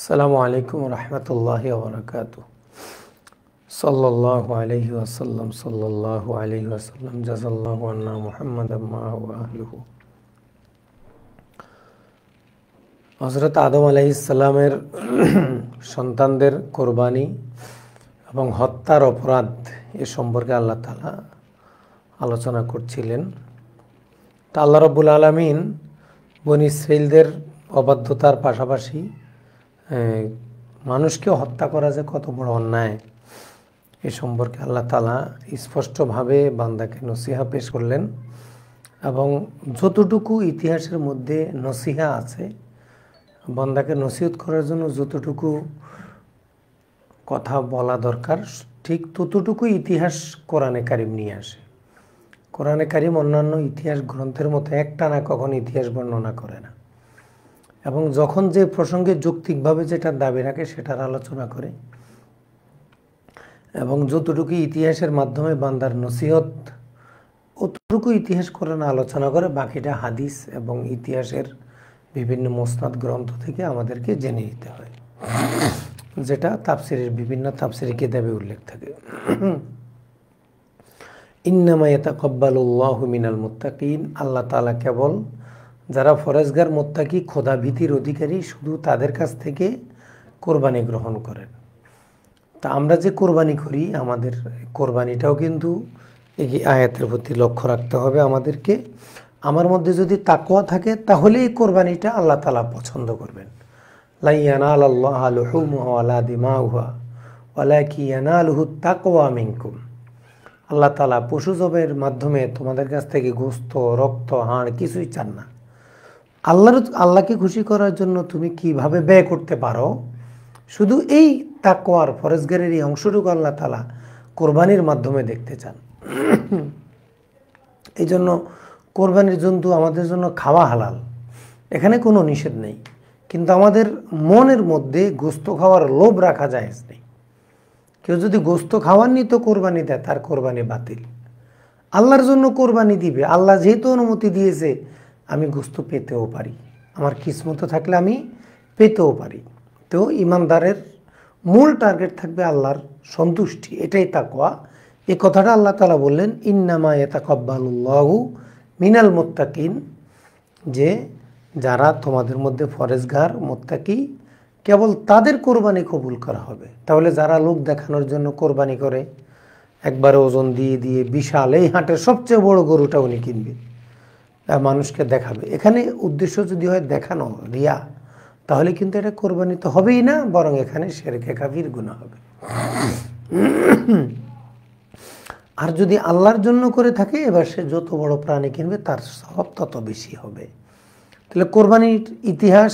আসসালামু আলাইকুম রহমতুল্লাহি ওয়া বারাকাতুহু। সাল্লাল্লাহু আলাইহি ওয়াসাল্লাম সাল্লাল্লাহু আলাইহি ওয়াসাল্লাম জাযাল্লাহু আন্না মুহাম্মাদাম মা ওয়া আহলুহু। হযরত আদম আলাইহিস সালামের সন্তানদের কোরবানি এবং হত্যার অপরাধ এ সম্পর্কে আল্লাহ তাআলা আলোচনা করছিলেন। তা আল্লাহ রাব্বুল আলামিন বনী ইসরাঈলদের অবাধ্যতার পাশাপাশি মানুষকে হত্যা করা যে কত বড় অন্যায় এ সম্পর্কে আল্লাহ তাআলা স্পষ্টভাবে বান্দাকে নসিহা পেশ করলেন এবং যতটুকু ইতিহাসের মধ্যে নসিহা আছে, বান্দাকে নসিহত করার জন্য যতটুকু কথা বলা দরকার ঠিক ততটুকু ইতিহাস কোরআনে কারিম নিয়ে আসে। কোরআনে কারিম অন্যান্য ইতিহাস গ্রন্থের মতো একটানা কখনো ইতিহাস বর্ণনা করে না এবং যখন যে প্রসঙ্গে যৌক্তিকভাবে যেটা দাবি রাখে সেটার আলোচনা করে এবং যতটুকু ইতিহাসের মাধ্যমে বান্দার নসিহত অতটুকু ইতিহাস কোরআন আলোচনা করে, বাকিটা হাদিস এবং ইতিহাসের বিভিন্ন মুসনাদ গ্রন্থ থেকে আমাদেরকে জেনে নিতে হয়, যেটা তাফসিরের বিভিন্ন তাফসিরি কিতাবে উল্লেখ থাকে। ইন্নামা ইয়াতাকাব্বালুল্লাহু মিনাল মুত্তাকিন, আল্লাহ তাআলা কেবল যারা ফরেজগার মুত্তাকি খোদা ভীতির অধিকারী শুধু তাদের কাছ থেকে কোরবানি গ্রহণ করেন। তা আমরা যে কোরবানি করি আমাদের কোরবানিটাও কিন্তু এই আয়াতের প্রতি লক্ষ্য রাখতে হবে আমাদেরকে। আমার মধ্যে যদি তাকওয়া থাকে তাহলে এই কোরবানিটা আল্লাহ তাআলা পছন্দ করবেন। লা ইয়ানালাল্লাহু লুহুমুহা ওয়ালা দিমাউহা ওয়ালাকিন ইয়ানালুহুত তাকওয়া মিনকুম। আল্লাহ তাআলা পশু জবের মাধ্যমে তোমাদের কাছ থেকে গোশত, রক্ত, হাড় কিছুই চান না। আল্লাহকে খুশি করার জন্য তুমি কিভাবে ব্যয় করতে পারো, শুধু এই তাকওয়ার ফরজগারের এই অংশটুকু আল্লাহ তাআলা কোরবানির মাধ্যমে দেখতে চান। এই জন্য কোরবানির জন্তু আমাদের জন্য খাওয়া হালাল, এখানে কোনো নিষেধ নেই, কিন্তু আমাদের মনের মধ্যে গোশত খাওয়ার লোভ রাখা জায়েজ নেই। কেউ যদি গোশত খাওয়ার নিত কোরবানি দেয় তার কোরবানি বাতিল। আল্লাহর জন্য কোরবানি দিবে, আল্লাহ যেহেতু অনুমতি দিয়েছে আমি গোশত পেতেও পারি, আমার কিসমত থাকলে আমি পেতেও পারি। তো ইমানদারের মূল টার্গেট থাকবে আল্লাহর সন্তুষ্টি, এটাই তাকওয়া। এই কথাটা আল্লাহ তাআলা বললেন ইন্নামা ইয়াতাকাব্বালুল্লাহু মিনাল মুত্তাকিন, যে যারা তোমাদের মধ্যে ফরেজগার মুত্তাকি কেবল তাদের কোরবানি কবুল করা হবে। তাহলে যারা লোক দেখানোর জন্য কোরবানি করে একবারে ওজন দিয়ে দিয়ে বিশাল এই হাটের সবচেয়ে বড় গরুটা উনি কিনবে, মানুষকে দেখাবে, এখানে উদ্দেশ্য যদি হয় দেখানো, রিয়া, তাহলে কিন্তু এটা কোরবানি তো হবেই না, বরং এখানে শিরকে কাবির গুনাহ হবে। আর যদি আল্লাহর জন্য করে থাকে এবার সে যত বড় প্রাণী কিনবে তার সওয়াব তত বেশি হবে। তাহলে কোরবানির ইতিহাস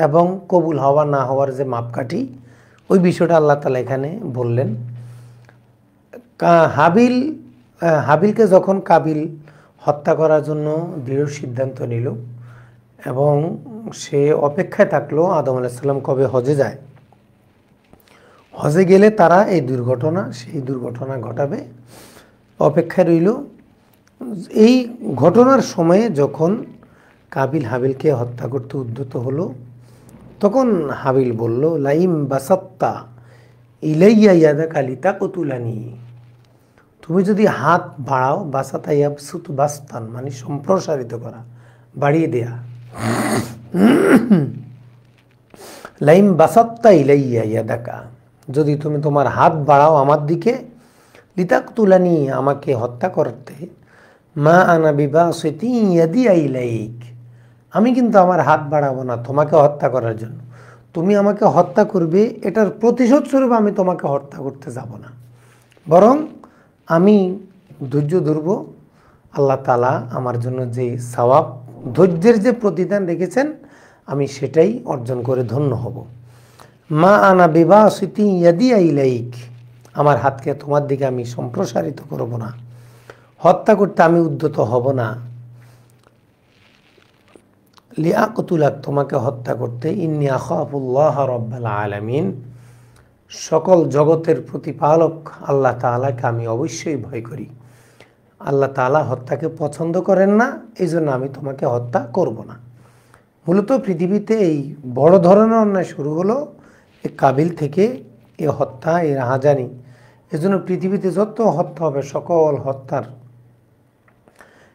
এবং কবুল হওয়া না হওয়ার যে মাপকাঠি ওই বিষয়টা আল্লাহ তাআলা এখানে বললেন। হাবিলকে যখন কাবিল হত্যা করার জন্য দৃঢ় সিদ্ধান্ত নিল এবং সে অপেক্ষায় থাকলো আদম আলাইহিস সালাম কবে হজে যায়, হজে গেলে তারা সেই দুর্ঘটনা ঘটাবে, অপেক্ষায় রইল। এই ঘটনার সময়ে যখন কাবিল হাবিলকে হত্যা করতে উদ্যত হলো তখন হাবিল বলল লাইম বাসাত্তা ইলাইয়া ইয়াদাকা লিতাকতুলানি, তুমি যদি হাত বাড়াও, বাসাতা ইয়াবসুতু বাসতান মানে সম্প্রসারিত করা, বাড়িয়ে দেয়া, লাইম বাসাত্তা ইলাইয়া ইয়াদাকা, যদি তুমি তোমার হাত বাড়াও আমার দিকে, লিতাকতুলানি আমাকে হত্যা করতে, মা আনা বিবাসিতি ইয়াদি ইলাইক, আমি কিন্তু আমার হাত বাড়াবো না তোমাকে হত্যা করার জন্য, তুমি আমাকে হত্যা করবে এটার প্রতিশোধ স্বরূপ আমি তোমাকে হত্যা করতে যাব না, বরং আমি ধৈর্য ধরব। আল্লাহ তাআলা আমার জন্য যে সওয়াব ধৈর্যের যে প্রতিদান রেখেছেন আমি সেটাই অর্জন করে ধন্য হব। মা আনা বিবাসিতি ইয়াদি ইলাইক, আমার হাতকে তোমার দিকে আমি সম্প্রসারিত করব না, হত্যা করতে আমি উদ্যত হব না। লিআকতুলাক, তোমাকে হত্যা করতে, ইন্নী আখাফুল্লাহ রাব্বাল আলামিন, সকল জগতের প্রতিপালক আল্লাহ তাআলাকে আমি অবশ্যই ভয় করি। আল্লাহ তাআলা হত্যাকে পছন্দ করেন না, এই জন্য আমি তোমাকে হত্যা করব না। মূলত পৃথিবীতে এই বড় ধরনের অন্যায় শুরু হলো এই কাবিল থেকে এই হত্যা, এই রাহাজানি, এজন্য পৃথিবীতে যত হত্যা হবে সকল হত্যার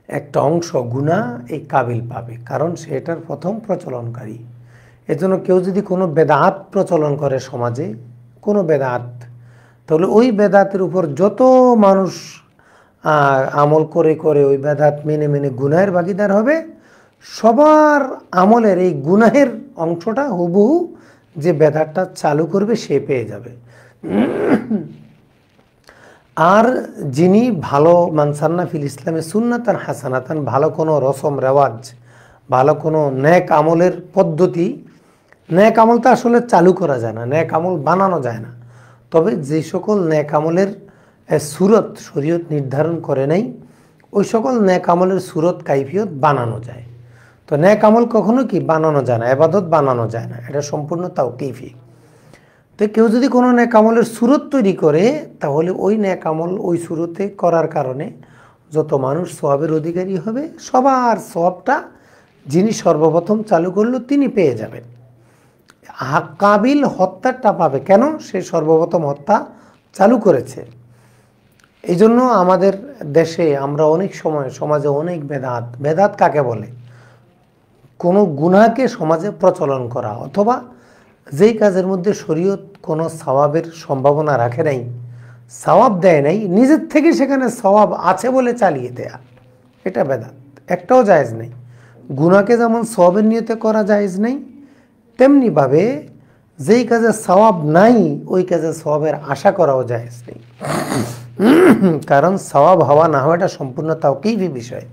একটা অংশ গুনাহ এই কাবিল পাবে, কারণ সে এটার প্রথম প্রচলনকারী। এজন্য কেউ যদি কোনো বেদাত প্রচলন করে সমাজে, কোনো বেদাত, তাহলে ওই বেদাতের উপর যত মানুষ আমল করে করে ওই বেদাত মেনে মেনে গুনাহের ভাগীদার হবে, সবার আমলের এই গুনাহের অংশটা হুবহু যে বেদাতটা চালু করবে সে পেয়ে যাবে। আর যিনি ভালো মানসান্না ফিল ইসলামে সুন্নাতান হাসানাতান, ভালো কোনো রসম রেওয়াজ, ভালো কোনো ন্যাক আমলের পদ্ধতি, ন্যাক আমল তো আসলে চালু করা যায় না, ন্যাক আমল বানানো যায় না, তবে যে সকল ন্যাক আমলের সুরত শরীয়ত নির্ধারণ করে নাই, ওই সকল ন্যাক আমলের সুরত কাইফিয়ত বানানো যায়। তো ন্যাক আমল কখনো কি বানানো যায় না, ইবাদত বানানো যায় না, এটা সম্পূর্ণ তাওকিফি। তো কেউ যদি কোনো ন্যাক আমলের সুরত তৈরি করে, তাহলে ওই ন্যাক আমল ওই সুরতে করার কারণে যত মানুষ সওয়াবের অধিকারী হবে, সবার সওয়াবটা যিনি সর্বপ্রথম চালু করলো তিনি পেয়ে যাবেন। কাবিল হত্যাটা পাবে কেন? সে সর্বপ্রথম হত্যা চালু করেছে। এই জন্য আমাদের দেশে আমরা অনেক সময় সমাজে অনেক বেদাত, বেদাত কাকে বলে? কোনো গুনাহকে সমাজে প্রচলন করা, অথবা যেই কাজের মধ্যে শরীয়ত কোনো সওয়াবের সম্ভাবনা রাখে নাই, সওয়াব দেয় নাই, নিজের থেকে সেখানে সওয়াব আছে বলে চালিয়ে দেয়া, এটা বেদাত, একটাও জায়েজ নেই। গুনাহকে যেমন সওয়াবের নিয়তে করা জায়েজ নেই, তেমনিভাবে যেই কাজে সওয়াব নাই ওই কাজে সওয়াবের আশা করাও জায়েজ নেই। কারণ সওয়াব হওয়া না হওয়াটা সম্পূর্ণ তাওকিফি বিষয়।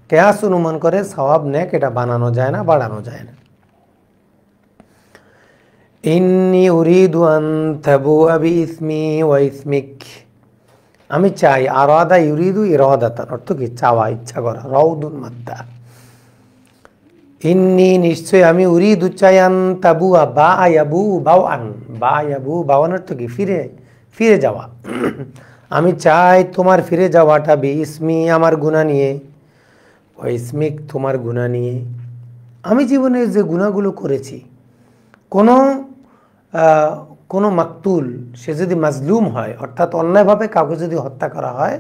কিয়াস অনুমান করে সওয়াব নেক এটা বানানো যায় না, বাড়ানো যায় না। ইন্নী উরিদু আন তাবুআ বিইসমি ওয়া ইসমিক, আমি চাই, আরাদা ইউরিদু ইরাদাতান, অর্থ কি? চাওয়া, ইচ্ছা করা, রাউদুন মাদ্দা। ইন্নী নিশ্চয় আমি, উরিদু চাই, আন তাবুআ, বা আয়াবু বাওয়ান, বা আয়াবু বাওয়ান অর্থ কি? ফিরে ফিরে যাওয়া। আমি চাই তোমার ফিরে যাওয়াটা, বিইসমি আমার গুনাহ নিয়ে, ওয়া ইসমিক তোমার গুনাহ নিয়ে। আমি জীবনে যে গুনাহগুলো করেছি, কোনো মাকতুল সে যদি মাজলুম হয়, অর্থাৎ অন্যায়ভাবে কাউকে যদি হত্যা করা হয়,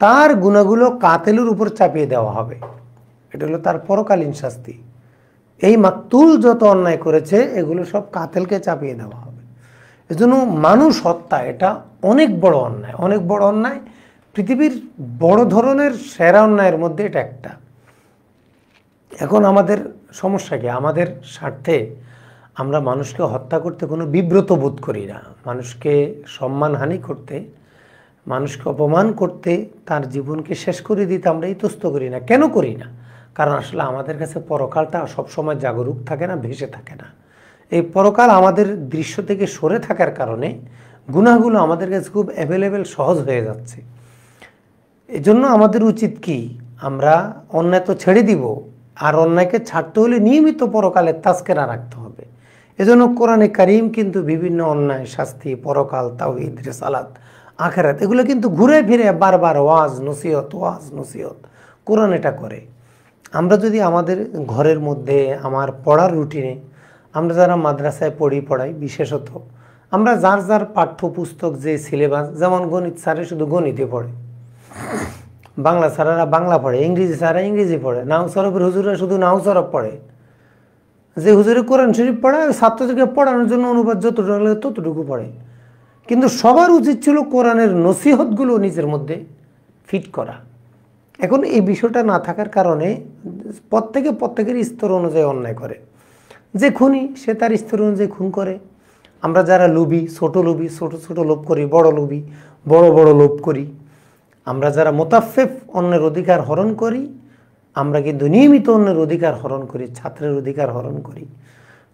তার গুনাহগুলো কাতেলের উপর চাপিয়ে দেওয়া হবে, এটা হলো তার পরকালীন শাস্তি। এই মাকতুল যত অন্যায় করেছে এগুলো সব কাতেলকে চাপিয়ে দেওয়া হবে। এজন্য মানুষ হত্যা এটা অনেক বড় অন্যায়, অনেক বড় অন্যায়, পৃথিবীর বড় ধরনের সেরা অন্যায়ের মধ্যে এটা একটা। এখন আমাদের সমস্যা কি? আমাদের স্বার্থে আমরা মানুষকে হত্যা করতে কোনো বিব্রত বোধ করি না, মানুষকে সম্মানহানি করতে, মানুষকে অপমান করতে, তার জীবনকে শেষ করে দিতে আমরা ইতস্ত করি না। কেন করি না? কারণ আসলে আমাদের কাছে পরকালটা সবসময় জাগরুক থাকে না, ভেসে থাকে না। এই পরকাল আমাদের দৃশ্য থেকে সরে থাকার কারণে গুনাহগুলো আমাদের কাছে খুব অ্যাভেলেবেল, সহজ হয়ে যাচ্ছে। এজন্য আমাদের উচিত কি? আমরা অন্যায় তো ছেড়ে দিব, আর অন্যায়কে ছাড়তে হলে নিয়মিত পরকালের তাজকিরা রাখতে হবে। এজন্য কোরআনে কারীম কিন্তু বিভিন্ন অন্যায়, শাস্তি, পরকাল, তাওহীদ, রিসালাত, আখিরাত, এগুলো কিন্তু ঘুরে ফিরে বারবার ওয়াজ নসিহত কোরআন এটা করে। আমরা যদি আমাদের ঘরের মধ্যে, আমার পড়ার রুটিনে, আমরা যারা মাদ্রাসায় পড়াই, বিশেষত আমরা যার যার পাঠ্যপুস্তক যে সিলেবাস, যেমন গণিত স্যারে শুধু গণিতে পড়ে, বাংলা স্যারেরা বাংলা পড়ে, ইংরেজি স্যারা ইংরেজি পড়ে, নাহু সরফের হুজুরা শুধু নাহু সরফ পড়ে, যে হুজুরে কোরআন শরীফ পড়ায় ছাত্রদেরকে পড়ানোর জন্য অনুবাদ যতটুকু লাগে ততটুকু পড়ে। কিন্তু সবার উচিত ছিল কোরআনের নসিহতগুলো নিজের মধ্যে ফিট করা। এখন এই বিষয়টা না থাকার কারণে প্রত্যেকের স্তর অনুযায়ী অন্যায় করে। যে খুনি সে তার স্তর অনুযায়ী খুন করে। আমরা যারা লোভী, ছোট লোভ করি, বড় লোভী, বড় লোভ করি। আমরা যারা মোতাফেফ, অন্যের অধিকার হরণ করি, আমরা কিন্তু নিয়মিত অন্যের অধিকার হরণ করি, ছাত্রের অধিকার হরণ করি,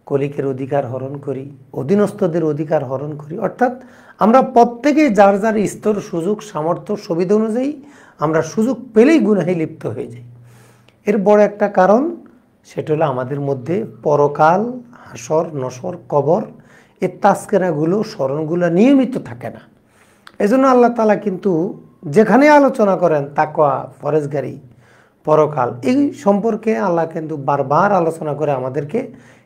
কলিকের অধিকার হরণ করি, অধীনস্থদের অধিকার হরণ করি। অর্থাৎ আমরা প্রত্যেকে যার যার স্তর, সুযোগ, সামর্থ্য, সুবিধা অনুযায়ী আমরা সুযোগ পেলেই গুনাহে লিপ্ত হয়ে যাই। এর বড় একটা কারণ সেটা হলো আমাদের মধ্যে পরকাল, হাসর, নসর, কবর, এর তাজকিরাগুলো, স্মরণগুলো নিয়মিত থাকে না। এজন্য আল্লাহ তাআলা কিন্তু যেখানে আলোচনা করেন তাকওয়া, ফরেজগারি, পরকাল, এই সম্পর্কে আল্লাহ কিন্তু বারবার আলোচনা করে আমাদেরকে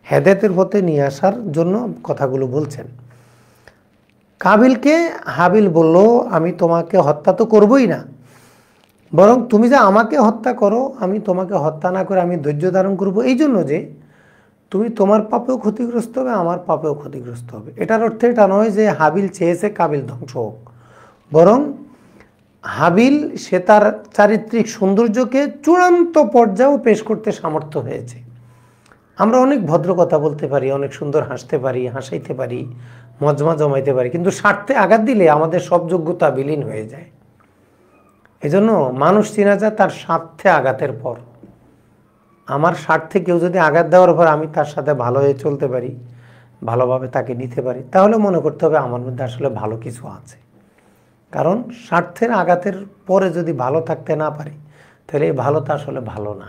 হেদায়েতের পথে নিয়ে আসার জন্য কথাগুলো বলছেন। কাবিলকে হাবিল বলল, আমি তোমাকে হত্যা তো করবই না, বরং তুমি যে আমাকে হত্যা করো, আমি তোমাকে হত্যা না করে আমি ধৈর্য ধারণ করবো, এই জন্য যে তুমি তোমার পাপেও ক্ষতিগ্রস্ত হবে, আমার পাপেও ক্ষতিগ্রস্ত হবে। এটার অর্থে এটা নয় যে হাবিল চেয়েছে কাবিল ধ্বংস হোক, বরং হাবিল সে তার চারিত্রিক সৌন্দর্যকে চূড়ান্ত পর্যায়েও পেশ করতে সামর্থ্য হয়েছে। আমরা অনেক ভদ্র কথা বলতে পারি, অনেক সুন্দর হাসতে পারি, হাসাইতে পারি, মজমা জমাইতে পারি, কিন্তু স্বার্থে আঘাত দিলে আমাদের সব যোগ্যতা বিলীন হয়ে যায়। এজন্য মানুষ চেনা যায় তার স্বার্থে আঘাতের পর। আমার স্বার্থে কেউ যদি আঘাত দেওয়ার পর আমি তার সাথে ভালো হয়ে চলতে পারি, ভালোভাবে তাকে নিতে পারি, তাহলে মনে করতে হবে আমার মধ্যে আসলে ভালো কিছু আছে। কারণ স্বার্থের আঘাতের পরে যদি ভালো থাকতে না পারি, তাহলে এই ভালোটা আসলে ভালো না।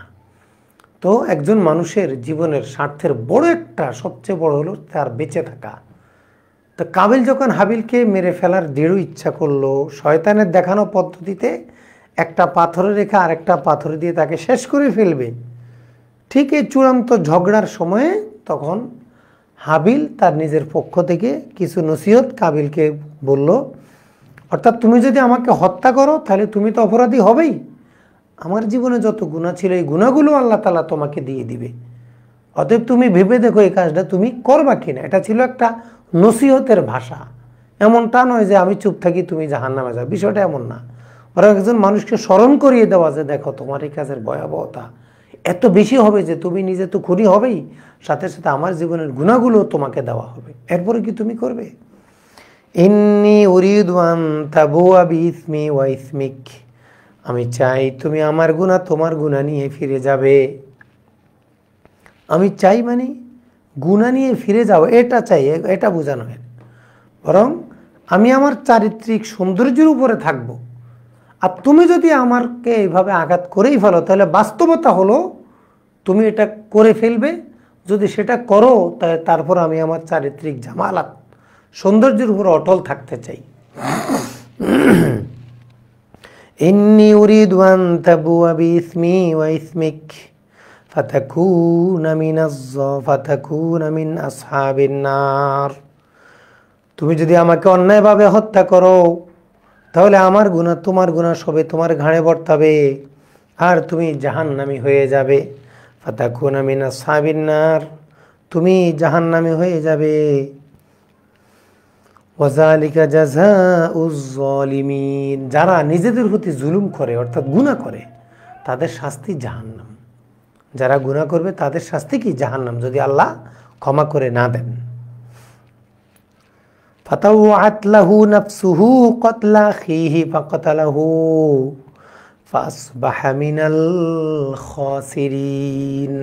তো একজন মানুষের জীবনের স্বার্থের বড় একটা, সবচেয়ে বড় হলো তার বেঁচে থাকা। তো কাবিল যখন হাবিলকে মেরে ফেলার দৃঢ় ইচ্ছা করলো, শয়তানের দেখানো পদ্ধতিতে একটা পাথরে রেখে আরেকটা পাথর দিয়ে তাকে শেষ করে ফেলবে, ঠিক এই চূড়ান্ত ঝগড়ার সময়ে তখন হাবিল তার নিজের পক্ষ থেকে কিছু নসিহত কাবিলকে বলল। অর্থাৎ তুমি যদি আমাকে হত্যা করো তাহলে তুমি তো অপরাধী হবেই, আমার জীবনে যত গুনাহ ছিল এই গুনাহগুলো আল্লাহ তাআলা তোমাকে দিয়ে দিবে। অতএব তুমি ভেবে দেখো এই কাজটা তুমি করবা কিনা। এটা ছিল একটা নসিহতের ভাষা। এমনটা নয় যে আমি চুপ থাকি তুমি জাহান্নামে যাও, বিষয়টা এমন না। বরং একজন মানুষকে স্মরণ করিয়ে দেওয়া যে দেখো তোমার এই কাজের ভয়াবহতা এত বেশি হবে যে তুমি নিজে তো খুনি হবেই, সাথে সাথে আমার জীবনের গুনাহগুলো তোমাকে দেওয়া হবে, এরপরে কি তুমি করবে? ইন্নী উরিদু আন তাবুয়া বিইসমি ওয়া ইসমিক, আমি চাই তুমি আমার গুনাহ তোমার গুনাহ নিয়ে ফিরে যাবে। আমি চাই মানে গুনাহ নিয়ে ফিরে যাও, এটা চাই, এটা বোঝানো হয়। বরং আমি আমার চারিত্রিক সৌন্দর্যের উপরে থাকব। আর তুমি যদি আমাকে এইভাবে আঘাত করেই ফেলো, তাহলে বাস্তবতা হলো তুমি এটা করে ফেলবে। যদি সেটা করো তাহলে তারপর আমি আমার চারিত্রিক জামালাত, সৌন্দর্যের উপর অটল থাকতে চাই। ইন্নী উরিদু আন তাবুয়া বিইসমি ওয়া ইসমিক ফাতাকুনা মিন আসহাবিন নার, তুমি যদি আমাকে অন্যায়ভাবে হত্যা করো তাহলে আমার গুনাহ তোমার গুনাহ সবে তোমার ঘাড়ে বর্তাবে, আর তুমি জাহান্নামী হয়ে যাবে। ফাতাকুনা মিন আসহাবিন নার, তুমি জাহান্নামী হয়ে যাবে। ওয়াযালিকা জাযাউয যালিমিন, যারা নিজেদের প্রতি জুলুম করে অর্থাৎ গুনাহ করে তাদের শাস্তি জাহান্নাম। যারা গুনাহ করবে তাদের শাস্তি কি? জাহান্নাম, যদি আল্লাহ ক্ষমা করে না দেন। ফাতাওয়াত লাহু নাফসুহু ক্বাতলা আখিহি ফাকাতালাহু ফাসবাহা মিনাল খাসিরিন।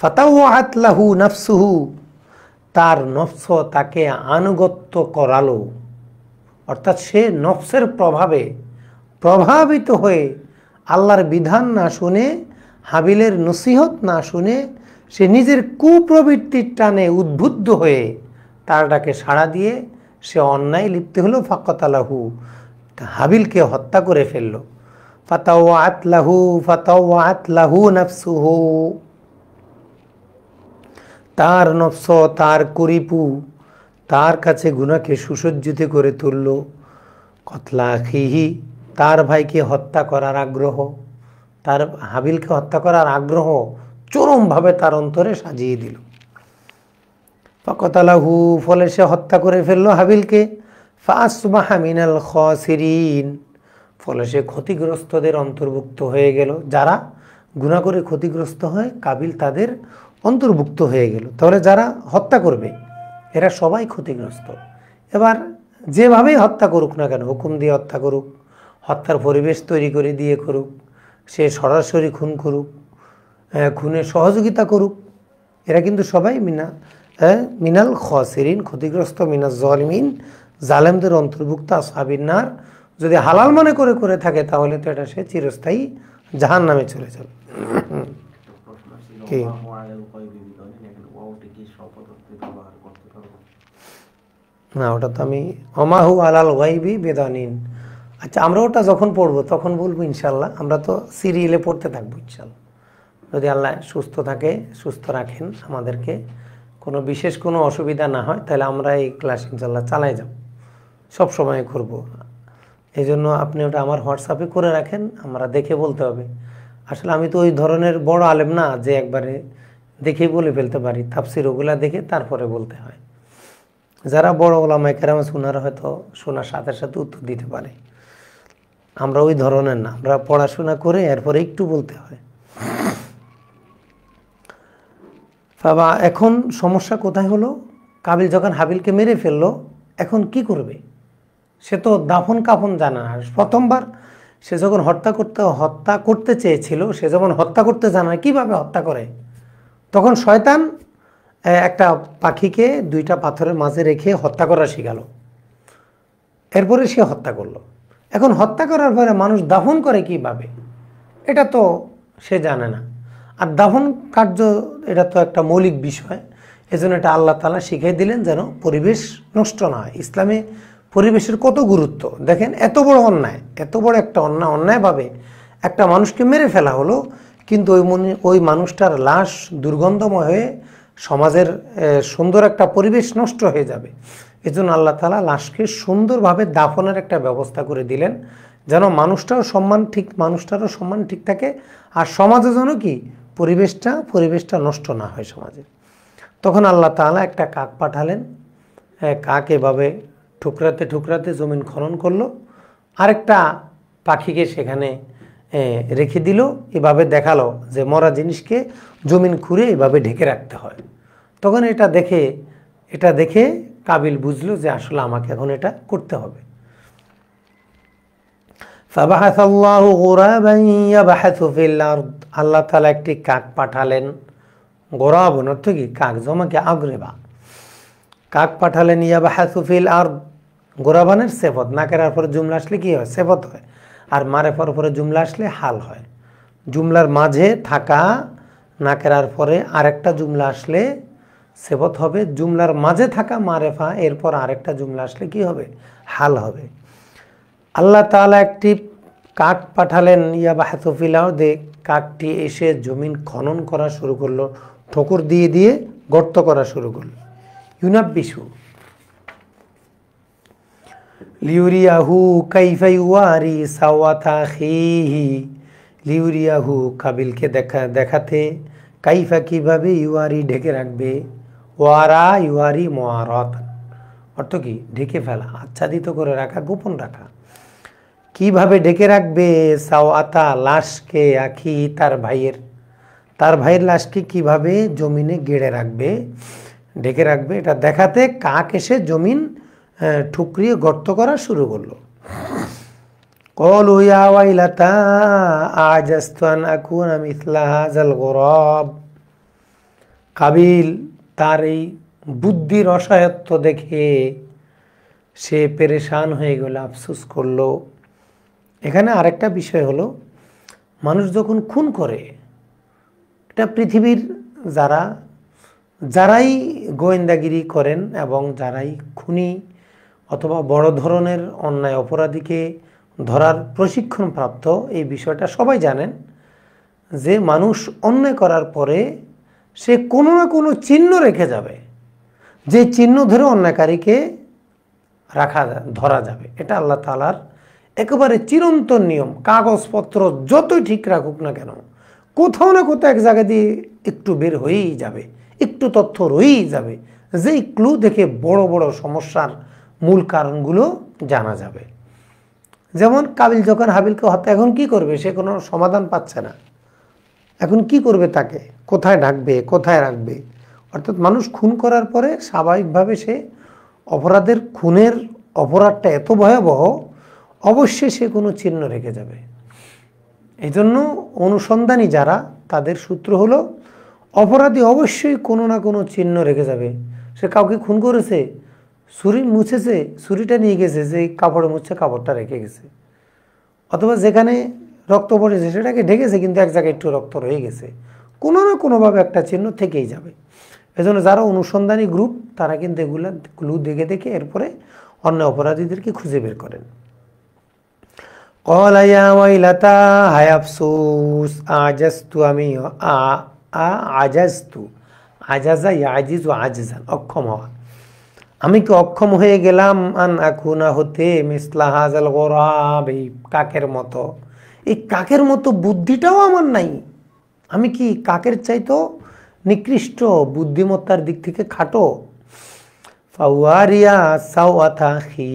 ফাতাওয়াত লাহু নাফসুহু, তার নফস তাকে আনুগত্য করালো, অর্থাৎ সে নফসের প্রভাবে প্রভাবিত হয়ে আল্লাহর বিধান না শুনে, হাবিলের নসিহত না শুনে, সে নিজের কুপ্রবৃত্তির টানে উদ্বুদ্ধ হয়ে তার ডাকে সাড়া দিয়ে সে অন্যায় লিপ্ত হলো। ফাকাতালাহু, হাবিলকে হত্যা করে ফেলল। ফাতাওয়াত লাহু নাফসুহু, তার নফস, তার করিপু তার কাছে গুনাহকে সুসজ্জিত করে তুলল। কতলা আখিহি, তার ভাইকে হত্যা করার আগ্রহ, তার হাবিলকে হত্যা করার আগ্রহ চরমভাবে তার অন্তরে সাজিয়ে দিল। ফাকাতালাহু, ফলে সে হত্যা করে ফেললো হাবিলকে। ফাসবাহা মিনাল খাসিরিন, ফলে সে ক্ষতিগ্রস্তদের অন্তর্ভুক্ত হয়ে গেল। যারা গুনাহ করে ক্ষতিগ্রস্ত হয় কাবিল তাদের অন্তর্ভুক্ত হয়ে গেল। তাহলে যারা হত্যা করবে এরা সবাই ক্ষতিগ্রস্ত। এবার যেভাবেই হত্যা করুক না কেন, হুকুম দিয়ে হত্যা করুক, হত্যার পরিবেশ তৈরি করে দিয়ে করুক, সে সরাসরি খুন করুক, খুনের সহযোগিতা করুক, এরা কিন্তু সবাই মিনাল খাসিরিন, ক্ষতিগ্রস্ত, মিনাজ জালিমিন, জালেমদের অন্তর্ভুক্ত, আসহাবিন নার। যদি হালাল মনে করে করে থাকে তাহলে তো এটা সে চিরস্থায়ী জাহান্নামে চলে যাবে। কি না, ওটা তো আমি অমাহু আলাল গায়বি বেদানিন। আচ্ছা, আমরা ওটা যখন পড়বো তখন বলবো ইনশাল্লাহ। আমরা তো সিরিয়ালে পড়তে থাকবো ইনশাল্লাহ, যদি আল্লাহ সুস্থ রাখেন আমাদেরকে, কোনো বিশেষ কোনো অসুবিধা না হয়, তাহলে আমরা এই ক্লাস ইনশাল্লাহ চালাই যাব, সব সময় করব। এই জন্য আপনি ওটা আমার হোয়াটসঅ্যাপে করে রাখেন, আমরা দেখে বলতে হবে। আসলে আমি তো ওই ধরনের বড় আলেম না যে একবারে দেখেই বলে ফেলতে পারি, তাফসির ওগুলা দেখে তারপরে বলতে হয়। যারা বড় ওলামায়ে কেরাম ওনারা হয়তো শোনার সাথে সাথে উত্তর দিতে পারে, আমরা ওই ধরনের না, আমরা পড়াশোনা করে এরপরে একটু বলতে হয়। বাবা, এখন সমস্যা কোথায় হলো? কাবিল যখন হাবিলকে মেরে ফেললো, এখন কি করবে? সে তো দাফন কাফন জানে না। প্রথমবার সে যখন হত্যা করতে চেয়েছিল, সে যখন হত্যা করতে জানে না কীভাবে হত্যা করে, তখন শয়তান একটা পাখিকে দুইটা পাথরের মাঝে রেখে হত্যা করা শিখালো। এরপরে সে হত্যা করলো। এখন হত্যা করার পরে মানুষ দাফন করে কিভাবে, এটা তো সে জানে না। আর দাফন কার্য এটা তো একটা মৌলিক বিষয়, এজন্য এটা আল্লাহ তাআলা শিখিয়ে দিলেন যেন পরিবেশ নষ্ট না হয়। ইসলামে পরিবেশের কত গুরুত্ব দেখেন। এত বড় অন্যায়, এত বড় একটা অন্যায়ভাবে একটা মানুষকে মেরে ফেলা হলো, কিন্তু ওই মানুষটার লাশ দুর্গন্ধময় হয়ে সমাজের সুন্দর একটা পরিবেশ নষ্ট হয়ে যাবে। এজন্য আল্লাহ তাআলা লাশকে সুন্দরভাবে দাফনের একটা ব্যবস্থা করে দিলেন, যেন মানুষটারও সম্মান ঠিক থাকে, আর সমাজে যেন কি পরিবেশটা নষ্ট না হয় সমাজে। তখন আল্লাহ তাআলা একটা কাক পাঠালেন। কাক এভাবে ঠুকরাতে জমিন খনন করলো, আরেকটা পাখিকে সেখানে রেখে দিল, এভাবে দেখালো যে মরা জিনিসকে জমিন খুঁড়ে এভাবে ঢেকে রাখতে হয়। তখন এটা দেখে কাবিল বুঝলো যে আসলে আমাকে এখন এটা করতে হবে। ফাবাহাসাল্লাহু গুরাবান ইয়াবহাসু ফিল আরদ, আল্লাহ তাআলা একটি কাক পাঠালেন। গোরাবন অর্থ কি? কাক, জমাকে আগরেবা। কাক পাঠালেন ইয়াবহাসু ফিল আরদ, গোরাবানের সিফত, নাকেরার পরে জুমলা আসলে কি হয়? সিফত হয়। আর মারেফার পরে জুমলা আসলে হাল হয়। জুমলার মাঝে থাকা নাকেরার পরে আরেকটা জুমলা আসলে সিফত হবে। জুমলার মাঝে থাকা মারেফা এরপর আরেকটা জুমলা আসলে কি হবে? হাল হবে। আল্লাহ তাআলা একটি কাক পাঠালেন, ইয়াবহাসু ফিল আরদি, কাকটি এসে জমিন খনন করা শুরু করলো, ঠোকর দিয়ে গর্ত করা শুরু করলো। ইউনাব্বিসু লিউরিয়াহু কাইফা ইউয়ারি সাওয়াতা আখিহি, লিউরিয়াহু কাবিলকে দেখাতে, কাইফা কিভাবে, ইউয়ারি ঢেকে রাখবে, ওয়ারা ইউয়ারি মুআরাত অর্থ কি? ঢেকে ফেলা, আচ্ছাদিত করে রাখা, গোপন রাখা। কিভাবে ঢেকে রাখবে? সাওয়াতা লাশকে, আখি তার ভাইয়ের লাশকে কিভাবে জমিনে গেড়ে রাখবে, ঢেকে রাখবে, এটা দেখাতে কাক এসে জমিন ঠুকরিয়ে গর্ত করা শুরু করলো। ক্বালু ইয়া ওয়াইলাতা আজাজতু আন আকুনা মিসলা হাযাল গুরাব, কাবিল তার এই বুদ্ধির অসহায়ত্ব দেখে সে পেরেশান হয়ে গেল, আফসোস করলো। এখানে আরেকটা বিষয় হলো, মানুষ যখন খুন করে, এটা পৃথিবীর যারাই গোয়েন্দাগিরি করেন এবং যারাই খুনি অথবা বড় ধরনের অন্যায় অপরাধীকে ধরার প্রশিক্ষণপ্রাপ্ত, এই বিষয়টা সবাই জানেন যে মানুষ অন্যায় করার পরে সে কোনো না কোনো চিহ্ন রেখে যাবে, যে চিহ্ন ধরে অন্যায়কারীকে ধরা যাবে। এটা আল্লাহ তাআলার একেবারে চিরন্তন নিয়ম। কাগজপত্র যতই ঠিক রাখুক না কেন, কোথাও না কোথাও এক জায়গা দিয়ে একটু বের হয়েই যাবে, একটু তথ্য রয়েই যাবে, যেই ক্লু দেখে বড় বড় সমস্যার মূল কারণগুলো জানা যাবে। যেমন কাবিল যখন হাবিলকে হত্যা, এখন কি করবে? সে কোনো সমাধান পাচ্ছে না। এখন কি করবে? তাকে কোথায় ঢাকবে, কোথায় রাখবে? অর্থাৎ মানুষ খুন করার পরে স্বাভাবিকভাবে সে খুনের অপরাধটা এত ভয়াবহ, অবশ্যই সে কোনো চিহ্ন রেখে যাবে। এই জন্য অনুসন্ধানী যারা, তাদের সূত্র হলো অপরাধী অবশ্যই কোনো না কোনো চিহ্ন রেখে যাবে। সে কাউকে খুন করেছে, ছুরি মুছেছে, ছুরিটা নিয়ে গেছে, যে কাপড়ে মুছছে কাপড়টা রেখে গেছে, অথবা যেখানে রক্ত পড়েছে সেটাকে ঢেকেছে, কিন্তু এক জায়গায় একটু রক্ত রয়ে গেছে, কোনো না কোনোভাবে একটা চিহ্ন থেকেই যাবে। এজন্য যারা অনুসন্ধানী গ্রুপ, তারা কিন্তু এগুলা ক্লু দেখে এরপরে অন্য অপরাধীদেরকে খুঁজে বের করেন। ক্বালা ইয়া ওয়াইলাতা, হায় আফসোস, আজাজতু, আমি আজাজতু, আজাজা ইয়াজিজু আজজান, অক্ষম হওয়া, আমি কি অক্ষম হয়ে গেলাম, আন আকুনা হতে, মিসলা হাযাল গুরাব, এই কাকের মতো, এই কাকের মতো বুদ্ধিটাও আমার নাই, আমি কি কাকের চাইতো নিকৃষ্ট, বুদ্ধিমত্তার দিক থেকে খাটো। ফাওয়ারিয়া সাওয়াতা আখি,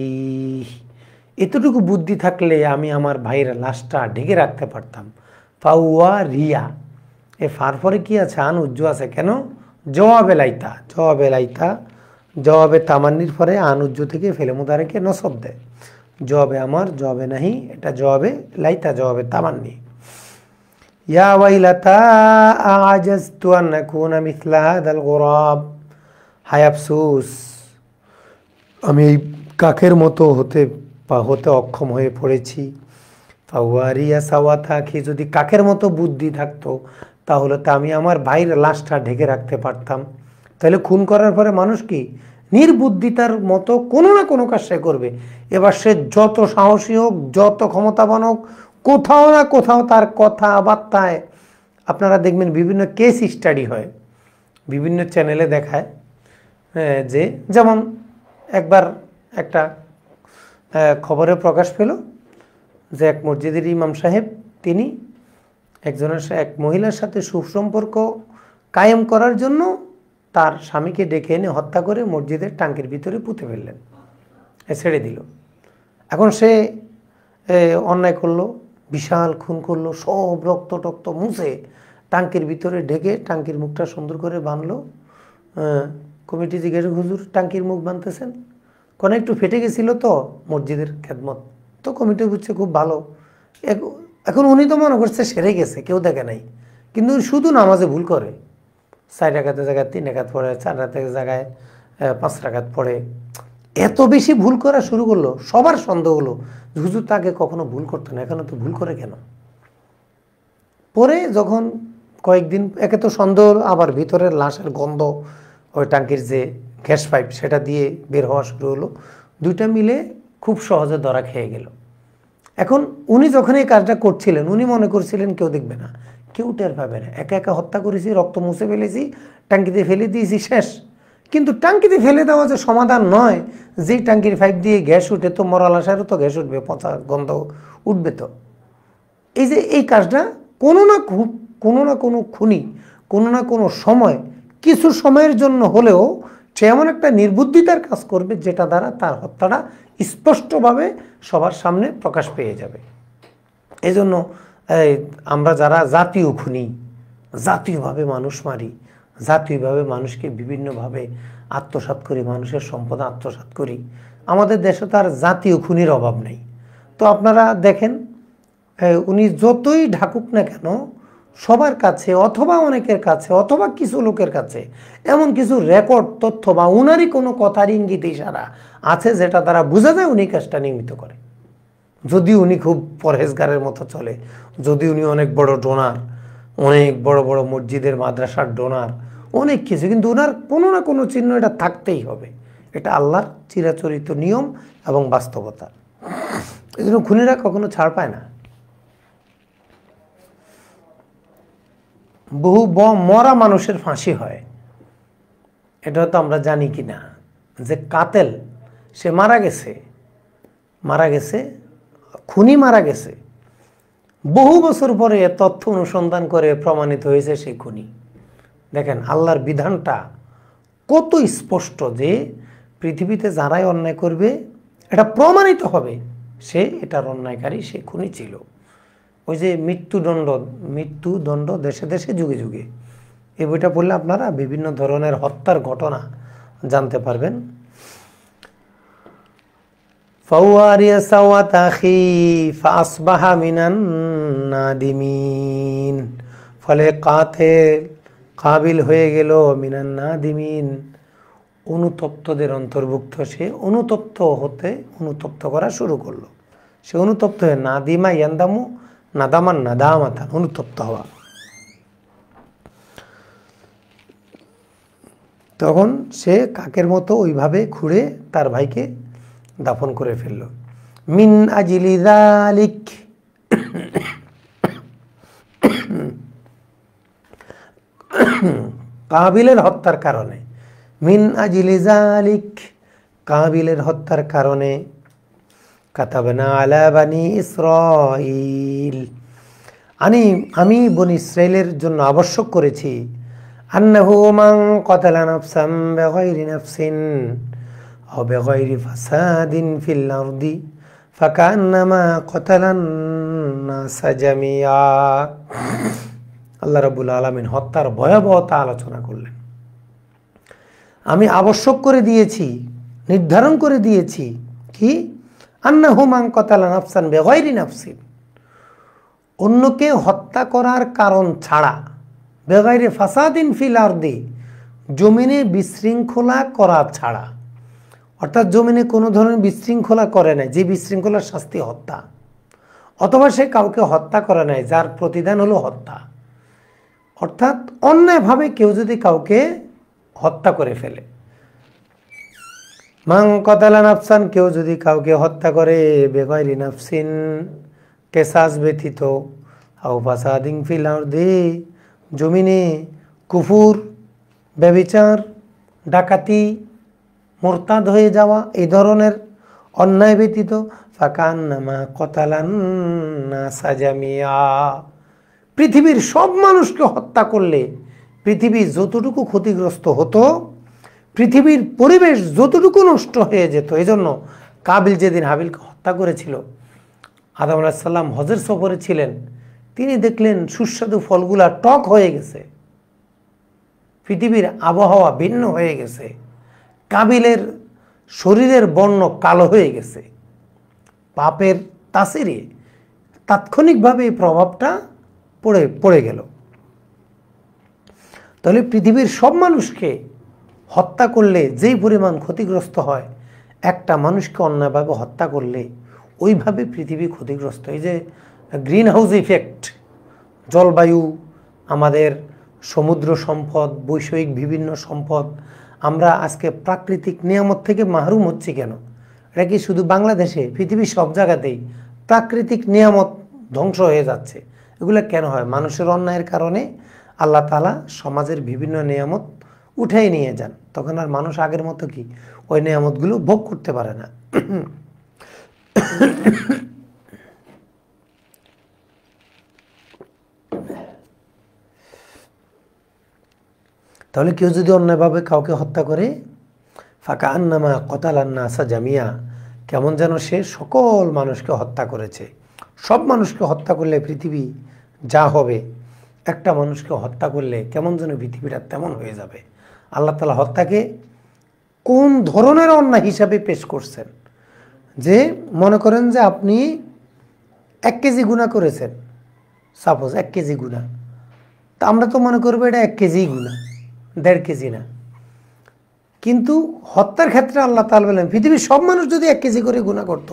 এতটুকু বুদ্ধি থাকলে আমি আমার ভাইয়ের লাশটা ঢেকে রাখতে পারতাম। ফাওয়ারিয়া, এ ফার পরে কি আছে, আন উজ্জু আছে কেন, জবাবে লাইতা, জবাবে লাইতা, জবাবে তামান্নির পরে আন উজ্জু থেকে ফেলে মুদারেকে নসব দেয়, জবাবে আমার, জবাবে নাহি, এটা জবাবে লাইতা, জবাবে তামান্নি। ইয়া ওয়াইলাতা আজাজতু আন আকুনা মিসলা হাযাল গুরাব, হায় আফসোস, আমি এই কাকের মতো হতে অক্ষম হয়ে পড়েছি। ফাওয়ারিয়া সাওয়াতা আখি, যদি কাকের মতো বুদ্ধি থাকতো তাহলে তো আমি আমার ভাইয়ের লাশটা ঢেকে রাখতে পারতাম। তাহলে খুন করার পরে মানুষ কি নির্বুদ্ধিতার মতো কোনো না কোনো কাজ সে করবে। এবার সে যত সাহসী হোক, যত ক্ষমতাবান হোক, কোথাও না কোথাও তার কথাবার্তায় আপনারা দেখবেন বিভিন্ন কেস স্টাডি হয়, বিভিন্ন চ্যানেলে দেখায় যে, যেমন একবার একটা খবরে প্রকাশ পেল যে এক মসজিদের ইমাম সাহেব, তিনি এক মহিলার সাথে সুসম্পর্ক কায়েম করার জন্য তার স্বামীকে ডেকে এনে হত্যা করে মসজিদের টাঙ্কির ভিতরে পুঁতে ফেললেন, ছেড়ে দিল। এখন সে অন্যায় করলো, বিশাল খুন করলো, সব রক্ত টক্ত মুছে টাঙ্কির ভিতরে ঢেকে টাঙ্কির মুখটা সুন্দর করে বাঁধলো। কমিটি জিজ্ঞেস, হুজুর টাঙ্কির মুখ বাঁধতেছেন, কোনো একটু ফেটে গেছিল তো মসজিদের খেদমত, তো কমিটি বুঝছে খুব ভালো। এখন উনি তো মনে করছে সেরে গেছে, কেউ দেখে নাই, কিন্তু শুধু নামাজে ভুল করে, 4 রাকাতের জায়গায় 3 রাকাত পড়ে, 4 রাকাতের জায়গায় 5 রাকাত পড়ে, এত বেশি ভুল করা শুরু করলো। সবার সন্দেহ হলো হুজুর তাকে কখনো ভুল করতো না, এখন তো ভুল করে কেন। পরে যখন কয়েকদিন, একে তো সন্দেহ, আবার ভিতরের লাশের গন্ধ, ওই টাঙ্কির যে গ্যাস পাইপ সেটা দিয়ে বের হওয়া শুরু হলো, দুইটা মিলে খুব সহজে ধরা খেয়ে গেল। এখন উনি যখন এই কাজটা করছিলেন, উনি মনে করছিলেন কেউ দেখবে না, কেউ টের পাবে না, একা একা হত্যা করেছি, রক্ত মুছে ফেলেছি, টাঙ্কিতে ফেলে দিয়েছি, শেষ। কিন্তু টাঙ্কিতে ফেলে দেওয়া যে সমাধান নয়, যেই টাঙ্কির পাইপ দিয়ে গ্যাস উঠে, তো মরা লাশেরও তো গ্যাস উঠবে, পচা গন্ধ উঠবে। তো এই যে এই কাজটা কোনো না কোনো খুনি কোনো না কোনো সময়, কিছু সময়ের জন্য হলেও সে এমন একটা নির্বুদ্ধিতার কাজ করবে যেটা দ্বারা তার হত্যাটা স্পষ্টভাবে সবার সামনে প্রকাশ পেয়ে যাবে। এই জন্য আমরা যারা জাতীয় খুনি, জাতীয়ভাবে মানুষ মারি, জাতীয়ভাবে মানুষকে বিভিন্নভাবে আত্মসাৎ করি, মানুষের সম্পদ আত্মসাৎ করি, আমাদের দেশে তার জাতীয় খুনির অভাব নেই। তো আপনারা দেখেন, উনি যতই ঢাকুক না কেন, সবার কাছে অথবা অনেকের কাছে অথবা কিছু লোকের কাছে এমন কিছু রেকর্ড তথ্য বা উনারই কোনো কথার ইঙ্গিত ইশারা আছে যেটা দ্বারা বোঝা যায় উনি কাজটা নিয়মিত করে। যদি উনি খুব পরহেজগারের মতো চলে, যদি উনি অনেক বড় ডোনার, অনেক বড় বড় মসজিদের মাদ্রাসার ডোনার, অনেক কিছু, কিন্তু ওনার কোনো না কোনো চিহ্ন এটা থাকতেই হবে। এটা আল্লাহর চিরাচরিত নিয়ম এবং বাস্তবতা। এই জন্য খুনিরা কখনো ছাড় পায় না। বহু মরা মানুষের ফাঁসি হয়, এটা তো আমরা জানি কি না, যে কাতেল সে মারা গেছে, খুনি মারা গেছে, বহু বছর পরে তথ্য অনুসন্ধান করে প্রমাণিত হয়েছে সেই খুনি। দেখেন আল্লাহর বিধানটা কত স্পষ্ট, যে পৃথিবীতে যারাই অন্যায় করবে এটা প্রমাণিত হবে সে এটার অন্যায়কারী, সে খুনি ছিল। ওই যে মৃত্যুদণ্ড দেশে দেশে যুগে যুগে, এই বইটা পড়লে আপনারা বিভিন্ন ধরনের হত্যার ঘটনা জানতে পারবেন। ফাওয়ারিয়া সাওয়াতা আখি ফাসবাহা মিনান নাদিমিন, ফলে কাবিল হয়ে গেল মিনান নাদিমিন, অনুতপ্তদের অন্তর্ভুক্ত। সে অনুতপ্ত করা শুরু করলো। সে অনুতপ্ত হয়ে, নাদিমা ইয়ান্দামু নাদামান নাদামাতান, অনুতপ্ত হওয়া। তখন সে কাকের মতো ওইভাবে খুঁড়ে তার ভাইকে দাফন করে ফেলল। মিন আজিলি যালিক, কাবিলের হত্যার কারণে, মিন আজলি জালিক, কাবিলের হত্যার কারণে কাতাবনা আলা বানি ইসরাইল, আমি বনি ইসরাইলের জন্য আবশ্যক করেছি, আন্নাহু মান কাতালা নাফসান বিগাইরি নাফসিন আও বিগাইরি ফাসাদিন ফিল আরদি ফাকান্নামা কাতালান নাসা জামিয়া। আল্লাহ রাব্বুল আলামিন হত্যার ভয়াবহতা আলোচনা করলেন। আমি আবশ্যক করে দিয়েছি, নির্ধারণ করে দিয়েছি কি, আন্নাহু মান কাতালা নাফসান বিগাইরি নাফসিন, অন্যকে হত্যা করার কারণ ছাড়া, বেগাইরে ফাসাদিন ফিল আরদি, জমিনে বিশৃঙ্খলা করা ছাড়া, অর্থাৎ জমিনে কোনো ধরনের বিশৃঙ্খলা করে নাই, যে বিশৃঙ্খলার শাস্তি হত্যা, অথবা সে কাউকে হত্যা করে নাই যার প্রতিদান হলো হত্যা। অর্থাৎ অন্যায়ভাবে কেউ যদি কাউকে হত্যা করে ফেলে, মান কাতালা নাফসান, কেউ যদি কাউকে হত্যা করে, বেগাইরি নাফসিন, কেসাস ব্যতীত, আও ফাসাদিন ফিল আরদি, জমিনে কুফুর, ব্যভিচার, ডাকাতি, মুরতাদ হয়ে যাওয়া, এই ধরনের অন্যায় ব্যতীত, ফাকান্নামা কাতালান নাসা জামিয়া, পৃথিবীর সব মানুষকে হত্যা করলে পৃথিবী যতটুকু ক্ষতিগ্রস্ত হতো, পৃথিবীর পরিবেশ যতটুকু নষ্ট হয়ে যেত। এই জন্য কাবিল যেদিন হাবিলকে হত্যা করেছিল, আদম আলাইহিস সালাম হজের সফরে ছিলেন, তিনি দেখলেন সুস্বাদু ফলগুলা টক হয়ে গেছে, পৃথিবীর আবহাওয়া ভিন্ন হয়ে গেছে, কাবিলের শরীরের বর্ণ কালো হয়ে গেছে। পাপের তাসিরে তাৎক্ষণিকভাবে এই প্রভাবটা পড়ে গেল। তাহলে পৃথিবীর সব মানুষকে হত্যা করলে যেই পরিমাণ ক্ষতিগ্রস্ত হয়, একটা মানুষকে অন্যায়ভাবে হত্যা করলে ওইভাবে পৃথিবী ক্ষতিগ্রস্ত। এই যে গ্রিন হাউস ইফেক্ট, জলবায়ু, আমাদের সমুদ্র সম্পদ, বৈষয়িক বিভিন্ন সম্পদ, আমরা আজকে প্রাকৃতিক নিয়ামত থেকে মাহরুম হচ্ছি কেন? এটা কি শুধু বাংলাদেশে? পৃথিবীর সব জায়গাতেই প্রাকৃতিক নিয়ামত ধ্বংস হয়ে যাচ্ছে। এগুলো কেন হয়? মানুষের অন্যায়ের কারণে আল্লাহ তাআলা সমাজের বিভিন্ন নিয়ামত উঠাই নিয়ে যান, তখন আর মানুষ আগের মতো কি ওই নিয়ামতগুলো ভোগ করতে পারে না। তাহলে কেউ যদি অন্যায়ভাবে কাউকে হত্যা করে, ফাকান্নামা কাতালান নাসা জামিয়া, কেমন যেন সে সকল মানুষকে হত্যা করেছে। সব মানুষকে হত্যা করলে পৃথিবী যা হবে, একটা মানুষকে হত্যা করলে কেমন যেন পৃথিবীটা তেমন হয়ে যাবে। আল্লাহ তাআলা হত্যাকে কোন ধরনের অন্যায় হিসাবে পেশ করছেন? যে মনে করেন যে আপনি 1 কেজি গুনাহ করেছেন, সাপোজ 1 কেজি গুনাহ, তা আমরা তো মনে করবো এটা 1 কেজি গুনাহ, 1.5 কেজি না। কিন্তু হত্যার ক্ষেত্রে আল্লাহ তাআলা বলেন, পৃথিবীর সব মানুষ যদি 1 কেজি করে গুনাহ করত,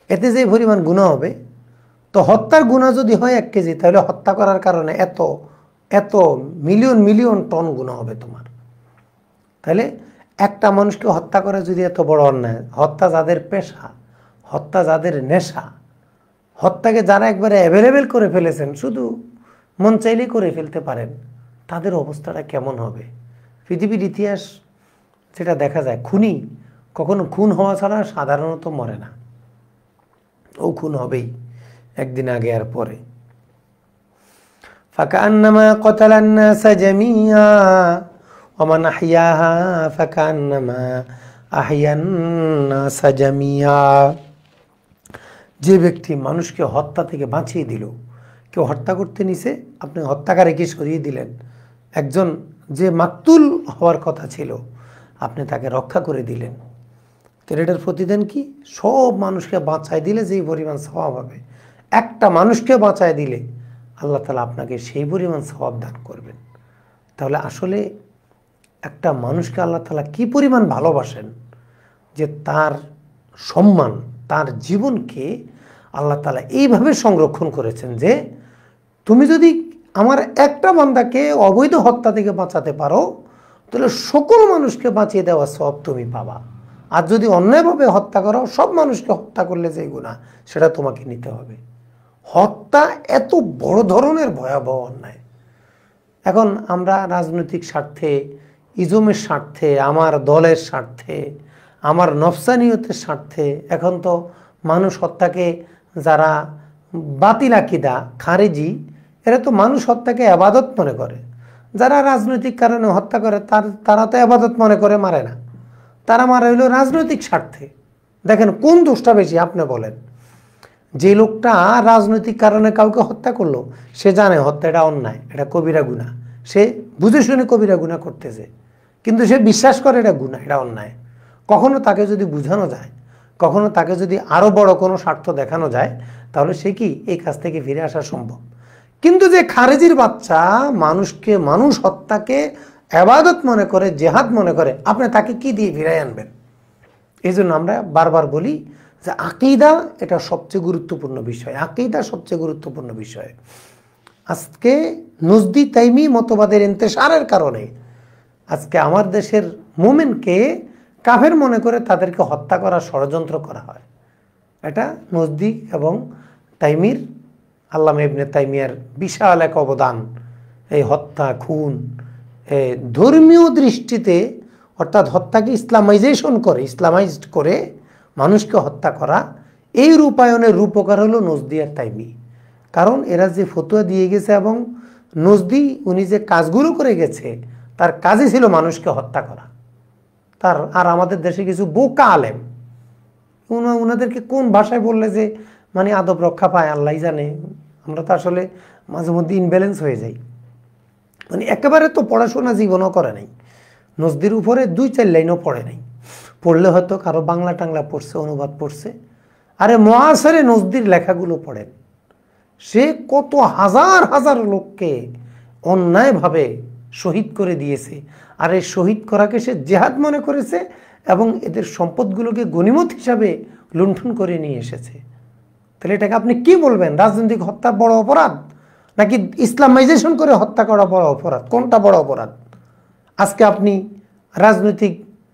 এতে যে পরিমাণ গুনাহ হবে, তো হত্যার গুনাহ যদি হয় 1 কেজি, তাহলে হত্যা করার কারণে এত এত মিলিয়ন মিলিয়ন টন গুনাহ হবে তোমার। তাহলে একটা মানুষকে হত্যা করা যদি এত বড় অন্যায়, হত্যা যাদের পেশা, হত্যা যাদের নেশা, হত্যাকে যারা একবারে অ্যাভেলেবেল করে ফেলেছেন, শুধু মন চাইলেই করে ফেলতে পারেন, তাদের অবস্থাটা কেমন হবে? পৃথিবীর ইতিহাস যেটা দেখা যায়, খুনি কখনো খুন হওয়া ছাড়া সাধারণত মরে না, ও খুন হবেই একদিন, আগে আর পরে। ফাকান্নামা কাতালান নাসা জামিয়া ওয়া মান আহইয়াহা ফাকান্নামা আহইয়ান নাসা জামিয়া। যে ব্যক্তি মানুষকে হত্যা থেকে বাঁচিয়ে দিল, কেউ হত্যা করতে নিছে, আপনি হত্যাকারীকে সরিয়ে দিলেন, একজন যে মাকতুল হওয়ার কথা ছিল আপনি তাকে রক্ষা করে দিলেন, তাহলে এটার প্রতিদান কি? সব মানুষকে বাঁচায় দিলে যেই পরিমাণ সওয়াব হবে, একটা মানুষকে বাঁচায় দিলে আল্লাহ তাআলা আপনাকে সেই পরিমাণ সওয়াব দান করবেন। তাহলে আসলে একটা মানুষকে আল্লাহ তাআলা কি পরিমাণ ভালোবাসেন, যে তার সম্মান, তার জীবনকে আল্লাহ তাআলা এইভাবে সংরক্ষণ করেছেন যে তুমি যদি আমার একটা বান্দাকে অবৈধ হত্যা থেকে বাঁচাতে পারো, তাহলে সকল মানুষকে বাঁচিয়ে দেওয়া সওয়াব তুমি পাবা। আর যদি অন্যায়ভাবে হত্যা করো, সব মানুষকে হত্যা করলে যে গুনাহ, সেটা তোমাকে নিতে হবে। হত্যা এত বড় ধরনের ভয়াবহ অন্যায়, এখন আমরা রাজনৈতিক স্বার্থে, ইজমের স্বার্থে, আমার দলের স্বার্থে, আমার নফসানিয়তের স্বার্থে এখন তো মানুষ হত্যাকে, যারা বাতিল আকীদা খারেজি, এরা তো মানুষ হত্যাকে আবাদত মনে করে। যারা রাজনৈতিক কারণে হত্যা করে তারা তো আবাদত মনে করে মারে না, তারা মারা হইল রাজনৈতিক স্বার্থে। দেখেন কোন দোষটা বেশি আপনি বলেন? যে লোকটা রাজনৈতিক কারণে কাউকে হত্যা করলো, সে জানে হত্যা এটা অন্যায়, এটা কবিরা গুনাহ, সে বুঝে শুনে কবিরা গুনাহ করতেছে, কিন্তু সে বিশ্বাস করে এটা গুনাহ, এটা অন্যায়। কখনো তাকে যদি বোঝানো যায়, কখনো তাকে যদি আরো বড় কোনো স্বার্থ দেখানো যায়, তাহলে সে কি এই কাজ থেকে ফিরে আসা সম্ভব। কিন্তু যে খারেজির বাচ্চা মানুষ হত্যাকে ইবাদত মনে করে, জিহাদ মনে করে, আপনি তাকে কি দিয়ে ফিরাই আনবেন? এই জন্য আমরা বারবার বলি যে আকীদা এটা সবচেয়ে গুরুত্বপূর্ণ বিষয়, আকীদা সবচেয়ে গুরুত্বপূর্ণ বিষয়। আজকে নজদি তাইমি মতবাদের ইন্তেশারের কারণে আজকে আমার দেশের মুমিনকে কাফের মনে করে তাদেরকে হত্যা করার ষড়যন্ত্র করা হয়। এটা নজদি এবং তাইমির, আল্লামা ইবনে তাইমিয়ার বিশাল এক অবদান। এই হত্যা, খুন, ধর্মীয় দৃষ্টিতে অর্থাৎ হত্যাকে ইসলামাইজড করে মানুষকে হত্যা করা, এই রূপায়ণের রূপকার হলো নজদি আর তাইমি। কারণ এরা যে ফতোয়া দিয়ে গেছে এবং নজদি উনি যে কাজগুলো করে গেছে, তার কাজই ছিল মানুষকে হত্যা করা। আর আমাদের দেশে কিছু বোকা আলেম, ওনাদেরকে কোন ভাষায় বললে যে মানে আদব রক্ষা পায় আল্লাহ জানে। আমরা তো আসলে মাঝে মধ্যে ইনব্যালেন্স হয়ে যাই। মানে একেবারে তো পড়াশোনা জীবনও করে নাই, নজদির উপরে 2-4 লাইনও পড়ে নাই, পড়লে হয়তো কারো বাংলা টাংলা পড়ছে, অনুবাদ পড়ছে। আরে মুআসিরে নজদির লেখাগুলো পড়েন, সে কত হাজার হাজার লোককে অন্যায়ভাবে শহীদ করে দিয়েছে। আর এই শহীদ করাকে সে জিহাদ মনে করেছে এবং এদের সম্পদগুলোকে গনিমত হিসাবে লুণ্ঠন করে নিয়ে এসেছে। তাহলে এটাকে আপনি কি বলবেন? রাজনৈতিক হত্যা বড় অপরাধ, নাকি ইসলামাইজেশন করে হত্যা করা বড় অপরাধ? কোনটা বড় অপরাধ? আজকে আপনি রাজনৈতিক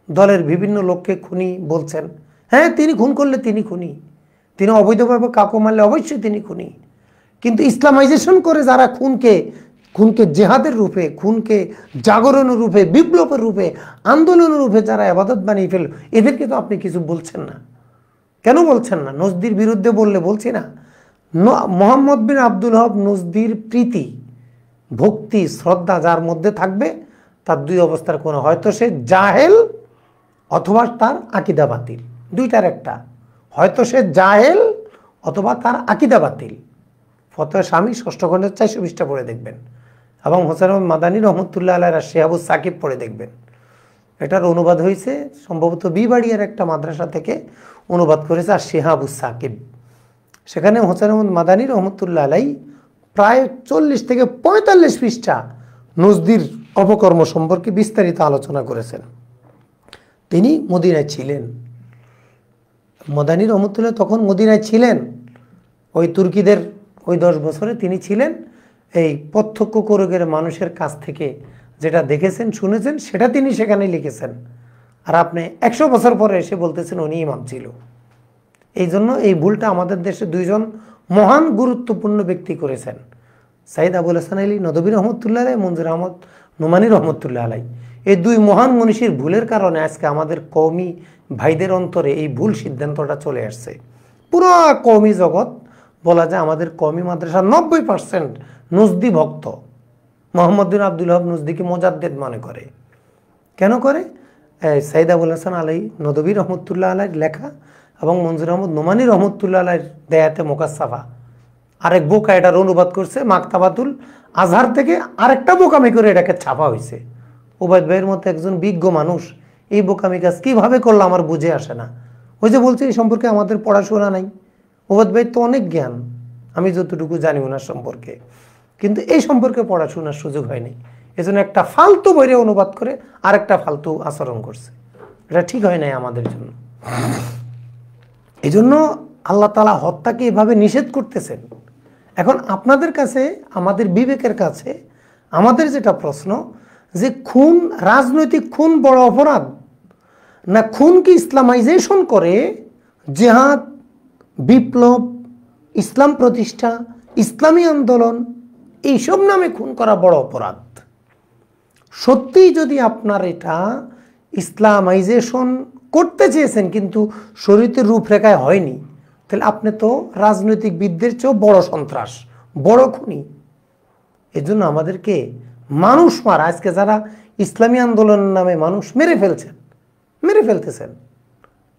দলের বিভিন্ন লোককে খুনি বলছেন, হ্যাঁ তিনি খুন করলে তিনি খুনি, তিনি অবৈধভাবে কাউকে মারলে অবশ্যই তিনি খুনি। কিন্তু ইসলামাইজেশন করে যারা খুনকে জেহাদের রূপে, খুনকে জাগরণের রূপে, বিপ্লবের রূপে, আন্দোলনের রূপে যারা ইবাদত বানিয়ে ফেল, এদেরকে তো আপনি কিছু বলছেন না। কেন বলছেন না? নজদির বিরুদ্ধে বলছি না। মোহাম্মদ বিন আব্দুল ওয়াহাব নজদির প্রীতি, ভক্তি, শ্রদ্ধা যার মধ্যে থাকবে, তার দুই অবস্থার কোনো, হয়তো সে জাহেল অথবা তার আকীদা বাতিল, দুইটার একটা। হয়তো সে জাহেল অথবা তার আকীদা বাতিল। ফতোয়া শামী 6ষ্ঠ খণ্ডের 420টা পড়ে দেখবেন, এবং হোসেন মাদানী রহমতুল্লাহ আলাইহির শেহাবু সাকিব পড়ে দেখবেন। এটার অনুবাদ হয়েছে সম্ভবত বিবাড়িয়ার একটা মাদ্রাসা থেকে অনুবাদ করেছে আর শেহাবু সাকিব। সেখানে হোসেন মাদানী রহমতুল্লাহ আলাইহি প্রায় 40 থেকে 45 পৃষ্ঠা নজদির অপকর্ম সম্পর্কে বিস্তারিত আলোচনা করেছেন। তিনি মদিনায় ছিলেন, মাদানী রহমতুল্লাহ তখন মদিনায় ছিলেন, ওই তুর্কিদের ওই 10 বছরে তিনি ছিলেন। এই প্রত্যক্ষ করোগের মানুষের কাছ থেকে যেটা দেখেছেন, শুনেছেন, সেটা তিনি সেখানে লিখেছেন। আর আপনি 100 বছর পরে এসে বলতেছেন উনি ইমাম ছিল। এই জন্য এই ভুলটা আমাদের দেশে 2জন মহান গুরুত্বপূর্ণ ব্যক্তি করেছেন, সাইদ আবুল হাসান আলী নদভী রহমতুল্লাহ আলাইহি, মনজুর আহমদ নোমানী রহমতুল্লাহ আলাইহি। এই 2 মহান মনীষীর ভুলের কারণে আজকে আমাদের কওমি ভাইদের অন্তরে এই ভুল সিদ্ধান্তটা চলে আসছে। পুরো কওমি জগৎ, বলা যায় আমাদের কওমি মাদ্রাসার 90% নজদি ভক্ত। মোহাম্মদ বিন আব্দুল ওয়াহাব নজদিকে মুজাদ্দিদ মনে করে। কেন করে? সাইদ আবুল হাসান আলী নদভী রহমতুল্লাহ আলাইহির লেখা এবং মনজুর আহমদ নোমানী রহমতুল্লাহ আলাইহির দেয়াতে মুকাসসাফা, আরেক বোকা এটার অনুবাদ করছে মাকতাবাতুল আজহার থেকে, আরেকটা বোকামি করে এটাকে ছাপা হয়েছে। ওবায়দ ভাইয়ের মতো একজন বিজ্ঞ মানুষ এই বোকামি কাজ কিভাবে করলো আমার বুঝে আসে না। ওই যে বলছে এই সম্পর্কে আমাদের পড়াশোনা নাই। ওবায়দ ভাই তো অনেক জ্ঞান, আমি যতটুকু জানি ওনার সম্পর্কে, কিন্তু এই সম্পর্কে পড়াশোনার সুযোগ হয়নি। এজন্য একটা ফালতু বইরে অনুবাদ করে আরেকটা ফালতু আচরণ করছে। এটা ঠিক হয় নাই আমাদের জন্য। এই জন্য আল্লাহ তাআলা হত্যাকে এভাবে নিষেধ করতেছেন। এখন আপনাদের কাছে, আমাদের বিবেকের কাছে আমাদের যেটা প্রশ্ন, যে খুন, রাজনৈতিক খুন বড় অপরাধ, না খুনকে ইসলামাইজেশন করে জিহাদ, বিপ্লব, ইসলাম প্রতিষ্ঠা, ইসলামী আন্দোলন, এইসব নামে খুন করা বড় অপরাধ? সত্যিই যদি আপনার এটা ইসলামাইজেশন করতে চেয়েছেন কিন্তু শরীয়তের রূপরেখায় হয়নি, তাহলে আপনি তো রাজনৈতিকবিদদের চেয়েও বড় সন্ত্রাস, বড় খুনি। এজন্য আমাদেরকে মানুষ মারা, আজকে যারা ইসলামী আন্দোলনের নামে মানুষ মেরে ফেলতেছেন,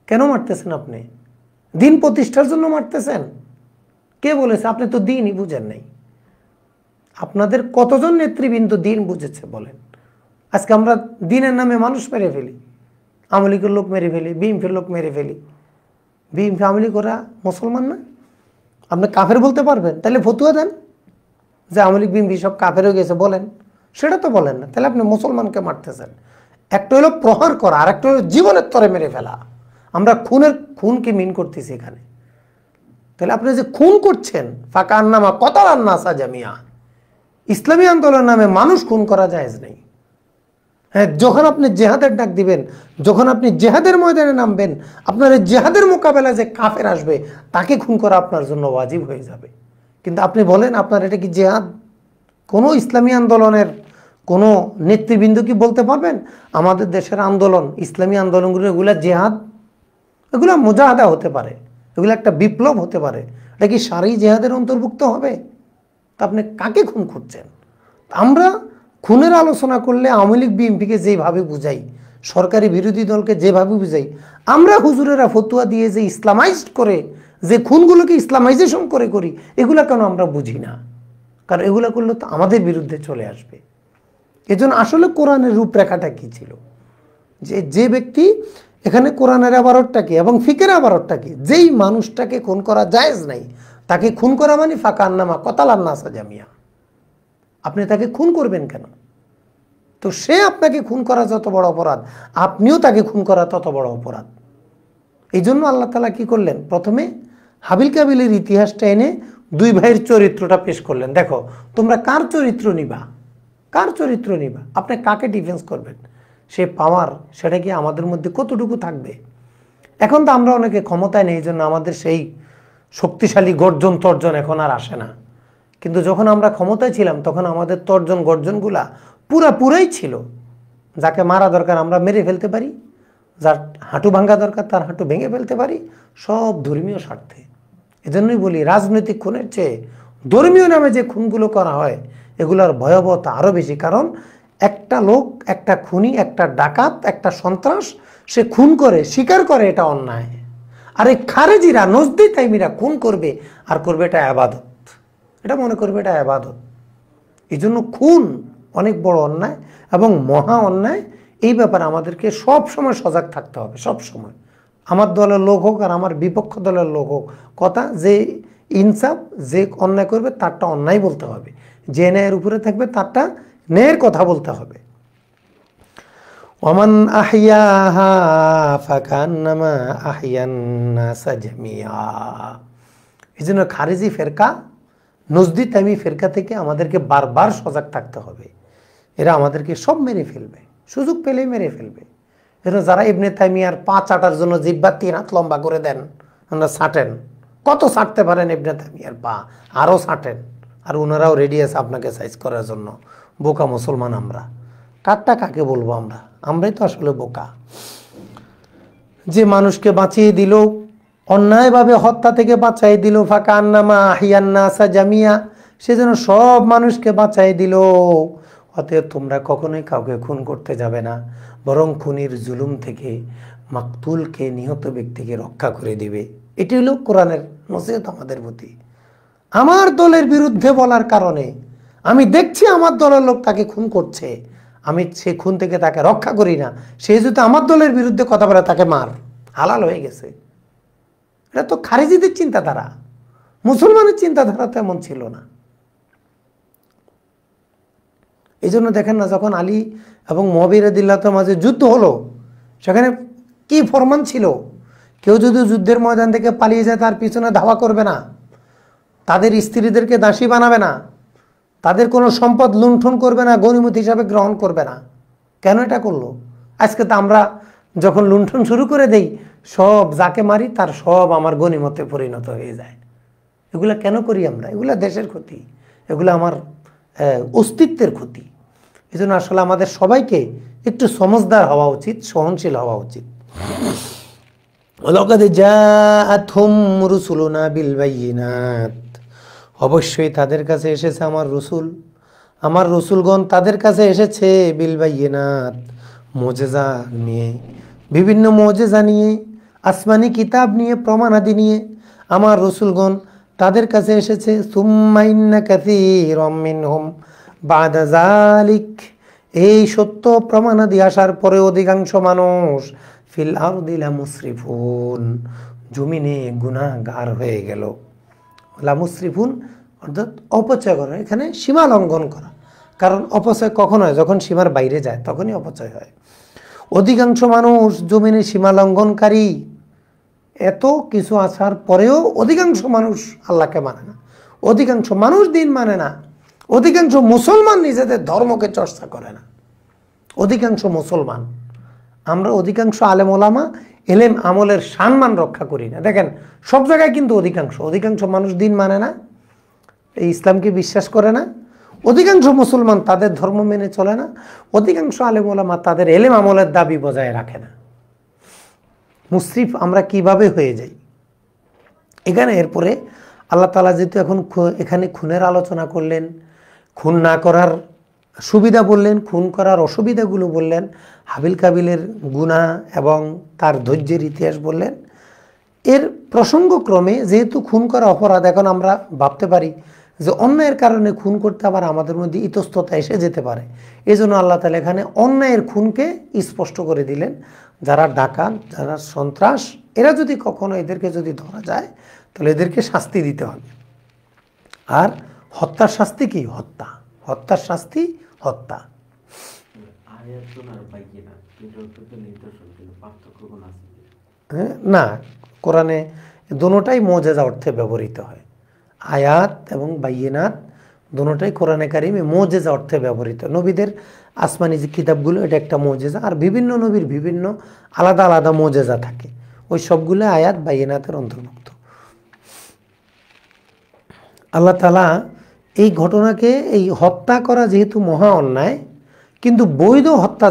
কেন মারতেছেন? আপনি দিন প্রতিষ্ঠার জন্য মারতেছেন? কে বলেছে? আপনি তো দিনই বুঝেন নাই। আপনাদের কতজন নেতৃবৃন্দ দিন বুঝেছে বলেন? আজকে আমরা দিনের নামে মানুষ মেরে ফেলি, আওয়ামী লীগের লোক মেরে ফেলি, বিএনপির লোক মেরে ফেলি। বিএনপি আওয়ামী লীগ ওরা মুসলমান না? আপনি কাফের বলতে পারবেন? তাহলে ফতুয়া দেন যে আওয়ামী লীগ বিএনপি সব কাফের হয়ে গেছে, বলেন। সেটা তো বলেন না, তাহলে আপনি মুসলমানকে মারতেছেন। একটা হলো প্রহার করা, আর একটা হলো জীবনের তরে মেরে ফেলা। আমরা খুনকে মিন করতেছি এখানে। তাহলে আপনি যে খুন করছেন, ফাঁকা আন্নামা কতাল আন্নাসা জামিয়া, ইসলামী আন্দোলনের নামে মানুষ খুন করা জায়েজ নেই। হ্যাঁ, যখন আপনি জেহাদের ডাক দিবেন, যখন আপনি জেহাদের ময়দানে নামবেন, আপনার এই জেহাদের মোকাবেলা যে কাফের আসবে তাকে খুন করা আপনার জন্য ওয়াজিব হয়ে যাবে। কিন্তু আপনি বলেন আপনার এটা কি জেহাদ? কোনো ইসলামী আন্দোলনের কোনো নেতৃবৃন্দ কি বলতে পারবেন আমাদের দেশের আন্দোলন, ইসলামী আন্দোলনগুলো এগুলা জেহাদ? এগুলা মুজাহাদা হতে পারে, এগুলো একটা বিপ্লব হতে পারে। এটা কি সারি জেহাদের অন্তর্ভুক্ত হবে? তা আপনি কাকে খুন করছেন? আমরা খুনের আলোচনা করলে আওয়ামী লীগ বিএনপিকে যেভাবে বুঝাই, সরকারি বিরোধী দলকে যেভাবে বুঝাই, আমরা হুজুরেরা ফতুয়া দিয়ে যে ইসলামাইজড করে যে খুনগুলোকে ইসলামাইজেশন করে করি, এগুলা কেন আমরা বুঝি না? কারণ এগুলা করলে তো আমাদের বিরুদ্ধে চলে আসবে। এজন্য আসলে কোরআনের রূপরেখাটা কি ছিল, যে ব্যক্তি এখানে কোরআনের আবারতটা কি এবং ফিকের আবারতটা কি, যেই মানুষটাকে খুন করা জায়েজ নাই তাকে খুন করা মানে ফাঁকা আন্নামা কতাল আন্নাসা জামিয়া। আপনি তাকে খুন করবেন কেন? তো সে আপনাকে খুন করা যত বড় অপরাধ, আপনিও তাকে খুন করা তত বড় অপরাধ। এই জন্য আল্লাহ তাআলা কি করলেন? প্রথমে হাবিল কাবিলের ইতিহাসটা এনে দুই ভাইয়ের চরিত্রটা পেশ করলেন। দেখো তোমরা কার চরিত্র নিবা, কার চরিত্র নিবা, আপনি কাকে ডিফেন্স করবেন, সে পাওয়ার সেটা কি আমাদের মধ্যে কতটুকু থাকবে? এখন তো আমরা অনেকে ক্ষমতায় নেই, এই জন্য আমাদের সেই শক্তিশালী গর্জন তর্জন এখন আর আসে না। কিন্তু যখন আমরা ক্ষমতায় ছিলাম তখন আমাদের তর্জন গর্জনগুলা পুরাই ছিল। যাকে মারা দরকার আমরা মেরে ফেলতে পারি, যার হাঁটু ভাঙা দরকার তার হাঁটু ভেঙে ফেলতে পারি, সব ধর্মীয় স্বার্থে। এজন্যই বলি রাজনৈতিক খুনের চেয়ে ধর্মীয় নামে যে খুনগুলো করা হয় এগুলোর ভয়াবহতা আরও বেশি। কারণ একটা লোক, একটা খুনি, একটা ডাকাত, একটা সন্ত্রাস, সে খুন করে স্বীকার করে এটা অন্যায়। আর এই খারেজিরা, নজদি তাইমিরা খুন করবে আর করবে এটা আবাদত, এটা মনে করবে এটা আবাদত। এই জন্য খুন অনেক বড় অন্যায় এবং মহা অন্যায়। এই ব্যাপারে আমাদেরকে সব সময় সজাগ থাকতে হবে। সব সময় আমার দলের লোক হোক আর আমার বিপক্ষ দলের লোক হোক, কথা যে ইনসাফ, যে অন্যায় করবে তারটা অন্যায় বলতে হবে, যে ন্যায়ের উপরে থাকবে তারটা ন্যায়ের কথা বলতে হবে। ওমান আহইয়াহা ফাকান্নামা আহইয়ান নাসা জামিয়া। এই জন্য খারেজি ফেরকা, নজদি তাইমি ফেরকা থেকে আমাদেরকে বারবার সজাগ থাকতে হবে। এরা আমাদেরকে সব মেরে ফেলবে, সুযোগ পেলেই মেরে ফেলবে। এরা যারা ইবনে তাইমিয়ার পা চাটার জন্য জিহ্বা 3 হাত লম্বা করে দেন, আমরা ছাটেন, কত ছাটতে পারেন ইবনে তাইমিয়ার পা, আরও ছাটেন। আর ওনারাও রেডি আছে আপনাকে সাইজ করার জন্য। বোকা মুসলমান আমরা, কারটা কাকে বলবো? আমরাই তো আসলে বোকা। যে মানুষকে বাঁচিয়ে দিল, অন্যায়ভাবে হত্যা থেকে বাঁচাই দিল, ফাঁকা আন্নামা আহিয়ান নাসা জামিয়া, সেজন্য সব মানুষকে বাঁচাই দিল। অতএব তোমরা কখনোই কাউকে খুন করতে যাবে না, বরং খুনির জুলুম থেকে মাকতুলকে, নিহত ব্যক্তিকে রক্ষা করে দিবে। এটি হলো কোরআনের নসিহত আমাদের প্রতি। আমার দলের বিরুদ্ধে বলার কারণে আমি দেখছি আমার দলের লোক তাকে খুন করছে, আমি সে খুন থেকে তাকে রক্ষা করি না, সে যদি আমার দলের বিরুদ্ধে কথা বলে তাকে মার, হালাল হয়ে গেছে। এটা তো খারেজিদের চিন্তাধারা, মুসলমানের চিন্তাধারা তো এমন ছিল না। এই জন্য দেখেন না, যখন আলী এবং মুআবিয়া রাদিয়াল্লাহু তাআলার মাঝে যুদ্ধ হলো, সেখানে কি ফরমান ছিল? কেউ যদি যুদ্ধের ময়দান থেকে পালিয়ে যায় তার পিছনে ধাওয়া করবে না, তাদের স্ত্রীদেরকে দাসী বানাবে না, তাদের কোনো সম্পদ লুণ্ঠন করবে না, গনিমত হিসাবে গ্রহণ করবে না। কেন এটা করলো? আজকে তো আমরা যখন লুণ্ঠন শুরু করে দেই, সব যাকে মারি তার সব আমার গনিমতে পরিণত হয়ে যায়। এগুলা কেন করি আমরা? এগুলা দেশের ক্ষতি, এগুলো আমার অস্তিত্বের ক্ষতি। এই জন্য আসলে আমাদের সবাইকে একটু সমজদার হওয়া উচিত, সহনশীল হওয়া উচিত। লাকাদ জাআতহুম রুসুলুনা বিল বায়িনাত, অবশ্যই তাদের কাছে এসেছে আমার রসুলগণ তাদের কাছে এসেছে বিল বায়িনাত, মুজিজা নিয়ে, বিভিন্ন মুজিজা নিয়ে, আসমানি কিতাব নিয়ে, প্রমাণাদি নিয়ে আমার রসুলগণ তাদের কাছে এসেছে। সুম্মা ইন্না কাসীরাম মিনহুম বাদা যালিক, এই সত্য প্রমাণাদি আসার পরে অধিকাংশ মানুষ ফিল আরদি লামুসরিফুন, জমিনে গুনাহগার হয়ে গেল। লামুসরিফুন অর্থাৎ অপচয় করা, এখানে সীমা লঙ্ঘন করা। কারণ অপচয় কখন হয়? যখন সীমার বাইরে যায় তখনই অপচয় হয়। অধিকাংশ মানুষ জমিনে সীমা লঙ্ঘনকারী। এত কিছু আসার পরেও অধিকাংশ মানুষ আল্লাহকে মানে না, অধিকাংশ মানুষ দিন মানে না, অধিকাংশ মুসলমান নিজেদের ধর্মকে চর্চা করে না। অধিকাংশ মুসলমান, আমরা অধিকাংশ আলেম ওলামা এলেম আমলের সম্মান রক্ষা করি না। দেখেন সব জায়গায় কিন্তু অধিকাংশ মানুষ দিন মানে না, এই ইসলামকে বিশ্বাস করে না। অধিকাংশ মুসলমান তাদের ধর্ম মেনে চলে না। অধিকাংশ আলেম ওলামা তাদের এলেম আমলের দাবি বজায় রাখে না। মুসরিফ আমরা কিভাবে হয়ে যাই এখানে। এরপরে আল্লাহ তাআলা যেহেতু এখন এখানে খুনের আলোচনা করলেন, খুন না করার সুবিধা বললেন, খুন করার অসুবিধাগুলো বললেন, হাবিল কাবিলের গুনাহ এবং তার ধৈর্যের ইতিহাস বললেন। এর প্রসঙ্গক্রমে যেহেতু খুন করা অপরাধ, এখন আমরা ভাবতে পারি যে অন্যায়ের কারণে খুন করতে আবার আমাদের মধ্যে ইতস্ততা এসে যেতে পারে। এই জন্য আল্লাহ তাআলা এখানে অন্যায়ের খুনকে স্পষ্ট করে দিলেন। যারা ডাকাত, যারা সন্ত্রাস, এরা যদি কখনো এদেরকে যদি ধরা যায় তাহলে এদেরকে শাস্তি দিতে হবে। আর হত্যার শাস্তি কি? হত্যার শাস্তি হত্যা। না, কোরআনে দোনোটাই মুজিজা অর্থে ব্যবহৃত হয়। আয়াত এবং বাইয়িনাত দোনোটাই কোরআনে কারিমে মুজিজা অর্থে ব্যবহৃত। নবীদের আসমানি যে কিতাবগুলো, এটা একটা মুজিজা। আর বিভিন্ন নবীর বিভিন্ন আলাদা আলাদা মুজিজা থাকে, ওই সবগুলো আয়াত বাইয়িনাতের অন্তর্ভুক্ত। আল্লাহ তাআলা এই ঘটনাকে, এই হত্যা করা যেহেতু মহা অন্যায়, কিন্তু বৈধ হত্যা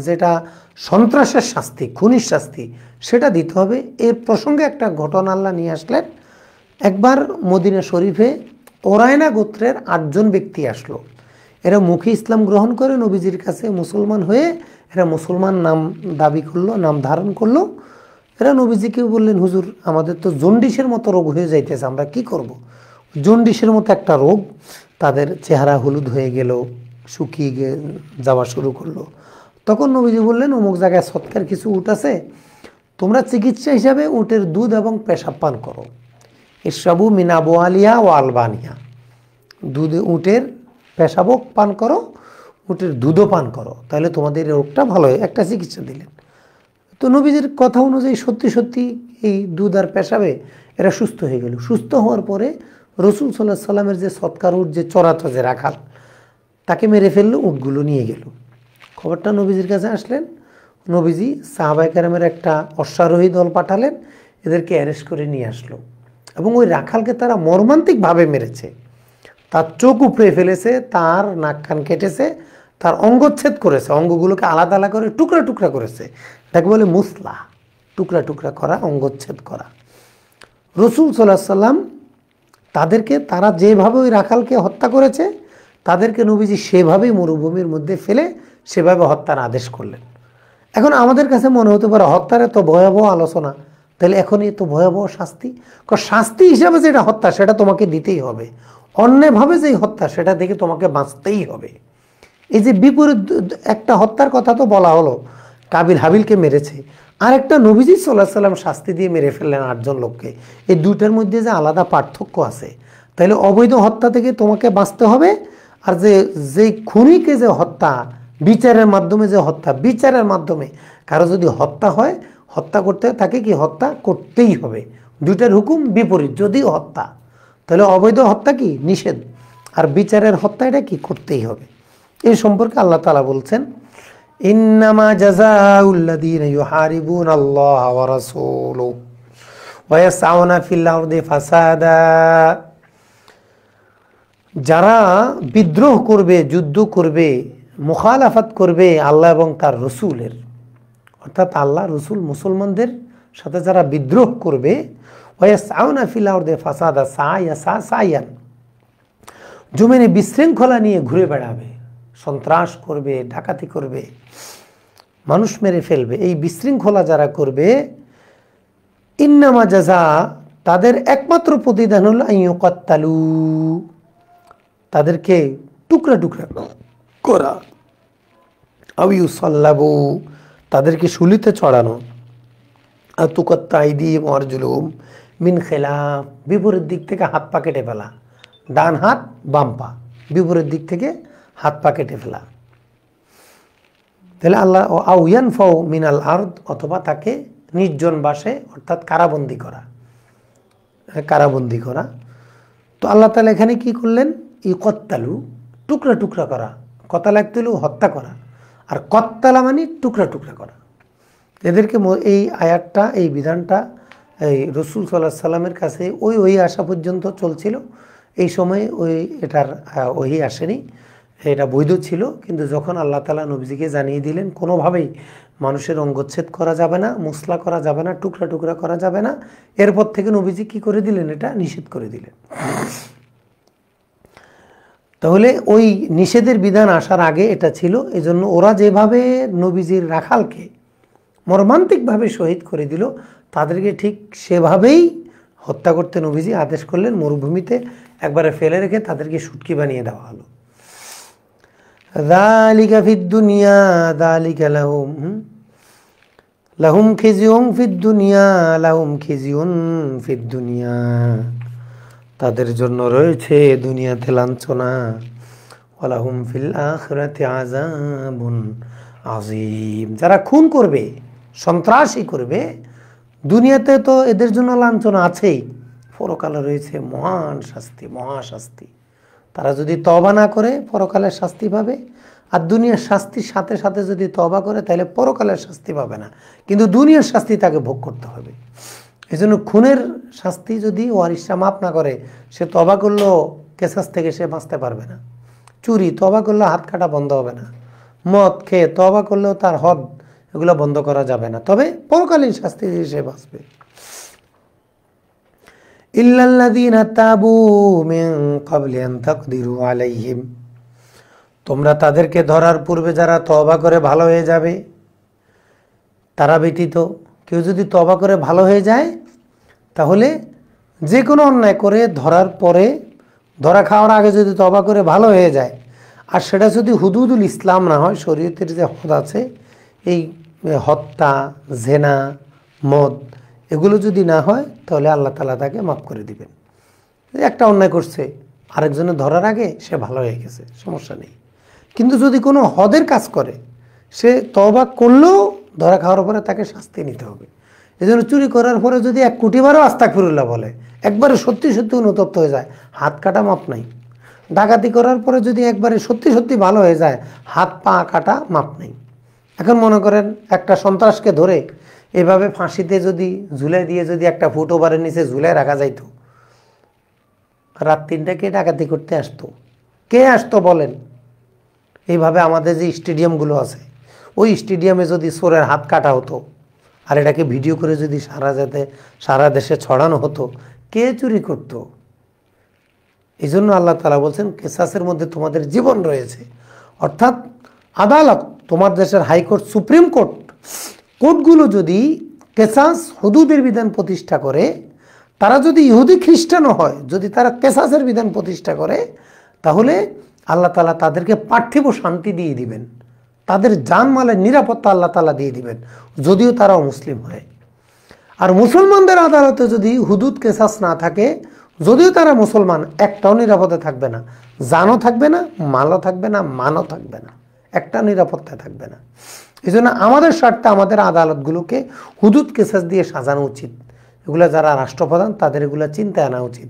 যেটা সন্ত্রাসের শাস্তি, খুনির শাস্তি, সেটা দিতে হবে। এর প্রসঙ্গে একটা ঘটনা আল্লাহ নিয়ে আসলেন। একবার মদিনা শরীফে ওরায়না গোত্রের 8 জন ব্যক্তি আসলো। এরা মুখে ইসলাম গ্রহণ করে নবীজির কাছে মুসলমান হয়ে এরা মুসলমান নাম দাবি করলো, নাম ধারণ করলো। এরা নবীজিকে বললেন, হুজুর আমাদের তো জন্ডিসের মতো রোগ হয়ে যাইতেছে, আমরা কি করব। জন্ডিসের মতো একটা রোগ, তাদের চেহারা হলুদ হয়ে গেল, শুকিয়ে যাওয়া শুরু করলো। তখন নবীজি বললেন, অমুক জায়গায় সৎকার কিছু উট আছে, তোমরা চিকিৎসা হিসাবে উটের দুধ এবং পেশাব পান করো। ইশরাবু মিন আবওয়ালিহা ওয়া আলবানিহা, দুধে উটের পেশাবও পান করো, উটের দুধও পান করো, তাহলে তোমাদের এই রোগটা ভালো হয়। একটা চিকিৎসা দিলেন। তো নবীজির কথা অনুযায়ী সত্যি সত্যি এই দুধ আর পেশাবে এরা সুস্থ হয়ে গেল। সুস্থ হওয়ার পরে রসুল সাল্লাল্লাহু আলাইহি সাল্লামের যে সৎকার উট, যে চড়াতো, যে রাখাল, তাকে মেরে ফেললো, উটগুলো নিয়ে গেল। খবরটা নবীজির কাছে আসলেন। নবীজি সাহাবায়ে কেরামের একটা অশ্বারোহী দল পাঠালেন, এদেরকে অ্যারেস্ট করে নিয়ে আসলো। এবং ওই রাখালকে তারা মর্মান্তিকভাবে মেরেছে। তার চোখ উপড়ে ফেলেছে, তার নাক কান কেটেছে, তার অঙ্গচ্ছেদ করেছে, অঙ্গগুলোকে আলাদা আলাদা করে টুকরা টুকরা করেছে। তাকে বলে মুসলা, টুকরা টুকরা করা, অঙ্গচ্ছেদ করা। রসুল সাল্লাল্লাহু আলাইহি সাল্লাম তাদেরকে, তারা যেভাবে ওই রাখালকে হত্যা করেছে, তাদেরকে নবীজি সেভাবেই মরুভূমির মধ্যে ফেলে সেভাবে হত্যার আদেশ করলেন। এখন আমাদের কাছে মনে হতে পারে হত্যার এত ভয়াবহ আলোচনা, তাহলে এখনই এত ভয়াবহ শাস্তি। শাস্তি হিসাবে যেটা হত্যা সেটা তোমাকে দিতেই হবে, অন্যভাবে যেই হত্যা সেটা থেকে তোমাকে বাঁচতেই হবে। এই যে বিপরীত একটা হত্যার কথা তো বলা হলো, কাবিল হাবিলকে মেরেছে, আর একটা নবীজি সাল্লাল্লাহু আলাইহি সাল্লাম শাস্তি দিয়ে মেরে ফেললেন 8 জন লোককে। এই দুইটার মধ্যে যে আলাদা পার্থক্য আছে, তাহলে অবৈধ হত্যা থেকে তোমাকে বাঁচতে হবে। আর যে খুনিকে যে হত্যা, বিচারের মাধ্যমে যে হত্যা, বিচারের মাধ্যমে কারো যদি হত্যা হয়, হত্যা করতে হয়, তাকে কি হত্যা করতেই হবে। দুইটার হুকুম বিপরীত। যদিও হত্যা, তাহলে অবৈধ হত্যা কি নিষেধ, আর বিচারের হত্যা এটা কি করতেই হবে। এই সম্পর্কে আল্লাহ তাআলা বলছেন, ইন্নামা জাযাউল্লাযীনা ইউহারিবুনাল্লাহা ওয়া রাসূলুহু ওয়া ইয়াসআউনা ফিল আরদি ফাসাদা। যারা বিদ্রোহ করবে, যুদ্ধ করবে, মুখালাফাত করবে আল্লাহ এবং তার রসুলের, অর্থাৎ আল্লাহ রসুল মুসলমানদের সাথে যারা বিদ্রোহ করবে, ওয়ায়াসআউনা ফিল আরদি ফাসাদা, সায়ান, জমিনে বিশৃঙ্খলা নিয়ে ঘুরে বেড়াবে, সন্ত্রাস করবে, ডাকাতি করবে, মানুষ মেরে ফেলবে, এই বিশৃঙ্খলা যারা করবে, ইন্নামা জাযা, তাদের একমাত্র প্রতিদান হলো আইয়ুকাত্তালু, তাদেরকে টুকরা টুকরা করা, আও ইউসাল্লাবু, তাদেরকে শুলিতে চড়ানো, আও তুকাত্তা আইদিহিম ওয়া আরজুলুহুম মিন খিলাফ, বিপরীত দিক থেকে হাত পা কেটে ফেলা, ডান হাত বাম পা বিপরীত দিক থেকে হাত পা কেটে ফেলা। তাহলে আল্লাহ, আও ইয়ানফাউ মিনাল আরদ, অথবা তাকে নির্জন বাসে অর্থাৎ কারাবন্দি করা, কারাবন্দি করা। তো আল্লাহ তাআলা এখানে কি করলেন? ইকত্তালু, টুকরা টুকরা করা, কতালাকতুলু হত্যা করা, আর কত্তালা মানে টুকরা টুকরা করা। এদেরকে এই আয়াতটা, এই বিধানটা এই রসুল সাল্লাল্লাহু আলাইহি সাল্লামের কাছে ওই আসা পর্যন্ত চলছিল। এই সময় এটার ওহি আসেনি, এটা বৈধ ছিল। কিন্তু যখন আল্লাহ তাআলা নবীজিকে জানিয়ে দিলেন কোনোভাবেই মানুষের অঙ্গচ্ছেদ করা যাবে না, মুসলা করা যাবে না, টুকরা টুকরা করা যাবে না, এরপর থেকে নবীজি কি করে দিলেন? এটা নিষেধ করে দিলেন। তাহলে ওই নিষেধের বিধান আসার আগে এটা ছিল। এজন্য ওরা যেভাবে নবীজির রাখালকে মর্মান্তিকভাবে শহীদ করে দিল, তাদেরকে ঠিক সেভাবেই হত্যা করতে নবীজি আদেশ করলেন। মরুভূমিতে একবারে ফেলে রেখে তাদেরকে শুটকি বানিয়ে দেওয়া হলো। যালিকা ফিদ দুনিয়া, যালিকা লাহুম খিজিউন ফিদ দুনিয়া, লাহুম খিজিউন ফিদ দুনিয়া, তাদের জন্য রয়েছে দুনিয়াতে লাঞ্ছনা, ওয়ালাহুম ফিল আখিরাতি আযাবুন আযীম, যারা খুন করবে, সন্ত্রাসী করবে, দুনিয়াতে তো এদের জন্য লাঞ্ছনা আছেই, পরকালে রয়েছে মহান শাস্তি, মহাশাস্তি। তারা যদি তওবা না করে পরকালের শাস্তি পাবে, আর দুনিয়ার শাস্তির সাথে সাথে যদি তওবা করে তাহলে পরকালের শাস্তি পাবে না, কিন্তু দুনিয়ার শাস্তি তাকে ভোগ করতে হবে। এই জন্য খুনের শাস্তি যদি ওয়ারিশরা মাফ না করে, সে তওবা করলেও কেসাস থেকে সে বাঁচতে পারবে না। চুরি তওবা করলেও হাত কাটা বন্ধ হবে না। মদ খেয়ে তওবা করলেও তার হদ এগুলো বন্ধ করা যাবে না, তবে পরকালীন শাস্তি দিয়ে সে বাঁচবে। ইল্লাল্লাযীনা তাবু মিন ক্বাবলি আন তাকদিরু আলাইহিম, তোমরা তাদেরকে ধরার পূর্বে যারা তওবা করে ভালো হয়ে যাবে, তারা ব্যতীত। কেউ যদি তওবা করে ভালো হয়ে যায়, তাহলে যে কোনো অন্যায় করে ধরার পরে, ধরা খাওয়ার আগে যদি তওবা করে ভালো হয়ে যায়, আর সেটা যদি হুদুদুল ইসলাম না হয়, শরীয়তের যে হদ আছে, এই হত্যা, জেনা, মদ, এগুলো যদি না হয়, তাহলে আল্লাহ তাআলা তাকে মাফ করে দিবেন। একটা অন্যায় করছে, আরেকজনের ধরার আগে সে ভালো হয়ে গেছে, সমস্যা নেই। কিন্তু যদি কোনো হদের কাজ করে, সে তওবা করলেও ধরা খাওয়ার পরে তাকে শাস্তি নিতে হবে। এই জন্য চুরি করার পরে যদি 1 কোটিবারও আস্তাগফিরুল্লাহ বলে, একবারে সত্যি সত্যি অনুতপ্ত হয়ে যায়, হাত কাটা মাপ নাই। ডাকাতি করার পরে যদি একবারে সত্যি সত্যি ভালো হয়ে যায়, হাত পা কাটা মাপ নেই। এখন মনে করেন একটা সন্ত্রাসকে ধরে এভাবে ফাঁসিতে যদি ঝুলাই দিয়ে যদি একটা ফুট ওভারের নিচে ঝুলাই রাখা যাইতো, রাত 3টায় কে ডাকাতি করতে আসতো? কে আসতো বলেন? এইভাবে আমাদের যে স্টেডিয়ামগুলো আছে, ওই স্টেডিয়ামে যদি চোরের হাত কাটা হতো, আর এটাকে ভিডিও করে যদি সারা দেশে ছড়ানো হতো, কে চুরি করতো? এই জন্য আল্লাহ তাআলা বলছেন, কেসাসের মধ্যে তোমাদের জীবন রয়েছে। অর্থাৎ আদালত, তোমার দেশের হাইকোর্ট, সুপ্রিম কোর্ট, কোর্টগুলো যদি কেসাস, হুদুদের বিধান প্রতিষ্ঠা করে, তারা যদি ইহুদি খ্রিস্টানও হয়, যদি তারা কেসাসের বিধান প্রতিষ্ঠা করে, তাহলে আল্লাহ তাআলা তাদেরকে পার্থিব শান্তি দিয়ে দিবেন, তাদের জানমালের নিরাপত্তা আল্লাহ তাআলা দিয়ে দিবেন, যদিও তারাও মুসলিম হয়। আর মুসলমানদের আদালতে যদি হুদুদ কেসাস না থাকে, যদিও তারা মুসলমান, একটাও নিরাপদে থাকবে না, জানও থাকবে না, মালও থাকবে না, মানও থাকবে না, একটা নিরাপত্তা থাকবে না। এই জন্য আমাদের স্বার্থে আমাদের আদালতগুলোকে হুদুদ কেসাস দিয়ে সাজানো উচিত। এগুলা যারা রাষ্ট্রপ্রধান, তাদের এগুলা চিন্তায় আনা উচিত।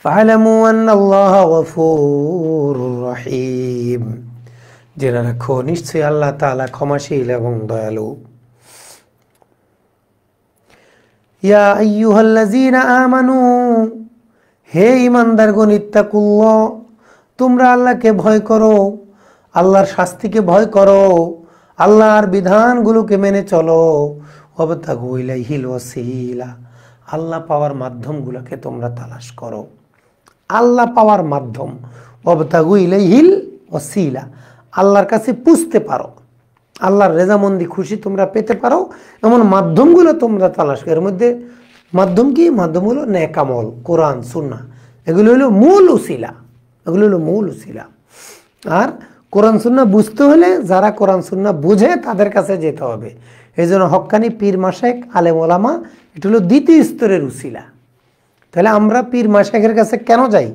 ফা'লামু আন্নাল্লাহা গফুরুর রহিম, জেনে রাখো নিশ্চয়ই আল্লাহ তাআলা ক্ষমাশীল এবং দয়ালু। ইয়া আইয়ুহাল্লাযীনা আমানু, হে ঈমানদারগণ ইত্তাকুল্লাহ, তোমরা আল্লাহকে ভয় করো, আল্লাহর শাস্তিকে ভয় করো, আল্লাহর বিধানগুলোকে মেনে চলো। ওয়াবতাগু ইলাইহিল ওয়াসিলা, আল্লাহ পাওয়ার মাধ্যমগুলোকে তোমরা তালাশ করো। আল্লাহ পাওয়ার মাধ্যম, ওয়াবতাগু ইলাইহিল ওয়াসিলা, আল্লাহর কাছে পুষতে পারো, আল্লাহর রেজামন্দি খুশি তোমরা পেতে পারো এমন মাধ্যমগুলো তোমরা তালাশ করো। এর মধ্যে মাধ্যম কি? মাধ্যম হলো নেক আমল, কোরআন সুন্নাহ, এগুলো হলো মূল উসিলা, এগুলো হলো মূল উসিলা। আর কোরআন সুন্নাহ বুঝতে হলে যারা কোরআন সুন্নাহ বুঝে তাদের কাছে যেতে হবে। এই জন্য হক্কানি পীর মাশায়েখ আলেম ওলামা এটা হলো দ্বিতীয় স্তরের উসিলা। তাহলে আমরা পীর মাশায়েখের কাছে কেন যাই?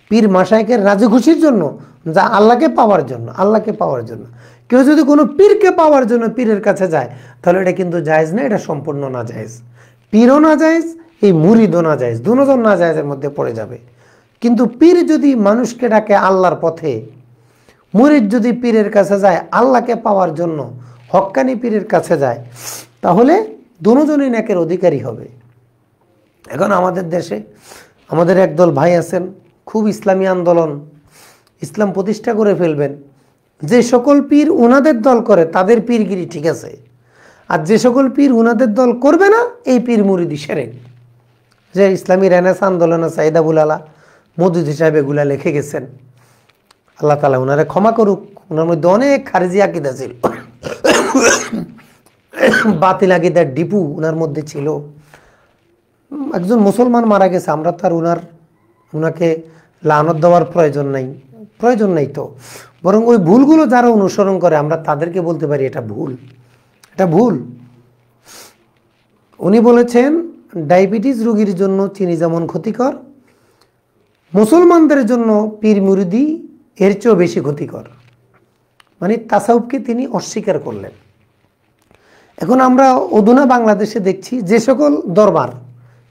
পীর মাশায়েখের রাজি খুশির জন্য, যা আল্লাহকে পাওয়ার জন্য, আল্লাহকে পাওয়ার জন্য। কেউ যদি কোনো পীরকে পাওয়ার জন্য পীরের কাছে যায় তাহলে এটা কিন্তু জায়েজ না, এটা সম্পূর্ণ না জায়েজ। পীরও না জায়েজ, এই মুরিদও না জায়েজ, দুজন না জায়েজের মধ্যে পড়ে যাবে। কিন্তু পীর যদি মানুষকে ডাকে আল্লাহর পথে, মুরিদ যদি পীরের কাছে যায় আল্লাহকে পাওয়ার জন্য, হক্কানি পীরের কাছে যায়, তাহলে দুজনই নেকের অধিকারী হবে। এখন আমাদের দেশে আমাদের একদল ভাই আছেন, খুব ইসলামী আন্দোলন, ইসলাম প্রতিষ্ঠা করে ফেলবেন। যে সকল পীর উনাদের দল করে তাদের পীরগিরি ঠিক আছে, আর যে সকল পীর উনাদের দল করবে না এই পীর মুরিদি শিরক। যে ইসলামী রেনেসাঁ আন্দোলনে সাইদ আবুল আলা মওদুদী সাহেব এগুলা লিখে গেছেন, আল্লাহ তাআলা উনারে ক্ষমা করুক। ওনার মধ্যে অনেক খারিজি আকীদা ছিল, বাতিল আকীদার ডিপু উনার মধ্যে ছিল। একজন মুসলমান মারা গেছে, আমরা তো আর উনাকে লানত দেওয়ার প্রয়োজন নাই তো। বরং ওই ভুলগুলো যারা অনুসরণ করে আমরা তাদেরকে বলতে পারি এটা ভুল, এটা ভুল। উনি বলেছেন ডায়াবেটিস রোগীর জন্য চিনি যেমন ক্ষতিকর, মুসলমানদের জন্য পীর মুরিদি এর চেয়েও বেশি ক্ষতিকর। মানে তাসাউফকে তিনি অস্বীকার করলেন। এখন আমরা অধুনা বাংলাদেশে দেখছি যে সকল দরবার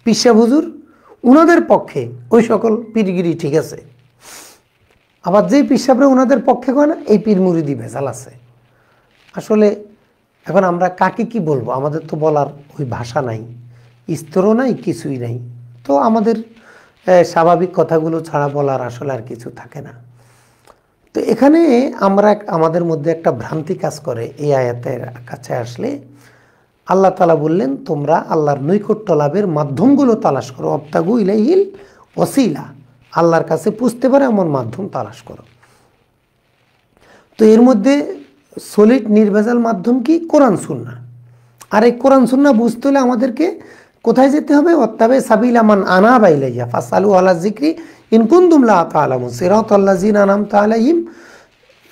পিসা হুজুর উনাদের পক্ষে ওই সকল পীরগিরি ঠিক আছে, আবার যেই পিসাবরা উনাদের পক্ষে কয় না এই পীর মুরিদি ভেজাল আছে। আসলে এখন আমরা কাকে কি বলবো? আমাদের তো বলার ওই ভাষা নাই, স্তরও নাই, কিছুই নাই। তো আমাদের স্বাভাবিক কথাগুলো ছাড়া বলার আসলে আর কিছু থাকে না। তো এখানে আমাদের মধ্যে একটা ভ্রান্তি কাজ করে। এই আয়াতের কাছে আসলে আল্লাহ তাআলা বললেন তোমরা আল্লাহর নৈকট্য লাভের মাধ্যমগুলো তালাশ করো, ওয়াবতাগু ইলাইহিল ওয়াসিলা, আল্লাহর কাছে পুষতে পারে এমন মাধ্যম তালাশ করো। তো এর মধ্যে সলিড নির্ভেজাল মাধ্যম কি? কোরআন সুন্নাহ। আর এই কোরআন সুন্নাহ বুঝতে হলে আমাদেরকে কোথায় যেতে হবে? ওয়াত্তাবি সাবিলা মান আনাবা ইলাইয়া ফাসআলু আলা যিকরি ইন কুনতুম লা তা'লামুন সিরাতাল্লাযিনা আনআমতা আলাইহিম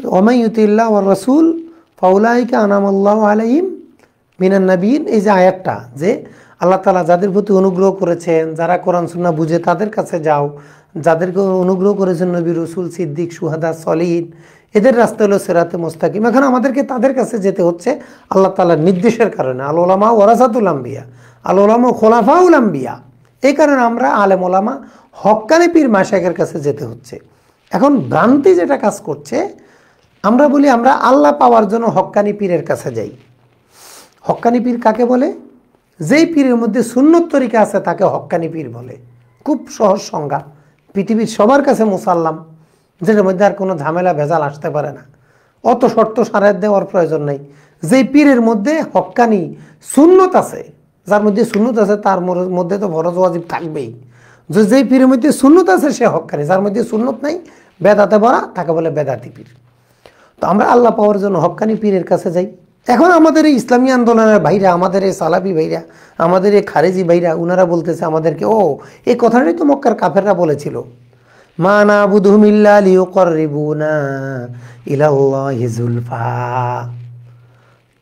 ওয়া মান ইউতিল্লাহ ওয়ার রাসূল ফাউলাইকা আনামাল্লাহু আলাইহিম মিনান নাবিয়িন। এই যে আয়াতটা, যে আল্লাহ তাআলা যাদের প্রতি অনুগ্রহ করেছেন, যারা কোরআন সুন্নাহ বুঝে তাদের কাছে যাও, যাদেরকে অনুগ্রহ করেছেন নবী, রসুল, সিদ্দিক, শুহাদা, সলিহিন, এদের রাস্তা হলো সিরাতে মুস্তাকিম। এখন আমাদেরকে তাদের কাছে যেতে হচ্ছে আল্লাহ তাআলার নির্দেশের কারণে। আল উলামা ওয়ারাসাতুল আম্বিয়া, আল উলামা খুলাফাউল আম্বিয়া। এই কারণে আমরা আলেম ওলামা হক্কানি পীর মাশায়েখের কাছে যেতে হচ্ছে। এখন ভ্রান্তি যেটা কাজ করছে, আমরা বলি আমরা আল্লাহ পাওয়ার জন্য হক্কানি পীরের কাছে যাই। হক্কানি পীর কাকে বলে? যেই পীরের মধ্যে সুন্নত তরিকা আছে তাকে হক্কানি পীর বলে। খুব সহজ সংজ্ঞা, পৃথিবীর সবার কাছে মুসাল্লাম, যেটার মধ্যে আর কোনো ঝামেলা ভেজাল আসতে পারে না, অত শর্ত সারায় দেওয়ার প্রয়োজন নেই। যেই পীরের মধ্যে হক্কানি সুন্নত আছে, যার মধ্যে সুন্নত আছে তার মধ্যে তো ফরজ ওয়াজিব থাকবেই। যেই পীরের মধ্যে সুন্নত আছে সে হক্কানি, যার মধ্যে সুন্নত নাই বেদাতে ভরা তাকে বলে বেদাতি পীর। তো আমরা আল্লাহ পাওয়ার জন্য হক্কানি পীরের কাছে যাই। এখন আমাদের এই ইসলামী আন্দোলনের ভাইরা, আমাদের এই সালাফি ভাইরা, আমাদের এই খারেজি ভাইরা, উনারা বলতেছে আমাদেরকে, ও এই কথাটাই তো মক্কার কাফেররা বলেছিল, মা না'বুদুহুম ইল্লা লিয়ুকাররিবুনা ইলাল্লাহি যুলফা।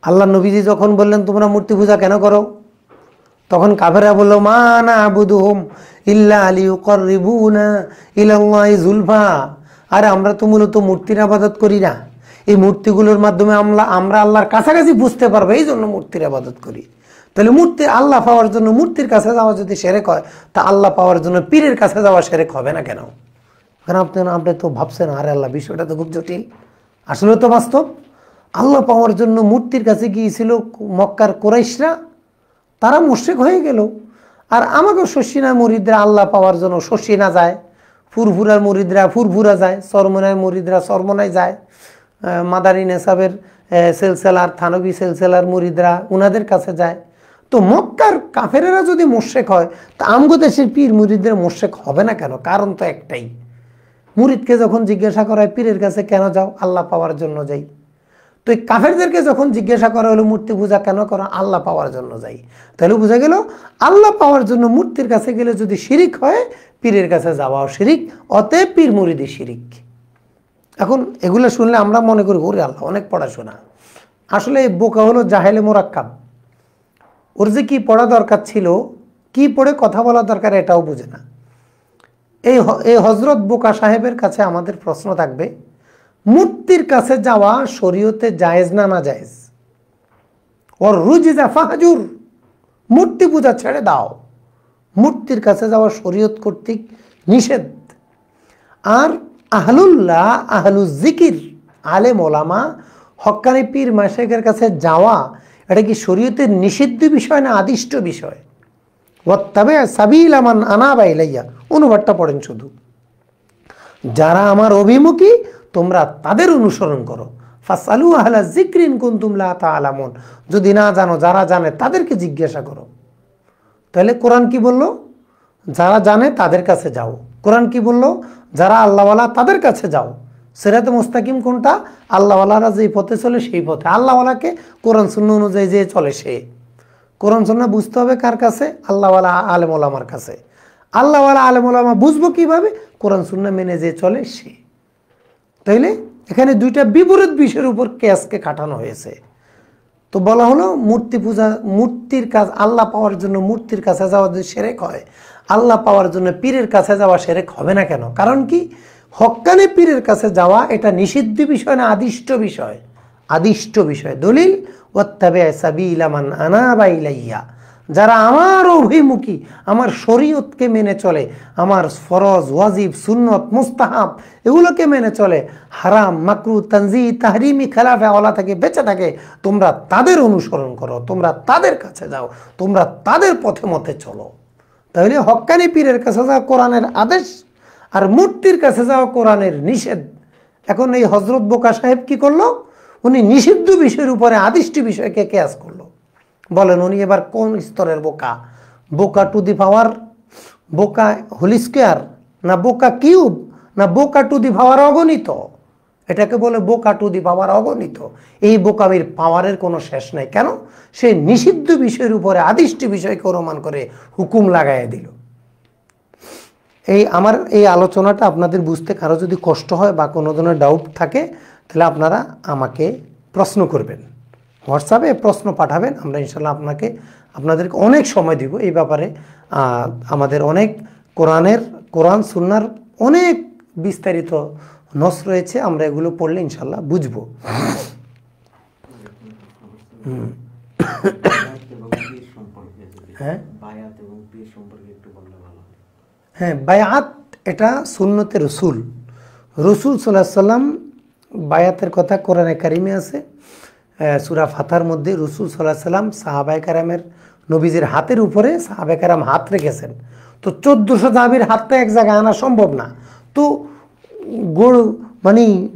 আল্লাহ নবীজি যখন বললেন তোমরা মূর্তি পূজা কেন করো, তখন কাফেররা বলল মা না'বুদুহুম ইল্লা লিয়ুকাররিবুনা ইলাল্লাহি যুলফা। আরে আমরা তো মূলত মূর্তির ইবাদত করি না, এই মূর্তিগুলোর মাধ্যমে আমরা আল্লাহর কাছাকাছি বুঝতে পারবো, এই জন্য মূর্তির ইবাদত করি। তাহলে মূর্তি আল্লাহ পাওয়ার জন্য মূর্তির কাছে যাওয়া যদি শিরক হয়, তা আল্লাহ পাওয়ার জন্য পীরের কাছে যাওয়া শিরক হবে না কেন? কারণ আপনি তো ভাবছেন আরে আল্লাহ, বিষয়টা তো খুব জটিল। আসলে তো বাস্তব। আল্লাহ পাওয়ার জন্য মূর্তির কাছে গিয়েছিল মক্কার কুরাইশরা, তারা মুশরিক হয়ে গেল। আর আমাকে শশিনা মুরিদরা আল্লাহ পাওয়ার জন্য শশিনা যায়, ফুরফুরার মুরিদরা ফুরফুরা যায়, চরমনায় মুরিদরা চরমনায় যায়, মাদারি নেসাবের সেলসেলার থানবী সেলসেলার মুরিদরা উনাদের কাছে যায়। তো মক্কার কাফেরেরা যদি মোশেক হয়, তা আমগো দেশের পীর মুরিদদের মোশেক হবে না কেন? কারণ তো একটাই, মুরিদকে যখন জিজ্ঞাসা করা হয় পীরের কাছে কেন যাও, আল্লাহ পাওয়ার জন্য যাই। তো এই কাফেরদেরকে যখন জিজ্ঞাসা করা হলো মূর্তি পূজা কেন করো, আল্লাহ পাওয়ার জন্য যাই। তাহলে বোঝা গেল আল্লাহ পাওয়ার জন্য মূর্তির কাছে গেলে যদি শিরিক হয়, পীরের কাছে যাওয়াও শিরিক, অতএব পীর মুরিদি শিরিক। এখন এগুলো শুনলে আমরা মনে করি ওরে আল্লাহ অনেক পড়াশোনা। আসলে এই বোকা হলো জাহেলে মোরাক্কাব। ওর যে কি পড়া দরকার ছিল, কি পড়ে কথা বলা দরকার এটাও বুঝে না। এই হজরত বোকা সাহেবের কাছে আমাদের প্রশ্ন থাকবে, মূর্তির কাছে যাওয়া শরীয়তে জায়েজ না না জায়েজ? ওর রুজিজা ফাহজুর, মূর্তি পূজা ছেড়ে দাও, মূর্তির কাছে যাওয়া শরীয়ত কর্তৃক নিষেধ। আর আহলুল্লাহ আহলুল জিকির আলেম ওলামা হক্কানি পীর মাশায়েখের কাছে যাওয়া এটা কি শরীয়তের নিষিদ্ধ বিষয় না আদিষ্ট বিষয়? ওয়াত্তাবে সাবিলা মান আনাবা ইলাইয়া, অনুবাদটা পড়েন শুধু, যারা আমার অভিমুখী তোমরা তাদের অনুসরণ করো। ফাসআলু আহলা যিকরি ইন কুনতুম লা তা'লামুন, যদি না জানো যারা জানে তাদেরকে জিজ্ঞাসা করো। তাহলে কোরআন কি বললো? যারা জানে তাদের কাছে যাও। কোরআন কি বললো? যারা আল্লাহওয়ালা তাদের কাছে যাও। সিরাতে মুস্তাকিম কোনটা? আল্লাহওয়ালারা যেই পথে চলে সেই পথে। আল্লাহওয়ালাকে কোরআন সুন্নাহ অনুযায়ী যে চলে সে। কোরআন সুন্নাহ বুঝতে হবে কার কাছে? আল্লাহওয়ালা আলেম ওলামার কাছে। আল্লাহওয়ালা আলেম ওলামা বুঝবো কিভাবে? কোরআন সুন্নাহ মেনে যে চলে সে। তাইলে এখানে দুইটা বিপরীত বিষয়ের উপর কেয়াসকে খাটানো হয়েছে। তো বলা হলো মূর্তি পূজা, মূর্তির কাজ আল্লাহ পাওয়ার জন্য মূর্তির কাছে যাওয়া যদি শিরক হয়, আল্লাহ পাওয়ার জন্য পীরের কাছে যাওয়া শিরক হবে না কেন? কারণ কি, হক্কানি পীরের কাছে যাওয়া এটা নিষিদ্ধ বিষয় না আদিষ্ট বিষয়? আদিষ্ট বিষয়। দলিল ওয়াত্তাবি সাবিলা মান আনাবা ইলাইয়া, যারা আমার অভিমুখী, আমার শরীয়তকে মেনে চলে, আমার ফরজ ওয়াজিব সুন্নত মুস্তাহাব এগুলোকে মেনে চলে, হারাম মাকরু তানজি তাহরিমি খেলাফে ওলা থেকে বেঁচে থাকে, তোমরা তাদের অনুসরণ করো, তোমরা তাদের কাছে যাও, তোমরা তাদের পথে মতে চলো। তাহলে হক্কানি পীরের কাছে যাওয়া কোরআনের আদেশ, আর মূর্তির কাছে যাওয়া কোরআনের নিষেধ। এখন এই হজরত বোকা সাহেব কি করলো? উনি নিষিদ্ধ বিষয়ের উপরে আদিষ্ট বিষয়কে কেয়াস করলো। বলেন উনি এবার কোন স্তরের বোকা? বোকা টু দি পাওয়ার, বোকা হোল স্কোয়ার, না বোকা কিউব, না বোকা টু দি পাওয়ার অগণিত? এটাকে বলে বোকা টু দি পাওয়ার অগণিত। এই বোকামির পাওয়ারের কোনো শেষ নাই। কেন? সে নিষিদ্ধ বিষয়ের উপরে আদিষ্ট বিষয়কে অনুমান করে হুকুম লাগাইয়া দিল। আমার এই আলোচনাটা আপনাদের বুঝতে কারো যদি কষ্ট হয় বা কোনো ধরনের ডাউট থাকে, তাহলে আপনারা আমাকে প্রশ্ন করবেন, হোয়াটসঅ্যাপে প্রশ্ন পাঠাবেন। আমরা ইনশাল্লাহ আপনাদেরকে অনেক সময় দিব এই ব্যাপারে। আমাদের অনেক কোরআন সুন্নাহর অনেক বিস্তারিত নস রয়েছে, আমরা এগুলো পড়লে ইনশাল্লাহ বুঝবো। হ্যাঁ, বায়াত এটা সুন্নতে রসুল। রসুল সাল্লাল্লাহু আলাইহি সাল্লাম বায়াতের কথা কোরআনে কারিমে আছে, সূরা ফাতার মধ্যে রসুল সাল্লাল্লাহু আলাইহি সাল্লাম সাহাবায়ে কেরামের নবীজির হাতের উপরে সাহাবায়ে কেরাম হাত রেখেছেন। তো 1400 সাহাবীর হাতটা এক জায়গায় আনা সম্ভব না। তো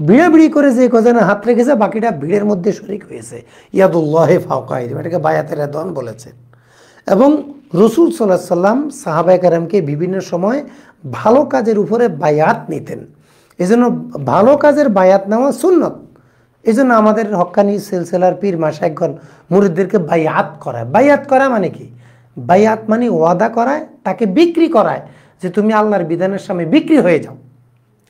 ভিড়াভিড়ি করে যে কজনে হাত রেখেছে বাকিটা ভিড়ের মধ্যে শরিক হয়েছে। ইয়াদুল্লাহি ফাওকা আইদিহিম, এটাকে বায়াতের রেদওয়ান বলেছেন। এবং রসুল সাল্লাল্লাহু আলাইহি সাল্লাম সাহাবায়ে কেরামকে বিভিন্ন সময় ভালো কাজের উপরে বায়াত নিতেন। এজন্য ভালো কাজের বায়াত নেওয়া সুন্নত। এই জন্য আমাদের হক্কানি সিলসিলার পীর মাশায়েখগণ মুরিদদেরকে বায়াত করায়। বায়াত করা মানে কি? বায়াত মানে ওয়াদা করায়, তাকে বিক্রি করায় যে তুমি আল্লাহর বিধানের সামনে বিক্রি হয়ে যাও,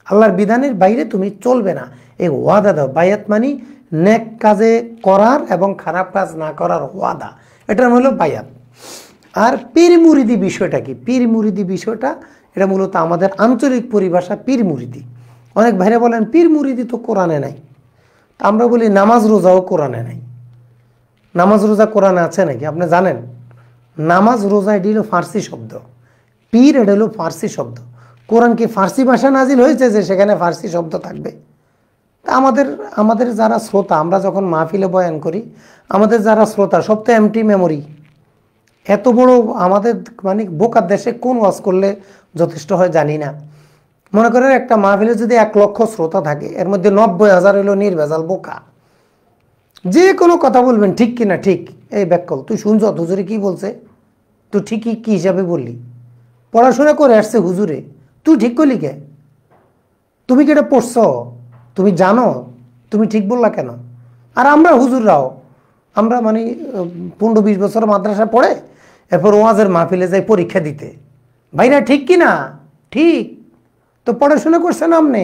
আল্লাহর বিধানের বাইরে তুমি চলবে না, এই ওয়াদা দাও। বায়াত মানে নেক কাজে করার এবং খারাপ কাজ না করার ওয়াদা, এটা হলো বায়াত। আর পীর মুরিদি বিষয়টা কি? পীর মুরিদি বিষয়টা এটা মূলত আমাদের আঞ্চলিক পরিভাষা পীর মুরিদি। অনেক ভাইরা বলেন পীর মুরিদি তো কোরআনে নাই। আমরা বলি নামাজ রোজাও কোরআনে নাই। নামাজ রোজা কোরআনে আছে নাকি? আপনি জানেন নামাজ রোজা এটি হলো ফার্সি শব্দ, পীর এটা হলো ফার্সি শব্দ। কোরআন কি ফার্সি ভাষা নাজিল হয়েছে যে সেখানে ফার্সি শব্দ থাকবে? তা আমাদের যারা শ্রোতা, আমরা যখন মাহফিলে বয়ান করি, আমাদের যারা শ্রোতা সব তো এমটি মেমোরি, এত বড় আমাদের মানে বোকার দেশে কোন ওয়াজ করলে যথেষ্ট হয় জানি না। মনে করেন একটা মাহফিলে যদি 1 লক্ষ শ্রোতা থাকে, এর মধ্যে 90,000 হলো নির্ভেজাল বোকা। যে কোনো কথা বলবেন ঠিক কিনা ঠিক, এই ব্যাকল তুই শুনছ হুজুরে কি বলছে, তুই ঠিকই কি হিসাবে বললি, পড়াশোনা করে আসছে হুজুরে, তুই ঠিক করলি কে, তুমি কি এটা পড়ছ, তুমি জানো, তুমি ঠিক বললা কেন? আর আমরা হুজুররাও আমরা মানে 15-20 বছর মাদ্রাসা পড়ে এরপর ওয়াজের মাহফিলে যাই পরীক্ষা দিতে, ভাইরা ঠিক কিনা ঠিক, তো পড়াশোনা করছেন আপনি,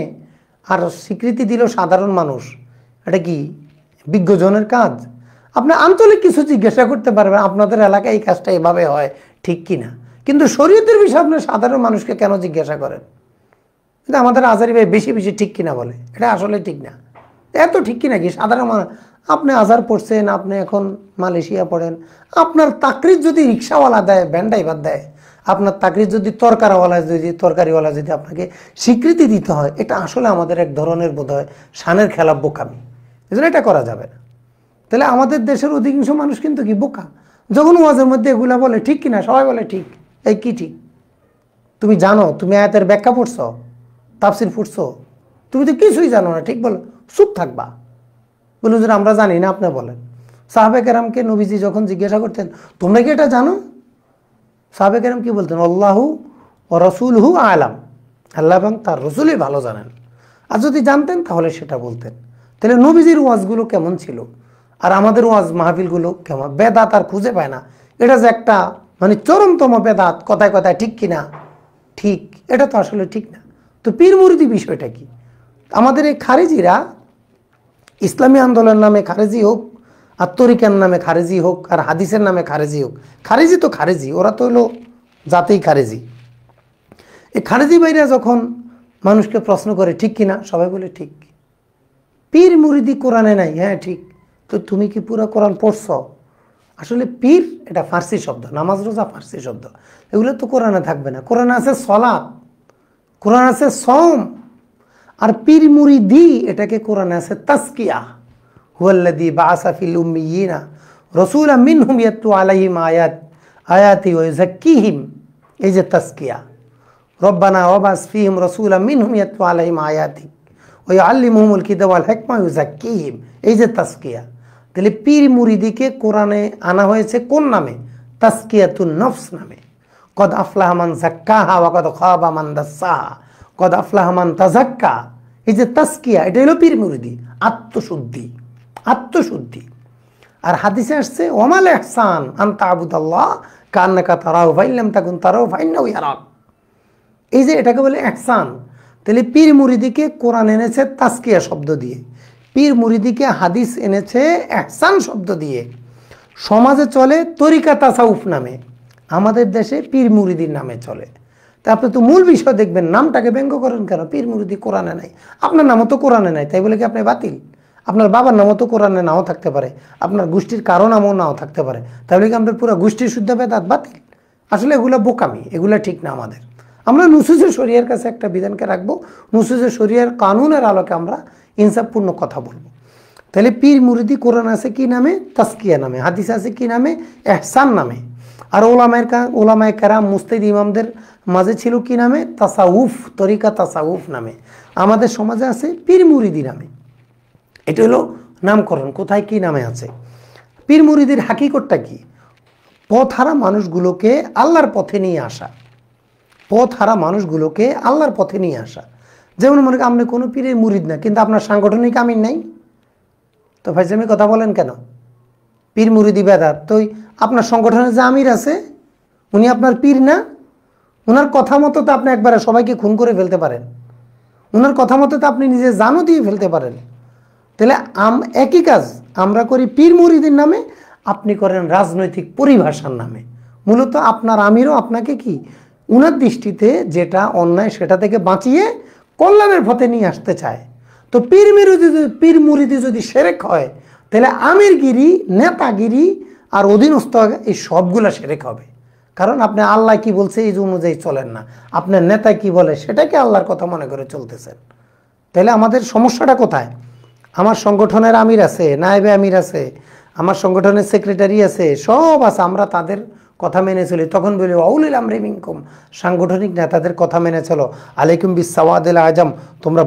আর স্বীকৃতি দিল সাধারণ মানুষ। এটা কি বিজ্ঞজনের কাজ? আপনি আঞ্চলিক কিছু জিজ্ঞাসা করতে পারবেন, আপনাদের এলাকায় এই কাজটা এভাবে হয় ঠিক কিনা, কিন্তু শরীয়তের বিষয়ে আপনি সাধারণ মানুষকে কেন জিজ্ঞাসা করেন? কিন্তু আমাদের আজারি ভাই বেশি বেশি ঠিক কিনা বলে, এটা আসলে ঠিক না। এত ঠিক কিনা কি সাধারণ মানুষ, আপনি আজার পড়ছেন, আপনি এখন মালয়েশিয়া পড়েন, আপনার তাকরির যদি রিক্সাওয়ালা দেয়, ভ্যান ড্রাইভার দেয়, আপনার তাকরির যদি তরকারিওয়ালা যদি আপনাকে স্বীকৃতি দিতে হয়, এটা আসলে আমাদের এক ধরনের বোধ হয় শানের খেলা, বোকামি। এজন্য এটা করা যাবে না। তাহলে আমাদের দেশের অধিকাংশ মানুষ কিন্তু কি বোকা, যখন ওয়াজের মধ্যে এগুলা বলে ঠিক কিনা, সবাই বলে ঠিক। এই কি ঠিক? তুমি জানো, তুমি আয়াতের ব্যাখ্যা পড়ছো, তাফসির পড়ছো, তুমি তো কিছুই জানো না, ঠিক বলো, চুপ থাকবা। বলুন যে আমরা জানি না, আপনি বলেন। সাহাবে কেরামকে নবীজি যখন জিজ্ঞাসা করতেন তোমরা কি এটা জানো, সাহাবে কেরাম কি বলতেন? আল্লাহু ও রাসূলুহু আলাম, আল্লাহ এবং তার রসুলই ভালো জানেন। আর যদি জানতেন তাহলে সেটা বলতেন। তাহলে নবীজির ওয়াজগুলো কেমন ছিল, আর আমাদের ওয়াজ মাহফিলগুলো কেমন? বেদাত আর খুঁজে পায় না, এটা যে একটা মানে চরমতম বেদাত, কথায় কথায় ঠিক কিনা ঠিক, এটা তো আসলে ঠিক না। তো পীর মুরিদি বিষয়টা কি? আমাদের এই খারেজিরা ইসলামী আন্দোলনের নামে খারেজি হোক, আর তরিকার নামে খারেজি হোক, আর হাদিসের নামে খারেজি হোক, খারেজি তো খারেজি, ওরা তো হলো জাতেই খারেজি। এই খারেজি ভাইরা যখন মানুষকে প্রশ্ন করে ঠিক কিনা, সবাই বলে ঠিক। পীর মুরিদি কোরআনে নাই, হ্যাঁ ঠিক। তো তুমি কি পুরো কোরআন পড়ছ? আসলে পীর এটা ফার্সি শব্দ, নামাজ রোজা ফার্সি শব্দ, এগুলো তো কোরআনে থাকবে না। কোরআনে আছে সলাত, কোরআন আছে সওম, আর পীর মুরিদি এটাকে কোরআনে আছে তাসকিয়া। হুয়াল্লাযী বাআসা ফিল উম্মিয়িনা রাসূলাম মিনহুম ইয়াতলু আলাইহিম আয়াতি ওয়া ইউযাক্কিহিম, এই যে তাসকিয়া, রব্বানা ওয়াবাস ফীহিম রাসূলাম মিনহুম ইয়াতলু আলাইহিম আয়াতিক ওয়া ইউআল্লিমুহুমুল কিতাবা ওয়াল হিকমা ওয়া ইউযাক্কিহিম, এই যে তাসকিয়া। তাহলে পীর মুরিদিকে কোরআনে আনা হয়েছে কোন নামে? তাসকিয়াতুন নফস নামে। কদ আফলাহা মান যাক্কাহা ওয়া কদ খাবা মান দাসসাহা, কদ আফলাহা মান তাযাক্কা, এই যে তাসকিয়া, এটা হলো পীর মুরিদি, আত্মশুদ্ধি, আত্মশুদ্ধি। আর হাদিসে আসছে ওয়ামাল ইহসান আন তা'বুদাল্লাহ কান্নাকা তারাহু ফাইন লাম তাকুন তারাহু ফাইন্নাহু ইয়ারাক, এই যে এটাকে বলে ইহসান। তাহলে পীর মুরিদিকে কোরআন এনেছে তাসকিয়া শব্দ দিয়ে, পীর মুরিদিকে হাদিস এনেছে ইহসান শব্দ দিয়ে। সমাজে চলে তরিকা তাসাউফ নামে, আমাদের দেশে পীর মুরিদির নামে চলে। তা আপনি তো মূল বিষয় দেখবেন, নামটাকে ব্যঙ্গ করেন কেন? পীর মুরিদি কোরআনে নাই, আপনার নামও তো কোরআনে নাই, তাই বলে কি আপনি বাতিল? আপনার বাবার নামও তো কোরআনে নাও থাকতে পারে, আপনার গোষ্ঠীর কারো নামও নাও থাকতে পারে, তাহলে কি আমাদের পুরো গোষ্ঠীর শুদ্ধ বেদাত বাতিল? আসলে এগুলো বোকামি, এগুলো ঠিক না। আমাদের আমরা নুসুসে শরিয়ার কাছে একটা বিধানকে রাখবো, নুসুসে শরিয়ার কানুনের আলোকে আমরা ইনসাফপূর্ণ কথা বলবো। তাহলে পীর মুরিদি কোরআন আছে কি নামে? তাসকিয়া নামে। হাদিস আছে কি নামে? ইহসান নামে। আর ওলামায়ে কেরাম মুজতাহিদ ইমামদের মাঝে ছিল কি নামে? তাসাউফ, তরিকা তাসাউফ নামে। আমাদের সমাজে আছে পীর মুরিদি নামে। এটা হলো নামকরণ, কোথায় কি নামে আছে। পীর মুরিদির হাকিকতটা কি? পথহারা মানুষগুলোকে আল্লাহর পথে নিয়ে আসা, পথহারা মানুষগুলোকে আল্লাহর পথে নিয়ে আসা। যেমন মনে করেন আপনি কোনো পীরের মুরিদ না, কিন্তু আপনার সাংগঠনিক আমির নাই, তো ভাইজামি কথা বলেন কেন? পীর মুরিদি বেদাত। তো আপনার সংগঠনের যে আমির আছে উনি আপনার পীর না? ওনার কথা মতো তো আপনি একবারে সবাইকে খুন করে ফেলতে পারেন, ওনার কথা মতো তো আপনি নিজে জানও দিয়ে ফেলতে পারেন। তাহলে একই কাজ আমরা করি পীর মুরিদির নামে, আপনি করেন রাজনৈতিক পরিভাষার নামে। মূলত আপনার আমিরও আপনাকে কি উনার দৃষ্টিতে যেটা অন্যায় সেটা থেকে বাঁচিয়ে কল্যাণের পথে নিয়ে আসতে চায়। তো পীর মুরিদি যদি শিরক হয়, তাহলে আমিরগিরি, নেতাগিরি আর অধীনস্থ এই সবগুলা শিরক হবে। কারণ আপনি আল্লাহ কি বলছে এই অনুযায়ী চলেন না, আপনার নেতা কি বলে সেটাকে আল্লাহর কথা মনে করে চলতেছেন। তাহলে আমাদের সমস্যাটা কোথায়? আমার সংগঠনের আমির আছে, নায়েবে আমির আছে, আমার সংগঠনের সেক্রেটারি আছে, সব আছে, আমরা তাদের কথা মেনে চলি, তখন বলি আউলিল আমরি মিনকুম, সাংগঠনিক নেতাদের কথা মেনে চলো, আলাইকুম বিসাওয়াদিল আজম, তোমরা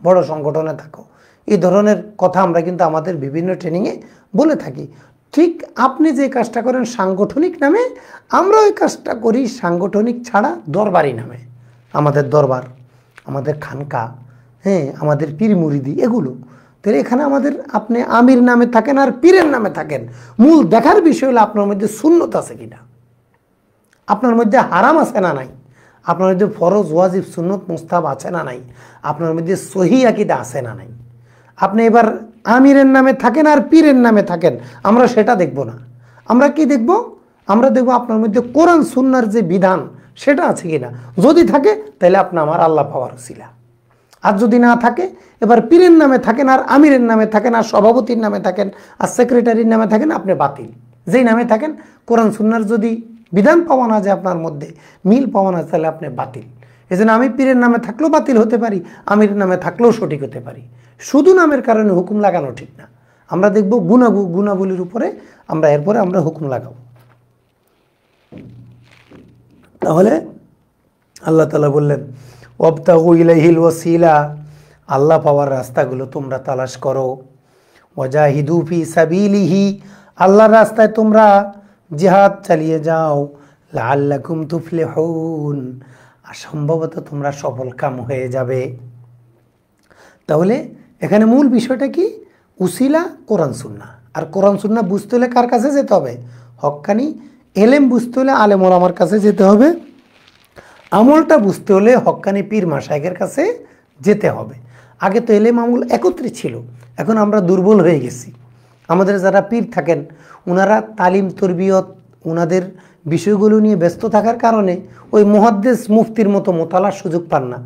বড় সংগঠনে থাকো। এই ধরনের কথা আমরা কিন্তু আমাদের বিভিন্ন ট্রেনিংয়ে বলে থাকি। ঠিক আপনি যে কাজটা করেন সাংগঠনিক নামে, আমরা ওই কাজটা করি সাংগঠনিক ছাড়া দরবারি নামে। আমাদের দরবার, আমাদের খানকা, হ্যাঁ, আমাদের পীর মুরিদি, এগুলো। তাহলে এখানে আমাদের আপনি আমির নামে থাকেন আর পীরের নামে থাকেন, মূল দেখার বিষয় হলো আপনার মধ্যে সুন্নত আছে কিনা, আপনার মধ্যে হারাম আছে না নাই, আপনার মধ্যে ফরজ ওয়াজিব সুন্নত মুস্তাহাব আছে না নাই, আপনার মধ্যে সহি আকীদা আছে না নাই। আপনি এবার আমিরের নামে থাকেন আর পীরের নামে থাকেন, আমরা সেটা দেখব না। আমরা কি দেখব? আমরা দেখব আপনার মধ্যে কোরআন সুন্নাহর যে বিধান সেটা আছে কিনা। যদি থাকে তাহলে আপনি আমার আল্লাহ পাওয়ার উসিলা। আর যদি না থাকে, এবার পীরের নামে থাকেন আর আমিরের নামে থাকেন আর সভাপতির নামে থাকেন আর সেক্রেটারির নামে থাকেন, আপনি বাতিল। যেই নামে থাকেন কোরআন সুন্নাহর যদি বিধান পাওয়া না যায়, আপনার মধ্যে মিল পাওয়া না, তাহলে আপনি বাতিল। এই জন্য আমি পীরের নামে থাকলেও বাতিল হতে পারি, আমিরের নামে থাকলেও সঠিক হতে পারি। শুধু নামের কারণে হুকুম লাগানো ঠিক না। আমরা দেখব গুণাবলীর উপরে এরপরে আমরা হুকুম লাগাবো। তাহলে আল্লাহ তাআলা বললেন ওয়াবতাগু ইলাইহিল ওয়াসিলা, আল্লাহ পাওয়ার রাস্তাগুলো তোমরা তালাশ করো। ওয়াজাহিদু ফি সাবিলিহি, আল্লাহর রাস্তায় তোমরা জিহাদ চালিয়ে যাও। লাআল্লাকুম তুফলিহুন, আর সম্ভবত তোমরা সফল কাম হয়ে যাবে। তাহলে এখানে মূল বিষয়টা কি? উসিলা কোরআন সুন্নাহ। আর কোরআন সুন্নাহ বুঝতে হলে কার কাছে যেতে হবে? হক্কানি এলেম বুঝতে হলে আলেম ওলামার কাছে যেতে হবে। আমলটা বুঝতে হলে হক্কানি পীর মাশায়েখের কাছে যেতে হবে। আগে তো এলেম আমল একত্রে ছিল, এখন আমরা দুর্বল হয়ে গেছি। আমাদের যারা পীর থাকেন ওনারা তালিম তরবিয়ত ওনাদের বিষয়গুলো নিয়ে ব্যস্ত থাকার কারণে ওই মুহাদ্দিস মুফতির মতো মোতালার সুযোগ পান না।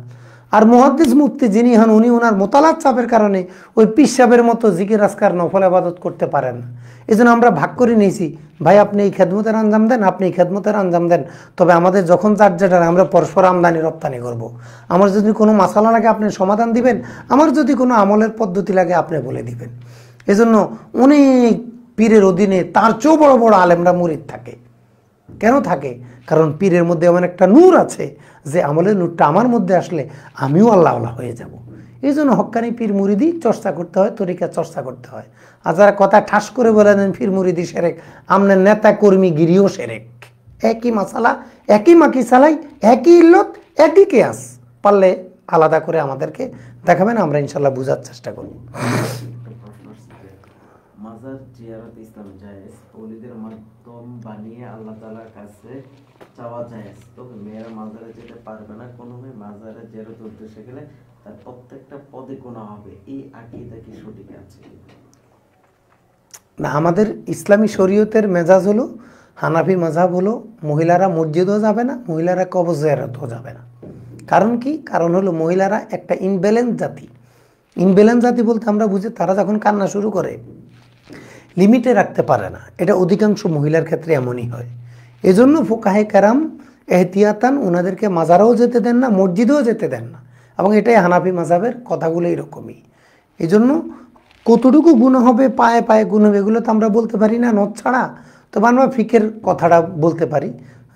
আর মুহাদ্দিস মুফতি যিনি হন উনি ওনার মোতালার চাপের কারণে ওই পীর সাহেবের মতো জিকির আজকার নফল ইবাদত করতে পারেন না। এই জন্য আমরা ভাগ করে নিয়েছি, ভাই আপনি এই খেদমতের আঞ্জাম দেন, আপনি এই খেদমতের আঞ্জাম দেন, তবে আমাদের যখন যার যেটা আমরা পরস্পর আমদানি রপ্তানি করব। আমার যদি কোনো মাসালা লাগে আপনি সমাধান দিবেন, আমার যদি কোনো আমলের পদ্ধতি লাগে আপনি বলে দিবেন। এজন্য অনেক পীরের অধীনে তার চেয়েও বড় বড় আলেমরা মুরিদ থাকে। কেন থাকে? কারণ পীরের মধ্যে এমন একটা নূর আছে যে আমলের নূরটা আমার মধ্যে আসলে আমিও আল্লাহওয়ালা হয়ে যাব। এই জন্য হক্কানি পীর মুরিদি চর্চা করতে হয়, তরিকা চর্চা করতে হয়। আর যারা কথা ঠাস করে বলে দেন পীর মুরিদি সেরেক, আমনের নেতা কর্মী গিরিও সেরেক। একই মাসালা, একই মাকি চালাই, একই ইল্লত, একই কেয়াস। পারলে আলাদা করে আমাদেরকে দেখাবেন, আমরা ইনশাল্লাহ বোঝার চেষ্টা করব। মাজার জিয়ারত ইসলাম জায়েজ, ওলিদের মাধ্যম বানিয়ে আল্লাহ তাআলার কাছে চাওয়া জায়েজ, তবে মেয়েরা মাজারে যেতে পারবে না। কোনো মেয়ে মাজারে জিয়ারত উদ্দেশ্যে গেলে তার প্রত্যেকটা পদে গুনাহ হবে, এই আকীদা কি সঠিক আছে? না, আমাদের ইসলামী শরীয়তের মেজাজ হলো, হানাফি মাযহাব হলো, মহিলারা মসজিদও যাবে না, মহিলারা কবর জিয়ারতও যাবে না। কারণ কি? কারণ হলো মহিলারা একটা ইনব্যালেন্স জাতি। ইনব্যালেন্স জাতি বলতে আমরা বুঝি তারা যখন কান্না শুরু করে লিমিটে রাখতে পারে না। এটা অধিকাংশ মহিলার ক্ষেত্রে এমনই হয়। এজন্য ফুকাহে কেরাম এহতিয়াতান ওনাদেরকে মাজারেও যেতে দেন না, মসজিদেও যেতে দেন না। এবং এটাই হানাফি মাযহাবের কথাগুলো এরকমই। এই জন্য কতটুকু গুনাহ হবে, পায়ে পায়ে গুনাহ হবে, এগুলো তো আমরা বলতে পারি না নথ ছাড়া। তো আমরা ফিকের কথাটা বলতে পারি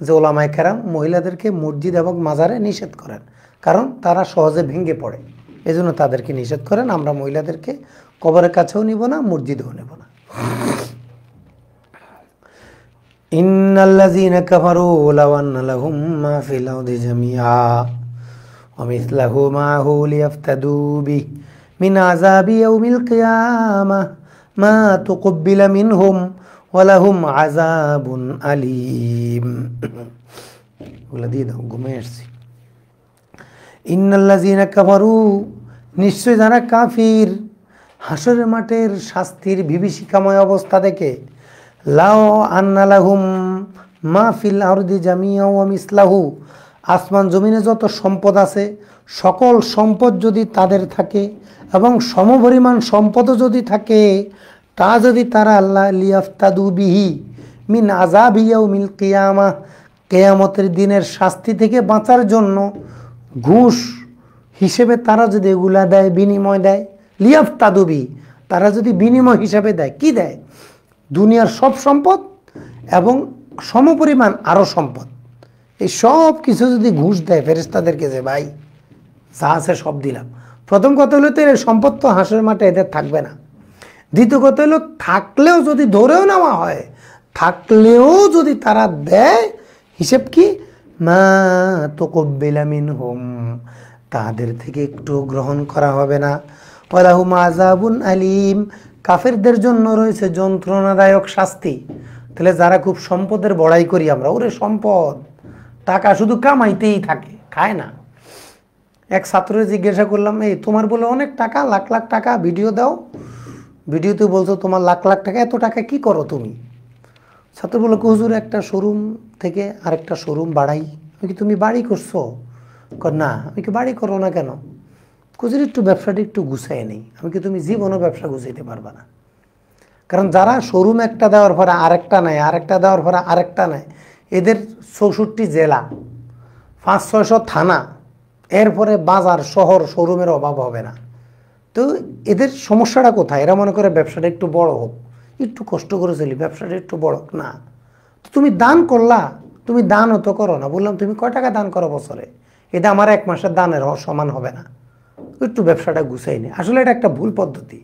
যে ওলামায়ে কেরাম মহিলাদেরকে মসজিদ এবং মাজারে নিষেধ করেন, কারণ তারা সহজে ভেঙে পড়ে। এজন্য তাদেরকে নিষেধ করেন। আমরা মহিলাদেরকে কবরের কাছেও নিব না, মসজিদেও নেব না। ইন্নাল্লাযীনা কাফারু লাও আন্না লাহুম মা ফিল আরদি জামিআ ওয়া মিসলাহু মা'হু লিয়াফতাদু বিহি মিন আযাবি ইয়াউমিল কিয়ামাহ মা তুকব্বিলা মিনহুম ওয়া লাহুম আযাবুন আলীম। ওগুলা দিয়ে দাও, ঘুমিয়ে আসছি। ইন্নাল্লাযীনা কাফারু, নিশ্চয় যারা কাফির, হাসরের মাঠের শাস্তির বিভীষিকাময় অবস্থা দেখে লাও আন্না লাহুম মা ফিল আরদি জামিআ ওয়া মিসলাহু, আসমান জমিনে যত সম্পদ আছে সকল সম্পদ যদি তাদের থাকে এবং সমপরিমাণ সম্পদও যদি থাকে, তা যদি তারা আল্লাহ লিয়াফতাদু বিহি মিন আযাবি ইয়াউমিল কিয়ামাহ, কিয়ামতের দিনের শাস্তি থেকে বাঁচার জন্য ঘুষ হিসেবে তারা যদি এগুলা দেয়, বিনিময় দেয়, লিয়াফতাদু বিহি, তারা যদি বিনিময় হিসাবে দেয়, কি দেয়? দুনিয়ার সব সম্পদ এবং সমপরিমাণ আরও সম্পদ, এই সব কিছু যদি ঘুষ দেয় ফেরেশতাদেরকে, যে ভাই যা আছে সব দিলাম, প্রথম কথা হলো তো এর সম্পদ তো হাঁসের মাঠে এদের থাকবে না। দ্বিতীয় কথা হলো থাকলেও যদি ধরেও নেওয়া হয়, থাকলেও যদি তারা দেয়, হিসেব কি, মা তুকব্বিলা মিনহুম, তাদের থেকে একটু গ্রহণ করা হবে না। ওয়ালাহুম আযাবুন আলীম, কাফেরদের জন্য রয়েছে যন্ত্রণাদায়ক শাস্তি। তাহলে যারা খুব সম্পদের বড়াই করি আমরা, ওরে সম্পদ, টাকা শুধু কামাইতেই থাকে, খায় না। এক ছাত্রকে জিজ্ঞাসা করলাম, এই তোমার বলে অনেক টাকা, লাখ লাখ টাকা, ভিডিও দাও, ভিডিওতে বলছো তোমার লাখ লাখ টাকা, এত টাকা কি করো তুমি? ছাত্র বললো, হুজুর একটা শোরুম থেকে আরেকটা শোরুম বাড়াই। আমি কি, তুমি বাড়ি করছো? না। আমি কি, বাড়ি করো না কেন? হুজুর একটু ব্যবসাটা একটু গুছাই নেই। আমি কি, তুমি জীবনও ব্যবসা গুছাইতে পারবা না। কারণ যারা শোরুম একটা দেওয়ার পরে আরেকটা নেয়, আরেকটা দেওয়ার পরে আরেকটা নেয়, এদের 64 জেলা, 500-600 থানা, এরপরে বাজার শহর, শোরুমের অভাব হবে না। তো এদের সমস্যাটা কোথায়? এরা মনে করে ব্যবসাটা একটু বড় হোক, একটু কষ্ট করে চলি, ব্যবসাটা একটু বড় হোক না। তো তুমি দান করলা, তুমি দানও তো করো না। বললাম, তুমি কয় টাকা দান করো বছরে? এটা আমার 1 মাসের দানের সমান হবে না, একটু ব্যবসাটা গুছাই নে। আসলে এটা একটা ভুল পদ্ধতি।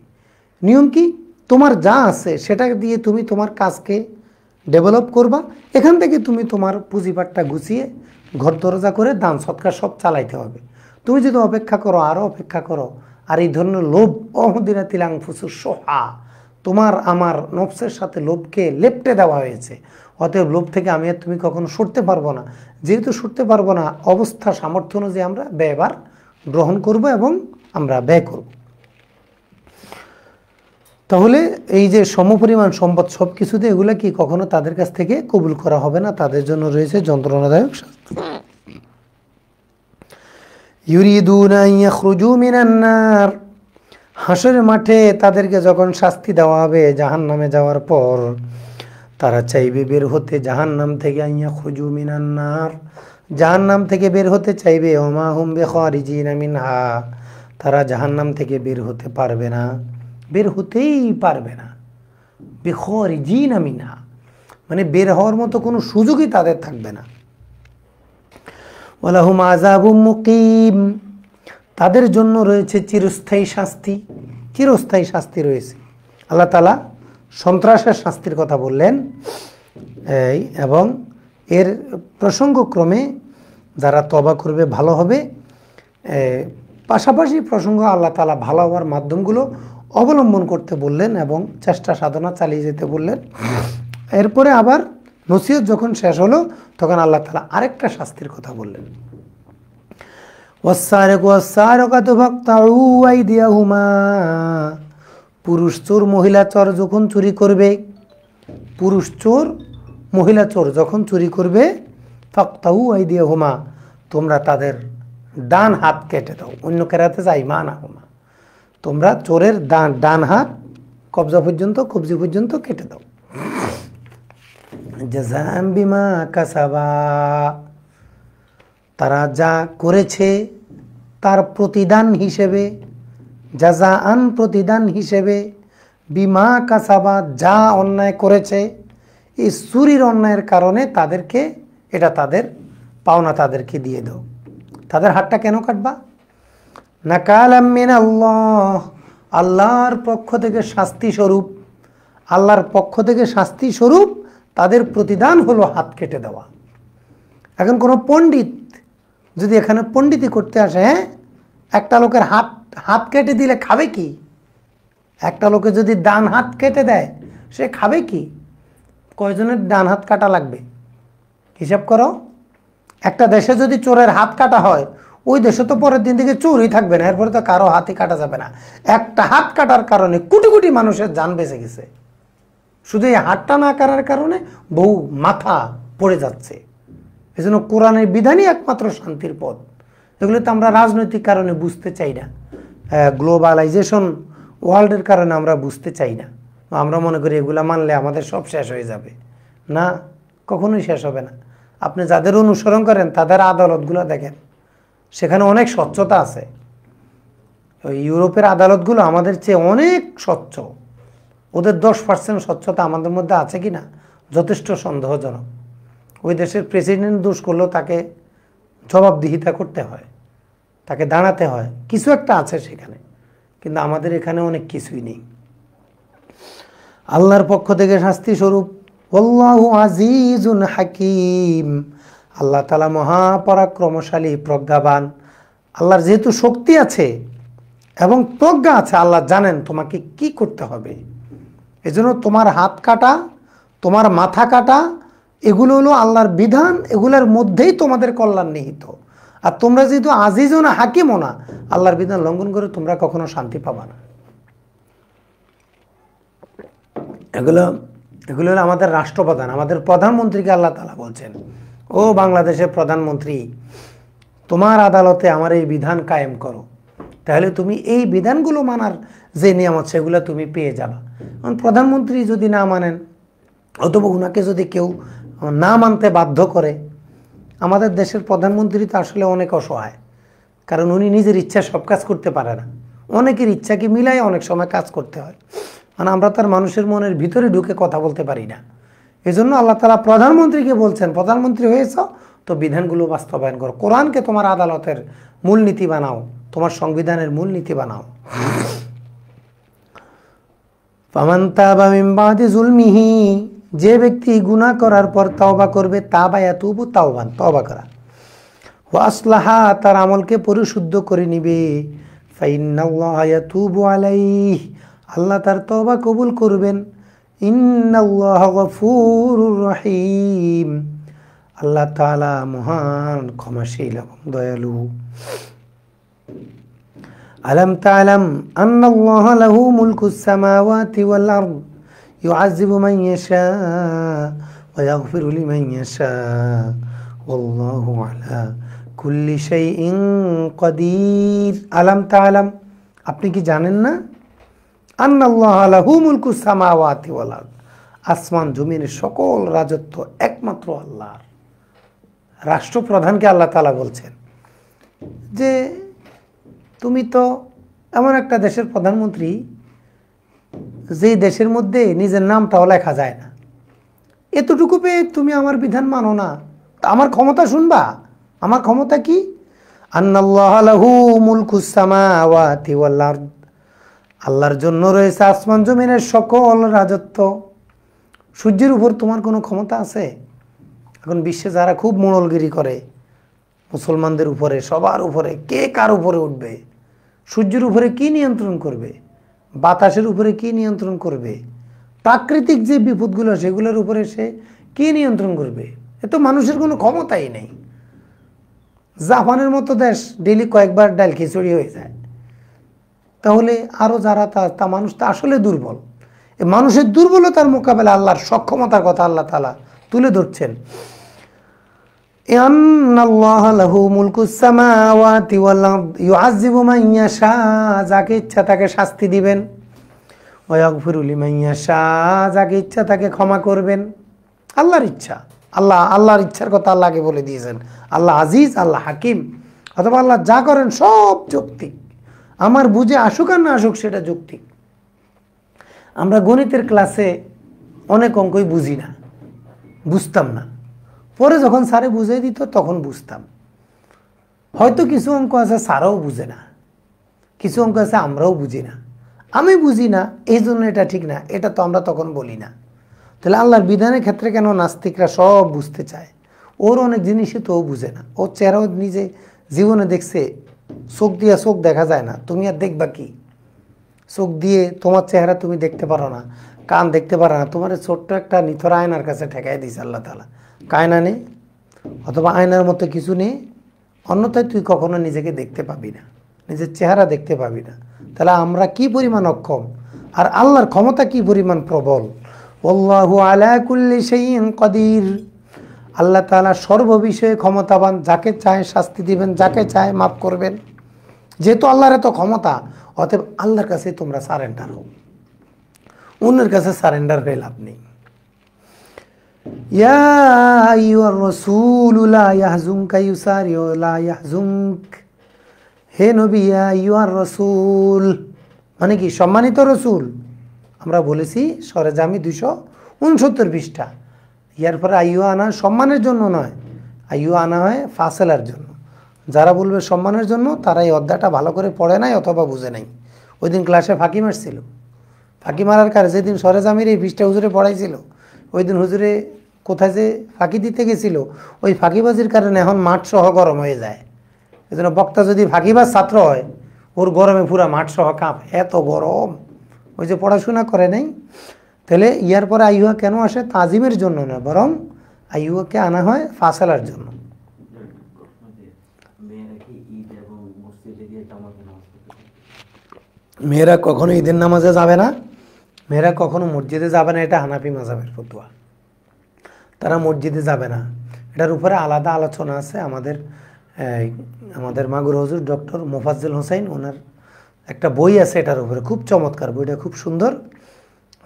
নিয়ম কি, তোমার যা আছে সেটা দিয়ে তুমি তোমার কাজকে ডেভেলপ করবা, এখান থেকে তুমি তোমার পুঁজিপাটটা গুছিয়ে ঘর দরজা করে দান সৎকার সব চালাইতে হবে। তুমি যদি অপেক্ষা করো, আরও অপেক্ষা করো, আর এই ধরনের লোভ, অহদিনাতিল আনফুসুস সুহা, তোমার আমার নফসের সাথে লোভকে লেপ্টে দেওয়া হয়েছে, অতএব লোভ থেকে আমি আর তুমি কখনো সরতে পারবো না। যেহেতু সরতে পারবো না, অবস্থা সামর্থ্য অনুযায়ী আমরা ব্যয়বার গ্রহণ করব এবং আমরা ব্যয় করব। তাহলে এই যে সমপরিমাণ সম্পদ সব কিছুতে, এগুলো কি কখনো তাদের কাছ থেকে কবুল করা হবে না, তাদের জন্য রয়েছে যন্ত্রণাদায়ক শাস্তি। ইউরিদুনা আন ইয়াখরুজু মিনান নার, হাসরের মাঠে তাদেরকে যখন শাস্তি দেওয়া হবে জাহান্নামে যাওয়ার পর, তারা চাইবে বের হতে জাহান্নাম থেকে। আন ইয়াখরুজু মিনান নার, জাহান্নাম থেকে বের হতে চাইবে। ওমা হুম বিখারিজিনা মিনহা, তারা জাহান্নাম থেকে বের হতে পারবে না, বের হতেই পারবে না। বিখারিজিনা মিনহা মানে বের হওয়ার মতো কোনো সুযোগই তাদের থাকবে না। ওয়ালাহুম আযাবুম মুকিম, তাদের জন্য রয়েছে চিরস্থায়ী শাস্তি। চিরস্থায়ী শাস্তি রয়েছে। আল্লাহ তাআলা সন্ত্রাসের শাস্তির কথা বললেন, এবং এর প্রসঙ্গক্রমে যারা তওবা করবে ভালো হবে, পাশাপাশি প্রসঙ্গ আল্লাহ তাআলা ভালো হওয়ার মাধ্যমগুলো অবলম্বন করতে বললেন এবং চেষ্টা সাধনা চালিয়ে যেতে বললেন। এরপরে আবার নসিহত যখন শেষ হলো, তখন আল্লাহ তাআলা আরেকটা শাস্তির কথা বললেন। ওয়াস-সারিকু ওয়াস-সারিকাতু ফাকতাউ আইদিয়াহুমা, পুরুষ চোর মহিলা চোর যখন চুরি করবে, পুরুষ চোর মহিলা চোর যখন চুরি করবে, ফাকতাউ আইদিয়াহুমা, তোমরা তাদের ডান হাত কেটে দাও। অন্য কেরাতে যাই মানাহুমা, তোমরা চোরের ডান হাত কবজি পর্যন্ত কেটে দাও। জাযাআন বিমা কাসাবা, তারা যা করেছে তার প্রতিদান হিসেবে, জাযাআন প্রতিদান হিসেবে, বিমা কাসাবা যা অন্যায় করেছে, এই চুরির অন্যায়ের কারণে তাদেরকে, এটা তাদের পাওনা, তাদেরকে দিয়ে দাও। তাদের হাতটা কেন কাটবা? নাকালাম মিনাল্লাহ, আল্লাহর পক্ষ থেকে শাস্তি স্বরূপ, আল্লাহর পক্ষ থেকে শাস্তি স্বরূপ তাদের প্রতিদান হলো হাত কেটে দেওয়া। এখন কোনো পণ্ডিত যদি এখানে পণ্ডিতি করতে আসে, হ্যাঁ, একটা লোকের হাত কেটে দিলে খাবে কি? একটা লোকে যদি ডান হাত কেটে দেয়, সে খাবে কি? কয়জনের ডান হাত কাটা লাগবে হিসাব করো। একটা দেশে যদি চোরের হাত কাটা হয়, ওই দেশে তো পরের দিন থেকে চোরই থাকবে না, এরপরে তো কারো হাতই কাটা যাবে না। একটা হাত কাটার কারণে কোটি কোটি মানুষের জান বেঁচে গেছে। শুধু এই হাতটা না কাটার কারণে বহু মাথা পড়ে যাচ্ছে। এজন্য কোরআনের বিধানই একমাত্র শান্তির পথ। এগুলো তো আমরা রাজনৈতিক কারণে বুঝতে চাই না, গ্লোবালাইজেশন ওয়ার্ল্ডের কারণে আমরা বুঝতে চাই না। আমরা মনে করি এগুলা মানলে আমাদের সব শেষ হয়ে যাবে। না, কখনোই শেষ হবে না। আপনি যাদের অনুসরণ করেন তাদের আদালতগুলো দেখেন, সেখানে অনেক স্বচ্ছতা আছে। ওই ইউরোপের আদালতগুলো আমাদের চেয়ে অনেক স্বচ্ছ। ওদের 10% স্বচ্ছতা আমাদের মধ্যে আছে কি না, যথেষ্ট সন্দেহজনক। ওই দেশের প্রেসিডেন্ট দোষ করলেও তাকে জবাবদিহিতা করতে হয়, তাকে দাঁড়াতে হয়, কিছু একটা আছে সেখানে। কিন্তু আমাদের এখানে অনেক কিছুই নেই। আল্লাহর পক্ষ থেকে শাস্তি স্বরূপ আল্লাহু আজিজুন হাকিম, আল্লাহ তাআলা মহাপরাক্রমশালী, প্রজ্ঞাবান। আল্লাহর যেহেতু শক্তি আছে এবং প্রজ্ঞা আছে, আল্লাহ জানেন তোমাকে কি করতে হবে। এজন্য তোমার হাত কাটা, তোমার মাথা কাটা, এগুলো হলো আল্লাহর বিধান, এগুলোর মধ্যেই তোমাদের কল্যাণ নিহিত। আর তোমরা যেহেতু আজিজও না হাকিমও না, আল্লাহর বিধান লঙ্ঘন করে তোমরা কখনো শান্তি পাবা না। এগুলো হলো আমাদের রাষ্ট্রপ্রধান, আমাদের প্রধানমন্ত্রীকে আল্লাহ তাআলা বলছেন, ও বাংলাদেশের প্রধানমন্ত্রী, তোমার আদালতে আমার এই বিধান কায়েম করো, তাহলে তুমি এই বিধানগুলো মানার যে নিয়ামত সেগুলো তুমি পেয়ে যাবা। কারণ প্রধানমন্ত্রী যদি না মানেন, অথবা ওনাকে যদি কেউ না মানতে বাধ্য করে, আমাদের দেশের প্রধানমন্ত্রী তো আসলে অনেক অসহায়, কারণ উনি নিজের ইচ্ছা সব কাজ করতে পারে না, অনেকের ইচ্ছাকে মিলাই অনেক সময় কাজ করতে হয়। মানে আমরা তার মানুষের মনের ভিতরে ঢুকে কথা বলতে পারি না। এই জন্য আল্লাহ তাআলা প্রধানমন্ত্রীকে বলছেন, প্রধানমন্ত্রী হয়েছ তো বিধানগুলো বাস্তবায়ন করো, কোরআনকে তোমার আদালতের মূলনীতি বানাও, তোমার সংবিধানের মূলনীতি বানাও। ফামান তাবা মিন বাদি যুলমিহি, যে ব্যক্তি গুনাহ করার পর তওবা করবে, তাবা ইয়াতুবু তাওবান, তওবা করা, ওয়া আসলাহা, তার আমলকে পরিশুদ্ধ করে নিবে, ফাইন্নাল্লাহা ইয়াতুবু আলাইহি, আল্লাহ তার তওবা কবুল করবেন, ইন্নাল্লাহা গফুরুর রহিম, আল্লাহ তাআলা মহান ক্ষমাশীল এবং দয়ালু। আলাম তা'লাম আন্নাল্লাহা লাহু মুলকুস সামাওয়াতি ওয়াল আরদ ইউআযিবু মান ইয়াশা ওয়া ইয়াগফিরু লিমান ইয়াশা ওয়াল্লাহু আলা কুল্লি শাইইন কাদির। আলাম তা'লাম, আপনি কি জানেন না? আন্নাল্লাহা লাহু মুলকুস সামাওয়াতি ওয়াল আরদ, আসমান জমিনের সকল রাজত্ব একমাত্র আল্লাহর। রাষ্ট্রপ্রধানকে আল্লাহ তাআলা বলছেন যে তুমি তো এমন একটা দেশের প্রধানমন্ত্রী যেই দেশের মধ্যে নিজের নামটাও লেখা যায় না, এতটুকু পেয়ে তুমি আমার বিধান মানো না, আমার ক্ষমতা শুনবা? আমার ক্ষমতা কি? আন্নাল্লাহা লাহু মুলকুস সামাওয়াতি ওয়াল আরদ, আল্লাহর জন্য রয়েছে আসমান জমিনের সকল রাজত্ব। সূর্যের উপর তোমার কোনো ক্ষমতা আছে? এখন বিশ্বে যারা খুব মোড়লগিরি করে মুসলমানদের উপরে, সবার উপরে, কে কার উপরে উঠবে? সূর্যের উপরে কি নিয়ন্ত্রণ করবে? বাতাসের উপরে কি নিয়ন্ত্রণ করবে? প্রাকৃতিক যে বিপদগুলো সেগুলোর উপরে সে কি নিয়ন্ত্রণ করবে? এ তো মানুষের কোনো ক্ষমতাই নেই। জাপানের মতো দেশ ডেলি কয়েকবার ডাল খিচুড়ি হয়ে যায়, তাহলে আরও যারা তা মানুষ তা আসলে দুর্বল। এই মানুষের দুর্বলতার মোকাবেলা আল্লাহর সক্ষমতার কথা আল্লাহ তাআলা তুলে ধরছেন। আন্নাল্লাহা লাহু মুলকুস সামাওয়াতি ওয়াল আরদ ইউআযিবু মান ইয়াশা, যাকে ইচ্ছা তাকে শাস্তি দিবেন, ওয়া ইয়াগফিরু লিমান ইয়াশা, যাকে ইচ্ছা তাকে ক্ষমা করবেন। আল্লাহর ইচ্ছা, আল্লাহর ইচ্ছার কথা আল্লাহকে বলে দিয়েছেন। আল্লাহ আজিজ, আল্লাহ হাকিম, অথবা আল্লাহ যা করেন সব যৌক্তিক। আমার বুঝে আসুক আর না আসুক সেটা যৌক্তিক। আমরা গণিতের ক্লাসে অনেক অঙ্কই বুঝি না, বুঝতাম না, পরে যখন স্যারে বুঝিয়ে দিত তখন বুঝতাম। হয়তো কিছু অঙ্ক আছে স্যারও বুঝে না, কিছু অঙ্ক আছে আমরাও বুঝি না। আমি বুঝি না এই জন্য এটা ঠিক না, এটা তো আমরা তখন বলি না। তাহলে আল্লাহর বিধানের ক্ষেত্রে কেন নাস্তিকরা সব বুঝতে চায়? ওর অনেক জিনিসই তো ও বুঝে না। ওর চেহারাও নিজে জীবনে দেখছে, চোখ দিয়ে চোখ দেখা যায় না, তুমি আর দেখবা কি? চোখ দিয়ে তোমার চেহারা তুমি দেখতে পারো না, কান দেখতে পারো না, তোমার ছোট্ট একটা নিথর আয়নার কাছে ঠেকাই দিয়েছে আল্লাহ তাআলা। কায়না নেই অথবা আয়নার মতো কিছু নেই, অন্যথায় তুই কখনো নিজেকে দেখতে পাবি না, নিজের চেহারা দেখতে পাবি না। তাহলে আমরা কি পরিমাণ অক্ষম, আর আল্লাহর ক্ষমতা কি পরিমাণ প্রবল। আল্লাহু আলা কুল্লি শাইইন কাদির, আল্লাহ তাআলা সর্ববিষয়ে ক্ষমতাবান, যাকে চায় শাস্তি দিবেন, যাকে চায় মাফ করবেন। যেহেতু আল্লাহর এত ক্ষমতা, অতএব আল্লাহর কাছে তোমরা সারেন্ডার হও, অন্যের কাছে সারেন্ডার হয়ে লাভ নেই। ইয়া আইয়ুহার রাসূল লা ইয়াহজুনকা ইউসারিউ লা ইয়াহজুনক, হে নবী, ইয়া আইয়ুহার রাসূল মানে কি? সম্মানিত রসুল। আমরা বলেছি সরেজামি 269 পৃষ্ঠা। ইয়ার পরে আইয়ু আনা সম্মানের জন্য নয়, আইয়ু আনা হয় ফাসেলার জন্য। যারা বলবে সম্মানের জন্য তারা এই অধ্যায়টা ভালো করে পড়ে নাই অথবা বুঝে নাই। ওই দিন ক্লাসে ফাঁকি মারছিল, ফাঁকি মারার কারণে যেদিন সরেজামির এই পৃষ্ঠা হুজুরে পড়াইছিল, ওই দিন হুজুরে কোথায় যে ফাঁকি দিতে গেছিল, ওই ফাঁকিবাজির কারণে এখন মাঠ সহ গরম হয়ে যায়। এই জন্য বক্তা যদি ফাঁকিবাজ ছাত্র হয়, ওর গরমে পুরা মাঠ সহ কাঁপ, এত গরম। ওই যে পড়াশোনা করে নাই। তাহলে ইয়ার পরে আইয়ুহা কেন আসে? তাজিমের জন্য না, বরং আইয়ুহাকে আনা হয় ফাসেলার জন্য। মেয়েরা কখনো ঈদের নামাজে যাবে না, মেয়েরা কখনো মসজিদে যাবে না, এটা হানাফি মাযহাবের ফতোয়া। তারা মসজিদে যাবে না, এটার উপরে আলাদা আলোচনা আছে। আমাদের মাগুর হুজুর ডক্টর মোফাজ্জল হোসেন, ওনার একটা বই আছে এটার উপরে, খুব চমৎকার বইটা, খুব সুন্দর,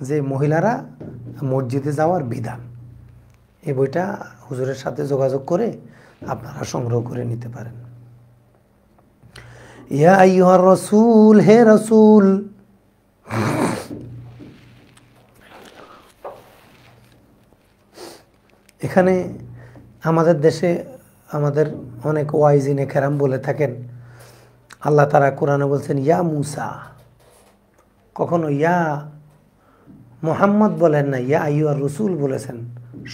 যে মহিলারা মসজিদে যাওয়ার বিধান। এই বইটা হুজুরের সাথে যোগাযোগ করে আপনারা সংগ্রহ করে নিতে পারেন। ইয়া আইয়ুহার রাসূল, হে রাসূল, এখানে আমাদের দেশে আমাদের অনেক ওয়াইজিনে কেরাম বলে থাকেন, আল্লাহ তারা কোরআনে বলছেন ইয়া মুসা, কখনো ইয়া মুহাম্মদ বলেন না, ইয়া আইয়ুহার রাসূল বলেছেন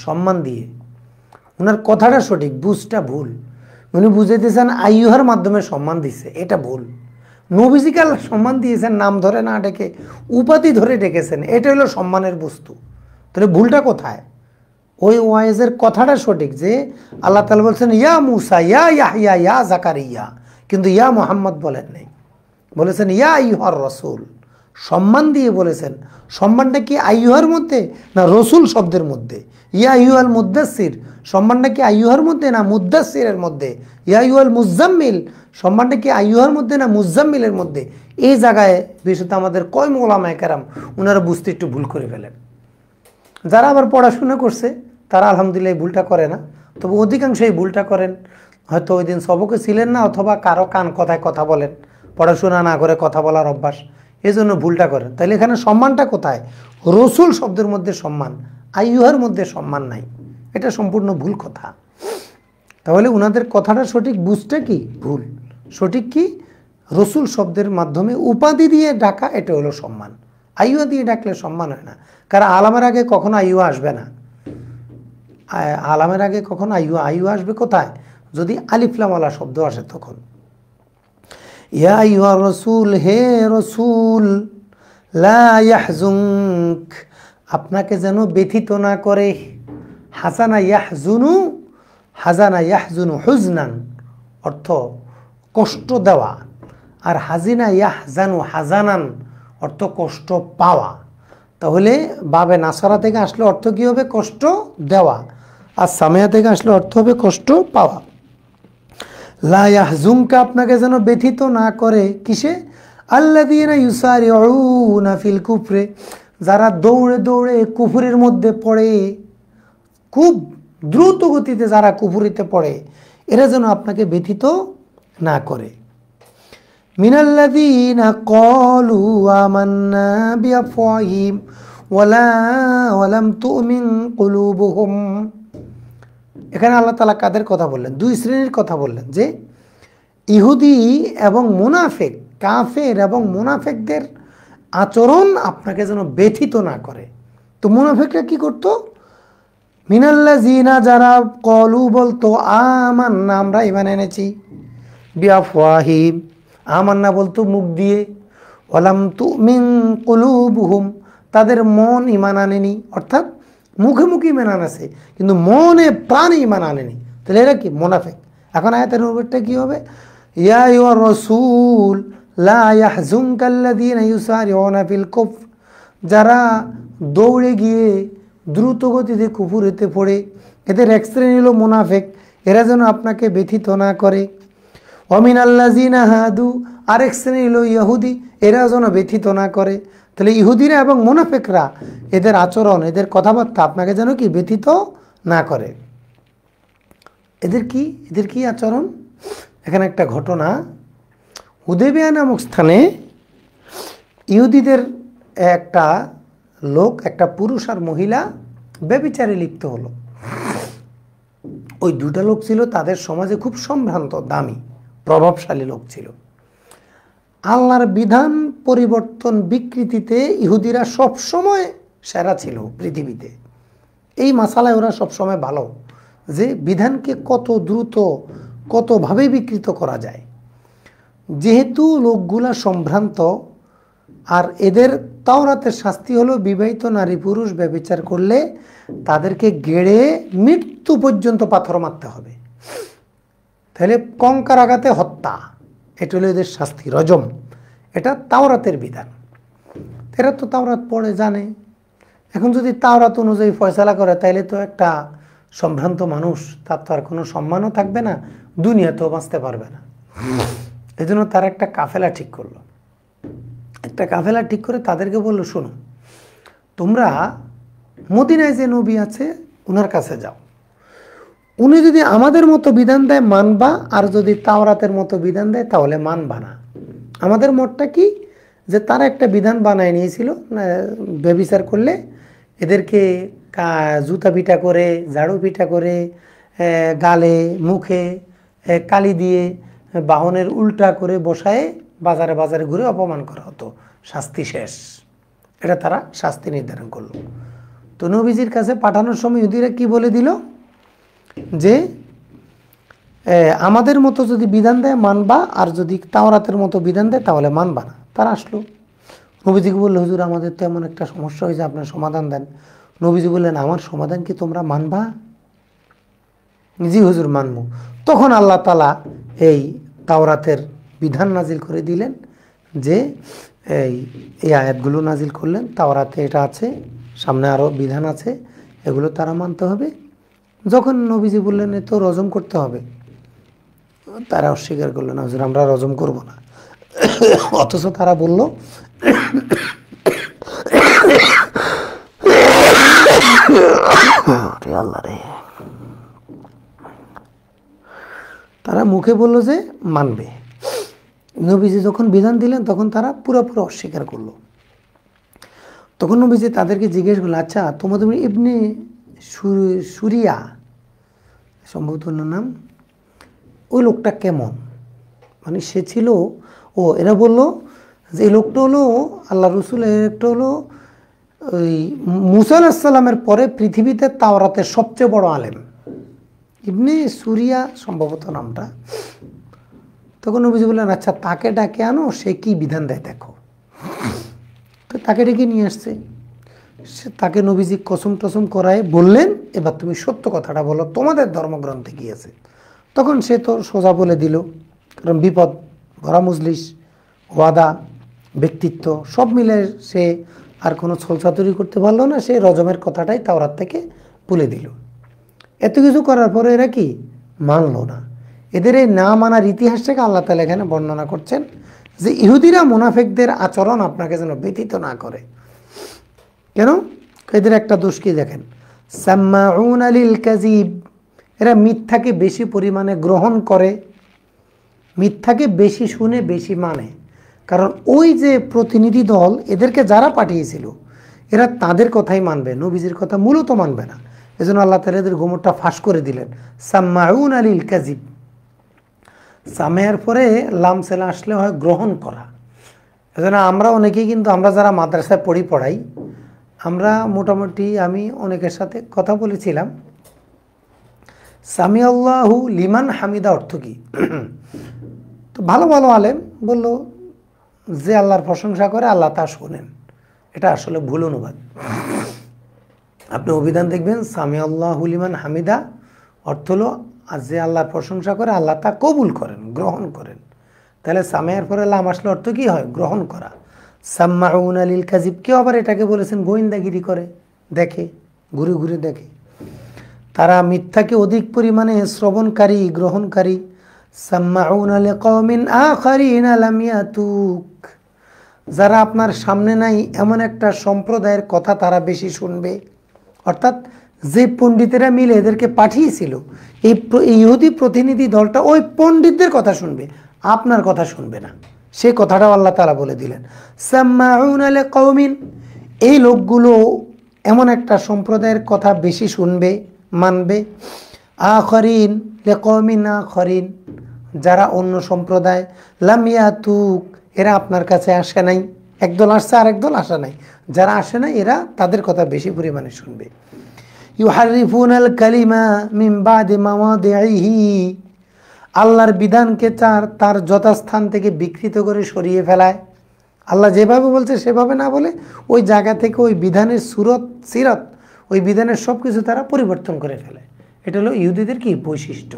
সম্মান দিয়ে। ওনার কথাটা সঠিক, বুঝটা ভুল। উনি বুঝাইতেছেন আইয়ুহার মাধ্যমে সম্মান দিচ্ছে, এটা ভুল। নবীজিকে আল্লাহ সম্মান দিয়েছেন নাম ধরে না ডেকে, উপাধি ধরে ডেকেছেন, এটা হলো সম্মানের বস্তু। তাহলে ভুলটা কোথায়? ওই ওয়াইজের কথাটা সঠিক যে আল্লাহ তাআলা বলছেন ইয়া মুসা, ইয়া ইয়াহইয়া, ইয়া জাকারিয়া, কিন্তু ইয়া মুহাম্মদ বলেন নাই, বলেছেন ইয়া আইয়ুহার রাসূল, সম্মান দিয়ে বলেছেন। সম্মানটা কি আইয়ুহার মধ্যে না রসুল শব্দের মধ্যে? ইয়া আইয়ুহাল মুদ্দাসসির, সম্মানটা কি আইয়ুহার মধ্যে না মুদ্দাসসিরের মধ্যে? ইয়া আইয়ুহাল মুজাম্মিল, সম্মানটা কি আইয়ুহার মধ্যে না মুজাম্মিলের মধ্যে? এই জায়গায় বিশেষত আমাদের কয় উলামায়ে কেরাম ওনারা বুঝতে একটু ভুল করে ফেলেন। যারা আবার পড়াশোনা করছে তারা আলহামদুলিল্লাহ এই ভুলটা করে না, তবে অধিকাংশ এই ভুলটা করেন। হয়তো ওই দিন সবকে ছিলেন না, অথবা কারো কান কথায় কথা বলেন, পড়াশোনা না করে কথা বলার অভ্যাস, এই জন্য ভুলটা করেন। তাইলে এখানে সম্মানটা কোথায়? রসুল শব্দের মধ্যে সম্মান, আইয়ুহার মধ্যে সম্মান নাই, এটা সম্পূর্ণ ভুল কথা। তাহলে ওনাদের কথাটা সঠিক, বুঝটা কি ভুল। সঠিক কি? রসুল শব্দের মাধ্যমে উপাধি দিয়ে ডাকা, এটা হলো সম্মান। আইয়ুহা দিয়ে ডাকলে সম্মান হয় না, কারণ আলামের আগে কখনো আইয়ুহা আসবে না। আলামের আগে কখনো আইয়ুহা আসবে কোথায়? যদি আলিফ লাম ওয়ালা শব্দ আসে তখন। ইয়া আইয়ুহার রাসূল, হে রাসূল, লা ইয়াহজুনক, আপনাকে যেন ব্যথিত না করে। হাসানা ইয়াহজুনু, হাজানা ইয়াহজুনু হুজনান, অর্থ কষ্ট দেওয়া, আর হাজিনা ইয়াহজানু হাজানান, অর্থ কষ্ট পাওয়া। তাহলে বাবে নাসারা থেকে আসলে অর্থ কি হবে? কষ্ট দেওয়া। আর সামিয়া থেকে আসলে অর্থ হবে কষ্ট পাওয়া। লা ইয়াহজুনকা, আপনাকে যেন ব্যথিত না করে। কিসে? আল্লাযীনা ইউসারিউনা ফিল কুফরে, যারা দৌড়ে দৌড়ে কুফরের মধ্যে পড়ে, খুব দ্রুত গতিতে যারা কুফরিতে পড়ে, এরা যেন আপনাকে ব্যথিত না করে। মিনাল্লাযীনা ক্বালু আমান্না বিআফওয়াহিম ওয়ালাম তুমিন কুলুবুহুম। এখানে আল্লাহ তাআলা কাদের কথা বললেন? দুই শ্রেণীর কথা বললেন, যে ইহুদি এবং মুনাফিক, কাফের এবং মুনাফিকদের আচরণ আপনাকে যেন ব্যথিত না করে। তো মুনাফিকরা কি করত? মিনাল্লাযীনা, যারা ক্বালু বলতো আমান্না, আমরা ঈমান এনেছি, বিআফওয়াহিম, আমান্না বলতো মুখ দিয়ে, ওয়ালাম তুমিন কুলুবুহুম, তাদের মন ঈমান আনেনি, অর্থাৎ মুখে মুখে ঈমান আনেছে কিন্তু মনে প্রাণে ঈমান আনেনি। তাহলে এরা কি? মুনাফিক। এখন আয়াতের অনুবাদটা কি হবে? ইয়া আইয়ুহার রাসূল লা ইয়াহজুনকাল্লাযীনা ইউসারিউনা ফিল কুফর, যারা দৌড়ে গিয়ে দ্রুত গতিতে কুফরিতে পড়ে, এদের এক শ্রেণী হলো মুনাফিক, এরা যেন আপনাকে ব্যথিত না করে। ওয়ামিনাল্লাযীনা হাদু, আরেক শ্রেণী হলো ইহুদি, এরা যেন ব্যথিত না করে। তাহলে ইহুদিরা এবং মুনাফিকরা, এদের আচরণ, এদের কথাবার্তা আপনাকে যেন কি ব্যথিত না করে। এদের কি আচরণ? এখানে একটা ঘটনা, হুদায়বিয়া নামক স্থানে ইহুদিদের একটা লোক, একটা পুরুষ আর মহিলা ব্যভিচারে লিপ্ত হলো। ওই দুটা লোক ছিল তাদের সমাজে খুব সম্ভ্রান্ত, দামি, প্রভাবশালী লোক ছিল। আল্লাহর বিধান পরিবর্তন বিকৃতিতে ইহুদিরা সবসময় সেরা ছিল পৃথিবীতে। এই মাসালায় ওরা সবসময় ভালো, যে বিধানকে কত দ্রুত কতভাবে বিকৃত করা যায়। যেহেতু লোকগুলা সম্ভ্রান্ত, আর এদের তাওরাতের শাস্তি হলো বিবাহিত নারী পুরুষ ব্যভিচার করলে তাদেরকে গেড়ে মৃত্যু পর্যন্ত পাথর মারতে হবে, তাহলে কঙ্কার আঘাতে হত্যা, এটা হলো এদের শাস্তি, রজম। এটা তাওরাতের বিধান। এরা তো তাওরাত পড়ে জানে। এখন যদি তাওরাত অনুযায়ী ফয়সালা করে, তাইলে তো একটা সম্ভ্রান্ত মানুষ, তার তো আর কোনো সম্মানও থাকবে না, দুনিয়াতেও বাঁচতে পারবে না। এই জন্য তারা একটা কাফেলা ঠিক করলো। একটা কাফেলা ঠিক করে তাদেরকে বললো, শোনো, তোমরা মদিনায় যে নবী আছে ওনার কাছে যাও, উনি যদি আমাদের মতো বিধান দেয় মানবা, আর যদি তাওরাতের মতো বিধান দেয় তাহলে মানবা না। আমাদের মতটা কি, যে তারা একটা বিধান বানায় নিয়েছিল, ব্যভিচার করলে এদেরকে জুতা পিটা করে, ঝাড়ু পিটা করে, গালে মুখে কালি দিয়ে, বাহনের উল্টা করে বসায় বাজারে বাজারে ঘুরে অপমান করা হতো, শাস্তি শেষ। এটা তারা শাস্তি নির্ধারণ করলো। তো নবীজির কাছে পাঠানোর সময় ইহুদিরা কি বলে দিল, যে আমাদের মতো যদি বিধান দেয় মানবা, আর যদি তাওরাতের মতো বিধান দেয় তাহলে মানবা না। তারা আসলো, নবীজিকে বললো, হুজুর আমাদের তো এমন একটা সমস্যা হয়েছে, আপনার সমাধান দেন। নবীজি বললেন, আমার সমাধান কি তোমরা মানবা? জি হুজুর, মানবো। তখন আল্লাহ তাআলা এই তাওরাতের বিধান নাজিল করে দিলেন, যে এই আয়াতগুলো নাজিল করলেন। তাওরাতে এটা আছে, সামনে আরও বিধান আছে, এগুলো তারা মানতে হবে। যখন নবীজি বললেন এ তো রজম করতে হবে, তারা অস্বীকার করলো না, হুজুর আমরা রজম করব না। অথচ তারা বলল, তারা মুখে বলল যে মানবে। নবীজি যখন বিধান দিলেন তখন তারা পুরোপুরি অস্বীকার করলো। তখন নবীজি তাদেরকে জিজ্ঞেস করলো, আচ্ছা তোমাদের ইবনে সুরিয়া সম্ভবত নাম, ওই লোকটা কেমন? মানে সে ছিল, এরা বলল যে এই লোকটা হলো আল্লাহ রসুলের, একটা হলো ওই মুসা আলাইহিস সালামের পরে পৃথিবীতে তাওরাতের সবচেয়ে বড় আলেম, ইবনে সুরিয়া সম্ভবত নামটা। তখন নবীজি বললেন, আচ্ছা তাকে ডাকে আনো, সে কি বিধান দেয় দেখো। তো তাকে ডেকে নিয়ে আসছে। সে তাকে নবীজি কসম টসম করায় বললেন, এবার তুমি সত্য কথাটা বলো, তোমাদের ধর্মগ্রন্থে কি আছে। তখন সে তো সোজা বলে দিল, কারণ বিপদ ভরা মজলিস, ওয়াদা, ব্যক্তিত্ব সব মিলে সে আর কোনো ছলচাতুরি করতে পারলো না। সে রজমের কথাটাই তাওরাত থেকে বলে দিল। এত কিছু করার পরে এরা কি মানলো না। এদের এই না মানার ইতিহাসটাকে আল্লাহ তাআলা এখানে বর্ণনা করছেন, যে ইহুদিরা মুনাফিকদের আচরণ আপনাকে যেন ব্যতীত না করে। কেন? এদের একটা দোষ কি দেখেন, সাম্মাউনা লিল কাযিব, এরা মিথ্যাকে বেশি পরিমাণে গ্রহণ করে, মিথ্যাকে বেশি শুনে বেশি মানে। কারণ ওই যে প্রতিনিধি দল এদেরকে যারা পাঠিয়েছিল, এরা তাদের কথাই মানবে, নবীজির কথা মূলত মানবে না। এজন্য আল্লাহ তাআলা এদের গোমরটা ফাঁস করে দিলেন, সাম্মাউনা লিল কাযিব। সামেয়ার পরে লাম সেলা আসলে হয় গ্রহণ করা। এজন্য আমরা অনেকেই কিন্তু, আমরা যারা মাদ্রাসায় পড়াই, আমরা মোটামুটি, আমি অনেকের সাথে কথা বলেছিলাম, সামি আল্লাহু লিমান হামিদা অর্থ কি। তো ভালো ভালো আলেম বলল, যে আল্লাহর প্রশংসা করে আল্লাহ তা শোনেন। এটা আসলে ভুল অনুবাদ। আপনি অভিধান দেখবেন, সামি আল্লাহু লিমান হামিদা অর্থ হলো যে আল্লাহর প্রশংসা করে আল্লাহ তা কবুল করেন, গ্রহণ করেন। তাহলে সামেয়ার পরে লাম আসলে অর্থ কি হয়? গ্রহণ করা। সাম্মাউনা লিল কাযিব, কেউ আবার এটাকে বলেছেন গোয়েন্দাগিরি করে, দেখে, ঘুরে ঘুরে দেখে। তারা মিথ্যাকে অধিক পরিমাণে শ্রবণকারী, গ্রহণকারী। সাম্মাউনা লিকাওমিন আখারিনা লাম ইয়াতুক, যারা আপনার সামনে নাই এমন একটা সম্প্রদায়ের কথা তারা বেশি শুনবে। অর্থাৎ যে পণ্ডিতেরা মিলে এদেরকে পাঠিয়েছিল, এই ইহুদি প্রতিনিধি দলটা ওই পণ্ডিতদের কথা শুনবে, আপনার কথা শুনবে না। সেই কথাটাও আল্লাহ তাআলা বলে দিলেন, সাম্মাউনা লিকাওমিন, এই লোকগুলো এমন একটা সম্প্রদায়ের কথা বেশি শুনবে, মানবে। আখরিন লিকওমিন আখরিন, যারা অন্য সম্প্রদায়, লাম ইয়াতুক, এরা আপনার কাছে আসে নাই। একদল আসছে আর একদল আসে নাই, যারা আসে নাই এরা তাদের কথা বেশি পরিমাণে শুনবে। ইউহারিফুনাল কালিমা মিন বাদি মাওয়াদিহি, আল্লাহর বিধানকে তার যথাস্থান থেকে বিকৃত করে সরিয়ে ফেলায়। আল্লাহ যেভাবে বলছে সেভাবে না বলে ওই জায়গা থেকে ওই বিধানের সিরত ওই বিধানের সব কিছু তারা পরিবর্তন করে ফেলে। এটা হলো ইহুদিদের কি বৈশিষ্ট্য।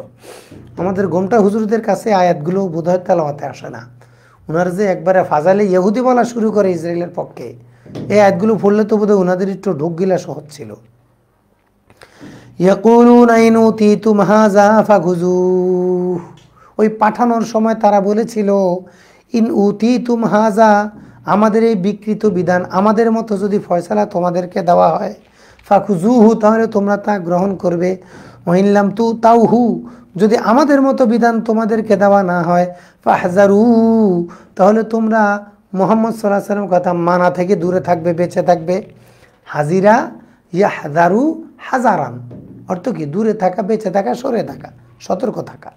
আমাদের গোমটা হুজুরদের কাছে আয়াতগুলো বোধহয় তেলাওয়াতে আসে না। ওনারা যে একবারে ফাজালে ইহুদি বলা শুরু করে ইসরায়েলের পক্ষে, এই আয়াতগুলো পড়লে তো বোধহয় ওনাদের একটু ঢোক গিলা সহজ ছিল। ইয়াকুলুনা ইন উতিতুম হাযা ফাখুযুহ, ওই পাঠানোর সময় তারা বলেছিল ইন উতিতুম হাযা, আমাদের এই বিকৃত বিধান, আমাদের মতো যদি ফয়সালা তোমাদেরকে দেওয়া হয়, ফাখুযুহু, তাহলে তোমরা তা গ্রহণ করবে। ওয়াইন লাম তুতাউহু, যদি আমাদের মতো বিধান তোমাদেরকে দেওয়া না হয়, ফাহজারু, তাহলে তোমরা মুহাম্মদ সাল্লাল্লাহু আলাইহি ওয়াসাল্লামের কথা মানা থেকে দূরে থাকবে, বেঁচে থাকবে। হাজিরা ইয়াহজারু হাজারান, অর্থ কি? দূরে থাকা, বেঁচে থাকা, সরে থাকা, সতর্ক থাকা।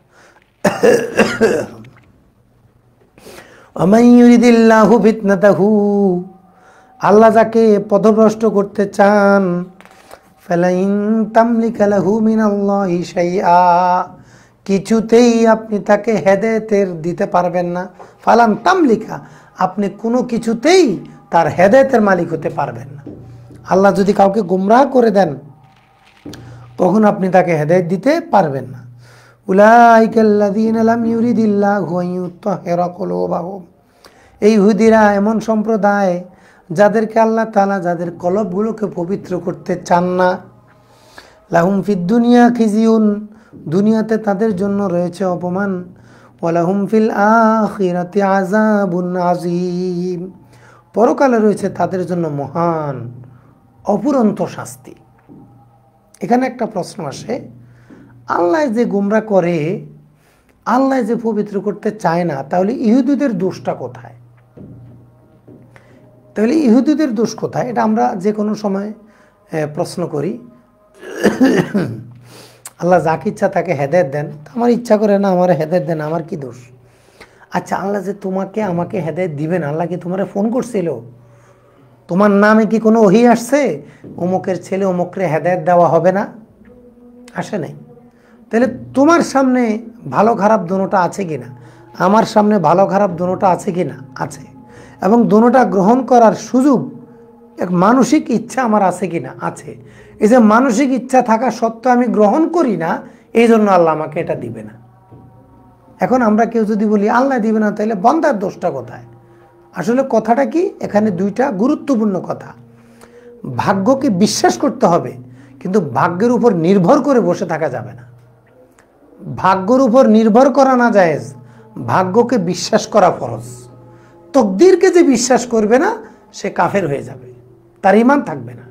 ওয়ামান ইউরিদিল্লাহু ফিতনাতাহু, আল্লাহ যাকে পথভ্রষ্ট করতে চান, ফালাইন তামলিকা লাহু মিনাল্লাহি শাইআ, কিছুতেই আপনি তাকে হেদায়েতের দিতে পারবেন না। ফালান তামলিকা, আপনি কোনো কিছুতেই তার হেদায়েতের মালিক হতে পারবেন না। আল্লাহ যদি কাউকে গুমরাহ করে দেন তখন আপনি তাকে হেদায়েত দিতে পারবেন না। উলাইকাল্লাযীনা লাম ইউরিদিল্লাহু আন ইউতাহহিরা কুলুবাহুম, এই ইহুদিরা এমন সম্প্রদায় যাদেরকে আল্লাহ তাআলা যাদের কলবগুলোকে পবিত্র করতে চান না। লাহুম ফিদ দুনিয়া খিজিউন, দুনিয়াতে তাদের জন্য রয়েছে অপমান। ওয়ালাহুম ফিল আখিরাতি আযাবুন আযীম, পরকালে রয়েছে তাদের জন্য মহান অফুরন্ত শাস্তি। এখানে একটা প্রশ্ন আসে, আল্লাহ যে গুমরাহ করে, আল্লাহ যে পবিত্র করতে চায় না, তাহলে ইহুদিদের দোষটা কোথায়? তাহলে ইহুদিদের দোষ কোথায়? এটা আমরা যে কোনো সময় প্রশ্ন করি। আল্লাহ যাকে ইচ্ছা তাকে হেদায়েত দেন, আমার ইচ্ছা করে না আমার হেদায়েত দেন, আমার কি দোষ? আচ্ছা, আল্লাহ যে তোমাকে আমাকে হেদায়েত দিবেন, আল্লাহ কি তোমারে ফোন করছিল? তোমার নামে কি কোনো ওহী আসছে অমুকের ছেলে অমুকরে হেদায়েত দেওয়া হবে না? আসে নাই। তাহলে তোমার সামনে ভালো খারাপ দোনোটা আছে কিনা? আমার সামনে ভালো খারাপ দোনোটা আছে কিনা? আছে। এবং দোনোটা গ্রহণ করার সুযোগ, এক মানসিক ইচ্ছা আমার আছে কিনা? আছে। এই যে মানসিক ইচ্ছা থাকা সত্ত্বেও আমি গ্রহণ করি না, এই জন্য আল্লাহ আমাকে এটা দিবে না। এখন আমরা কেউ যদি বলি আল্লাহ দিবে না, তাহলে বান্দার দোষটা কোথায়? আসলে কথাটা কি, এখানে দুইটা গুরুত্বপূর্ণ কথা। ভাগ্যকে বিশ্বাস করতে হবে, কিন্তু ভাগ্যের উপর নির্ভর করে বসে থাকা যাবে না। ভাগ্যের উপর নির্ভর করা না জায়েজ, ভাগ্যকে বিশ্বাস করা ফরজ। তকদিরকে যে বিশ্বাস করবে না সে কাফের হয়ে যাবে, তার ঈমান থাকবে না।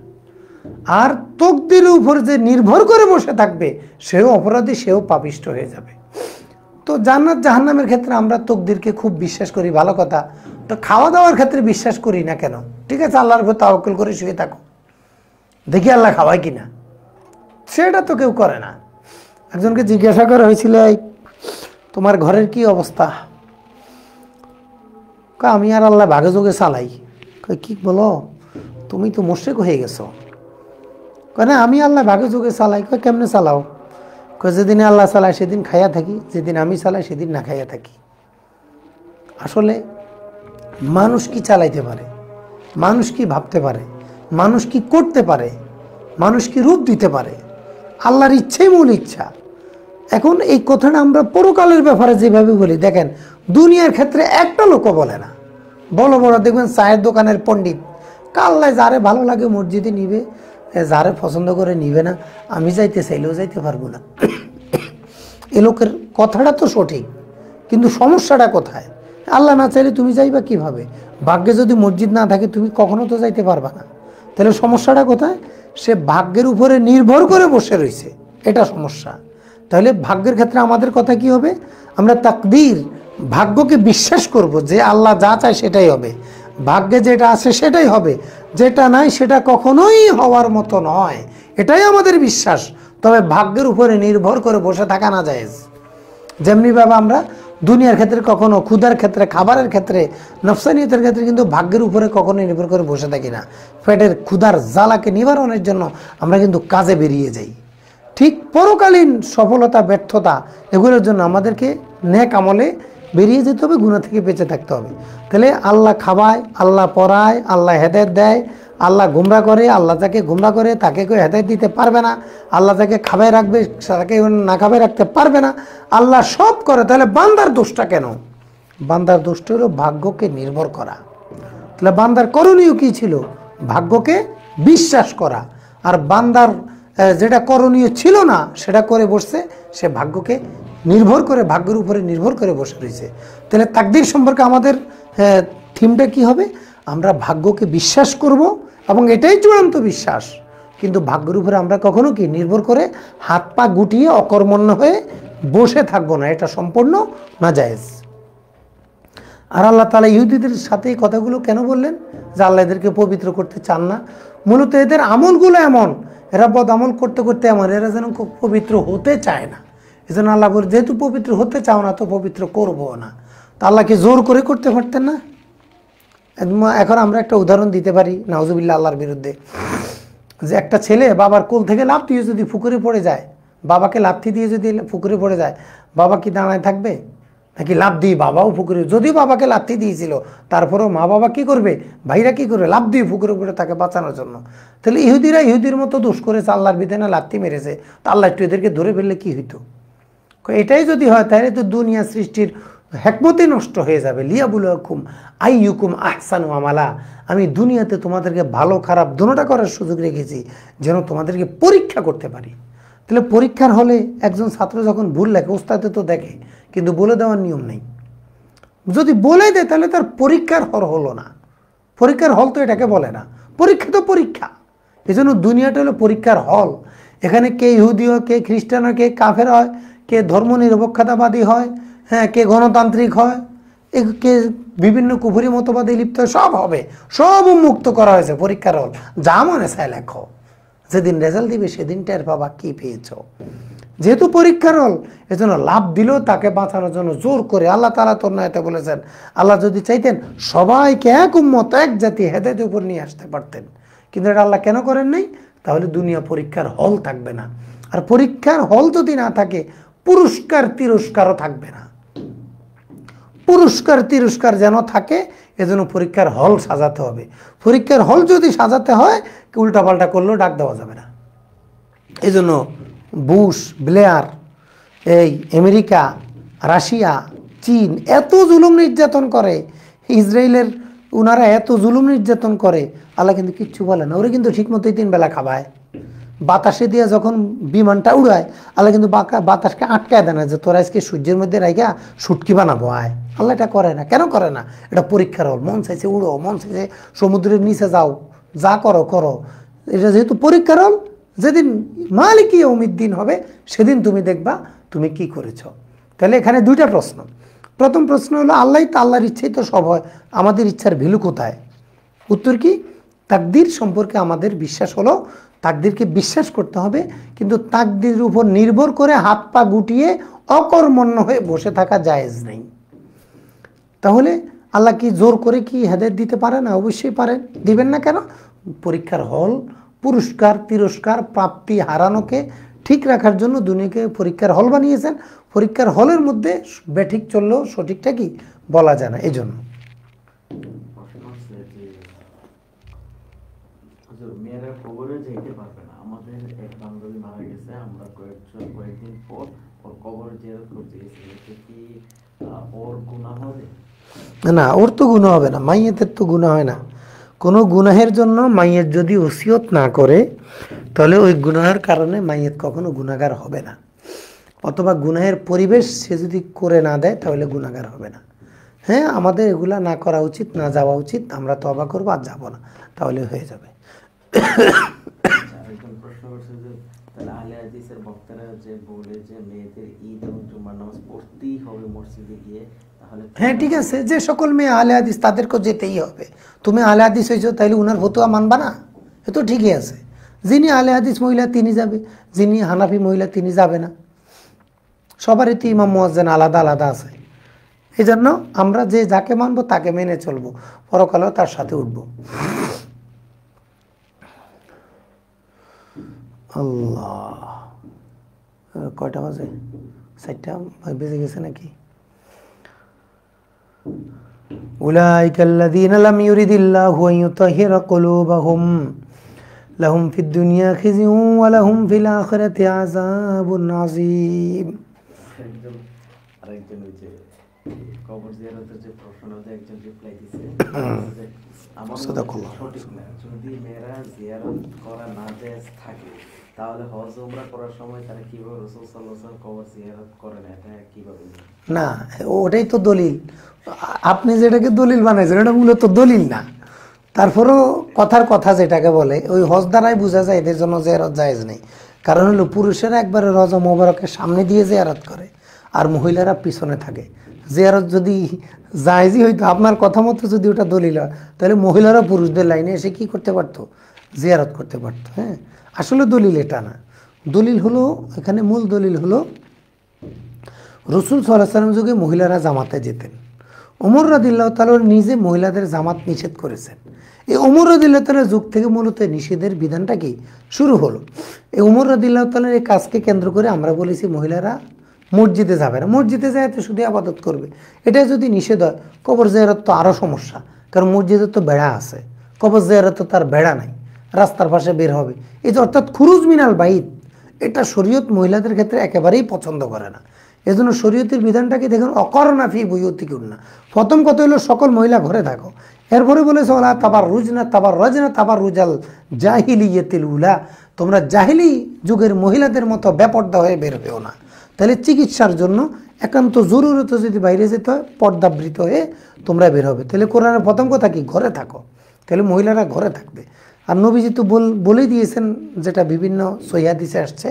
আর তকদিরের উপর যে নির্ভর করে বসে থাকবে সেও অপরাধী, সেও পাপিষ্ট হয়ে যাবে। তো জান্নাত জাহান্নামের ক্ষেত্রে আমরা তকদিরকে খুব বিশ্বাস করি, ভালো কথা। তো খাওয়া দাওয়ার ক্ষেত্রে বিশ্বাস করি না কেন? ঠিক আছে, আল্লাহর উপর তাওয়াক্কুল করে শুয়ে থাকো, দেখি আল্লাহ খাওয়ায় কিনা। সেটা তো কেউ করে না। একজনকে জিজ্ঞাসা করা হয়েছিল, তোমার ঘরের কি অবস্থা? আমি আর আল্লাহ ভাগে যোগে চালাই। কি বলো, তুমি তো মুশরিক হয়ে গেছো। না, আমি আল্লাহ ভাগে যোগে চালাই। কেমনে চালাও? যেদিন আল্লাহ চালায় সেদিন খাইয়া থাকি, যেদিন আমি চালাই সেদিন না খাইয়া থাকি। আসলে মানুষ কি চালাইতে পারে, মানুষ কি ভাবতে পারে, মানুষ কি করতে পারে, মানুষ কি রূপ দিতে পারে? আল্লাহর ইচ্ছাই মূল ইচ্ছা। এখন এই কথাটা আমরা পরকালের ব্যাপারে যেভাবে বলি, দেখেন দুনিয়ার ক্ষেত্রে একটা লোকও বলে না। বড় বড় দেখবেন চায়ের দোকানের পণ্ডিত, আল্লাহ যারে ভালো লাগে মসজিদে নিবে, যারে পছন্দ করে নিবে না, আমি যাইতে চাইলেও যাইতে পারবো না। এ লোকের কথাটা তো সঠিক, কিন্তু সমস্যাটা কোথায়? আল্লাহ না চাইলে তুমি যাইবা কিভাবে? ভাগ্যে যদি মসজিদ না থাকে তুমি কখনো তো যাইতে পারবা না। তাহলে সমস্যাটা কোথায়? সে ভাগ্যের উপরে নির্ভর করে বসে রয়েছে, এটা সমস্যা। তাহলে ভাগ্যের ক্ষেত্রে আমাদের কথা কি হবে? আমরা তাকদীর, ভাগ্যকে বিশ্বাস করব যে আল্লাহ যা চায় সেটাই হবে, ভাগ্যে যেটা আছে সেটাই হবে, যেটা নাই সেটা কখনোই হওয়ার মতো নয়, এটাই আমাদের বিশ্বাস। তবে ভাগ্যের উপরে নির্ভর করে বসে থাকা না জায়েজ। যেমনিভাবে আমরা দুনিয়ার ক্ষেত্রে কখনো ক্ষুধার ক্ষেত্রে, খাবারের ক্ষেত্রে, নফসানিয়তের ক্ষেত্রে কিন্তু ভাগ্যের উপরে কখনো নির্ভর করে বসে থাকি না। পেটের ক্ষুধার জ্বালাকে নিবারণের জন্য আমরা কিন্তু কাজে বেরিয়ে যাই। ঠিক পরকালীন সফলতা ব্যর্থতা এগুলোর জন্য আমাদেরকে নেক আমলে বেরিয়ে যেতে হবে, গুনাহ থেকে বেঁচে থাকতে হবে। তাহলে আল্লাহ খাওয়ায়, আল্লাহ পড়ায়, আল্লাহ হেদায়েত দেয়, আল্লাহ গুমরা করে, আল্লাহ যাকে গুমরা করে তাকে কেউ হেদায়েত দিতে পারবে না, আল্লাহ যাকে খাবায় রাখবে তাকে না খাবায় রাখতে পারবে না, আল্লাহ সব করে। তাহলে বান্দার দোষটা কেন? বান্দার দোষটা হলো ভাগ্যকে নির্ভর করা। তাহলে বান্দার করণীয় কি ছিল? ভাগ্যকে বিশ্বাস করা। আর বান্দার যেটা করণীয় ছিল না সেটা করে বসছে, সে ভাগ্যকে নির্ভর করে, ভাগ্যের উপরে নির্ভর করে বসে রয়েছে। তাহলে তাকদীর সম্পর্কে আমাদের থিমটা কি হবে? আমরা ভাগ্যকে বিশ্বাস করব এবং এটাই চূড়ান্ত বিশ্বাস। কিন্তু ভাগ্যের উপরে আমরা কখনো কি নির্ভর করে হাত পা গুটিয়ে অকর্মণ্য হয়ে বসে থাকবো না, এটা সম্পূর্ণ নাজায়েজ। আর আল্লাহ তাআলা ইহুদিদের সাথে এই কথাগুলো কেন বললেন? যে আল্লাহ এদেরকে পবিত্র করতে চান না। মূলত এদের আমলগুলো এমন, এরা বদ আমল করতে করতে এমন, এরা যেন পবিত্র হতে চায় না। এই জন্য আল্লাহ বলে, যেহেতু পবিত্র হতে চাও না তো পবিত্র করবো না। তা আল্লাহকে জোর করে করতে পারতেন না? এখন আমরা একটা উদাহরণ দিতে পারি নাউজুবিল্লাহ আল্লাহর বিরুদ্ধে, যে একটা ছেলে বাবার কোল থেকে লাফ দিয়ে যদি পুকুরে পড়ে যায়, বাবাকে লাফতি দিয়ে যদি পুকুরে পড়ে যায়, বাবা কি দাঁড়ায় থাকবে? নাকি লাফ দিয়ে বাবাও পুকুরে, যদিও বাবাকে লাফতি দিয়েছিল তারপরেও মা বাবা কি করবে, ভাইরা কি করবে? লাফ দিয়ে পুকুরে পড়ে তাকে বাঁচানোর জন্য। তাহলে ইহুদিরা ইহুদির মতো দোষ করেছে, আল্লাহর বিধানে লাফতি মেরেছে, তা আল্লাহ একটু এদেরকে ধরে ফেললে কি হইতো? এটাই যদি হয় তাহলে তো দুনিয়া সৃষ্টির হিকমতই নষ্ট হয়ে যাবে। লিয়াবুলুকুম আইয়ুকুম আহসানু আমালা, আমি দুনিয়াতে তোমাদেরকে ভালো খারাপ দুটোটা করার সুযোগ রেখেছি যেন তোমাদেরকে পরীক্ষা করতে পারি। তাহলে পরীক্ষার হলে একজন ছাত্র যখন ভুল লেখে ওস্তাদে তো দেখে, কিন্তু বলে দেওয়ার নিয়ম নেই। যদি বলে দেয় তাহলে তার পরীক্ষার হল হলো না। পরীক্ষার হল তো এটাকে বলে না, পরীক্ষা তো পরীক্ষা। এই জন্য দুনিয়াটা হলো পরীক্ষার হল। এখানে কে ইহুদি হয়, কে খ্রিস্টান হয়, কে কাফের হয়, কে ধর্মনিরপেক্ষতাবাদী হয়, হ্যাঁ, কে গণতান্ত্রিক হয়, কে বিভিন্ন কুফরি মতবাদে লিপ্ত হয়, সব হবে, সব উন্মুক্ত করা হয়েছে পরীক্ষার হল। যা মনে চায় লেখো, যেদিন রেজাল্ট দিবে সেদিন টের পাবা কি পেয়েছো। যেহেতু পরীক্ষার হল, এজন্য লাভ দিলেও তাকে বাঁচানোর জন্য জোর করে আল্লাহ তাআলা তোর নায়তে বলেছেন, আল্লাহ যদি চাইতেন সবাইকে এক উম্মত এক জাতি হেদায়েতের উপর নিয়ে আসতে পারতেন, কিন্তু এটা আল্লাহ কেন করেন নাই? তাহলে দুনিয়া পরীক্ষার হল থাকবে না। আর পরীক্ষার হল যদি না থাকে, পুরস্কার তিরস্কারও থাকবে না। পুরস্কার তিরস্কার যেন থাকে, এজন্য পরীক্ষার হল সাজাতে হবে। পরীক্ষার হল যদি সাজাতে হয়, উল্টাপাল্টা করলেও ডাক দেওয়া যাবে না। এই জন্য বুশ, ব্লেয়ার, এই আমেরিকা, রাশিয়া, চীন এত জুলুম নির্যাতন করে, ইসরায়েলের ওনারা এত জুলুম নির্যাতন করে, আল্লাহ কিন্তু কিচ্ছু বলে না। ওরা কিন্তু ঠিক মতোই 3 বেলা খাবায়। বাতাসে দিয়ে যখন বিমানটা উড়ায়, আল্লাহ কিন্তু বাতাসকে আটকায় দেয় না যে তোরা আজকে সূর্যের মধ্যে রাইখা শুটকি বানাবো আয়। আল্লাহ এটা করে না। কেন করে না? এটা পরীক্ষার হল। মন চাইছে উড়ো, মন চাইছে সমুদ্রের নিচে যাও, যা করো করো। এটা যেহেতু পরীক্ষার হল, যেদিন মালিক ইয়াউমিদ্দিন হবে সেদিন তুমি দেখবা তুমি কি করেছ। তাহলে এখানে 2টা প্রশ্ন। প্রথম প্রশ্ন হলো আল্লাহর ইচ্ছেই তো সব হয়, আমাদের ইচ্ছার ভ্যালু কোথায়? উত্তর কি? তাকদীর সম্পর্কে আমাদের বিশ্বাস হলো তাকদীরকে বিশ্বাস করতে হবে, কিন্তু তাকদীরের উপর নির্ভর করে হাত পা গুটিয়ে অকর্মণ্য হয়ে বসে থাকা জায়েজ নেই। তাহলে আল্লাহ কি জোর করে কি হেদায়েত দিতে পারে না? অবশ্যই পারেন। দিবেন না কেন? পরীক্ষার হল, পুরস্কার তিরস্কার প্রাপ্তি হারানোকে ঠিক রাখার জন্য দুনিয়াকে পরীক্ষার হল বানিয়েছেন। পরীক্ষার হলের মধ্যে বেঠিক চললেও সঠিকটা কি বলা যায় না। এই জন্য মেয়েরা কবরে যেতে পারবে না। আমাদের এক বান্ধবী মারা গেছে, আমরা কয়েকদিন পর ওর কবর জিয়ারত করতে গেছিলাম। কি ওর গুনাহ হবে? না, ওর তো গুনাহ হবে না, মাইয়েতের তো গুনাহ হয় না। কোনো গুনাহের জন্য মাইয়েত যদি ওসিয়ত না করে তাহলে ওই গুনাহের কারণে মাইয়েত কখনো গুনাহগার হবে না। অথবা গুনাহের পরিবেশ সে যদি করে না দেয় তাহলে গুনাহগার হবে না। হ্যাঁ, আমাদের এগুলা না করা উচিত, না যাওয়া উচিত, আমরা তওবা করবো আর যাবো না, তাহলে হয়ে যাবে। আরেকজন প্রশ্ন করছে যে তাহলে আহলে হাদিসের বক্তারা যে বলে যে মেয়েদের ঈদ এবং জুমার নামাজ পড়তেই হবে মসজিদে গিয়ে, তাহলে হ্যাঁ ঠিক আছে, যে সকল মেয়ে আহলে হাদিস তাদেরকে যেতেই হবে। তুমি আহলে হাদিস হয়েছো তাইলে উনার ফতোয়া মানবা না? এ তো ঠিকই আছে। যিনি আহলে হাদিস মহিলা তিনি যাবে, যিনি হানাফি মহিলা তিনি যাবে না। সবারই তো ইমাম মুয়াজ্জিন আলাদা আলাদা আছে। এই জন্য আমরা যে যাকে মানবো তাকে মেনে চলবো, পরকালেও তার সাথে উঠবো। আল্লাহ, কয়টা বাজে? 4টা বেজে গেছে নাকি? উলাইকা আল্লাযীনা লাম ইউরিদিল্লাহু আন ইউতাহহিরা কুলুবাহুম লাহুম ফিদ দুনিয়া খিজিয়ুন ওয়া লাহুম ফিল আখিরাতি আযাবুন আযীম। আরেকজন ওই যে কবর জিয়ারতের যে প্রশ্নটা একজন রিপ্লাই দিয়েছে, আমার সঠিক না, যদি মেয়েরা জিয়ারত করা না জায়েজ থাকে তাহলে হজ উমরা করার সময় তারা কিভাবে রাসূল সাল্লাল্লাহু আলাইহি ওয়াসাল্লাম কবর জিয়ারত করেন, এটা কিভাবে? না, ওটাই তো দলিল। আপনি যেটাকে দলিল বানাইছেন এটা মূলত দলিল না। তারপরেও কথার কথা যেটাকে বলে, ওই হজ দ্বারাই বোঝা যায় এদের জন্য জিয়ারত জায়েজ নেই। কারণ হলো পুরুষেরা একবারে রওজা মোবারকের সামনে দিয়ে জিয়ারত করে আর মহিলারা পিছনে থাকে। জিয়ারত যদি জায়েজই হইতো, আপনার কথা মতো যদি ওটা দলিল হয়, তাহলে মহিলারা পুরুষদের লাইনে এসে কি করতে পারতো? জিয়ারত করতে পারতো। হ্যাঁ, আসলে দলিল এটা না। দলিল হলো, এখানে মূল দলিল হলো রাসূল সাল্লাল্লাহু আলাইহি ওয়াসাল্লাম যুগে মহিলারা জামাতে যেতেন। ওমর রাদিয়াল্লাহু তাআলা নিজে মহিলাদের জামাত নিষেধ করেছেন। এই ওমর রাদিয়াল্লাহু তাআলার যুগ থেকে মূলত নিষেধের বিধানটা কি শুরু হলো। এই ওমর রাদিয়াল্লাহু তাআলার এই কাজকে কেন্দ্র করে আমরা বলেছি মহিলারা মসজিদে যাবে না, মসজিদে যায় তো শুধু আবাদত করবে। এটা যদি নিষেধ হয়, কবর জিয়ারত তো আরও সমস্যা, কারণ মসজিদে তো বেড়া আছে, কবর জিয়ারত তো তার বেড়া নাই, রাস্তার পাশে বের হবে। এই যে অর্থাৎ খুরুজ মিনাল বাইত, এটা শরীয়ত মহিলাদের ক্ষেত্রে একেবারেই পছন্দ করে না। এজন্য শরীয়তের বিধানটাকে দেখুন, অকরনা ফি বুয়ুতিকুন্না। প্রথম কথা হলো সকল মহিলা ঘরে থাকো। এরপরে বলেছে ওলা তাবার রুজনা তাবার রজনা তাবার রুজাল জাহিলিয়াতিল উলা, তোমরা জাহিলি যুগের মহিলাদের মতো বেপর্দা হয়ে বের হয়েও না। তাহলে চিকিৎসার জন্য একান্ত জরুরত যদি বাইরে যেতে হয়, পর্দাবৃত হয়ে তোমরা বের হবে। তাহলে কোরআনের প্রথম কথা কি? ঘরে থাকো। তাহলে মহিলারা ঘরে থাকবে। আর নবীজি তো বলেই দিয়েছেন, যেটা বিভিন্ন সহিহ হাদিসে আসছে,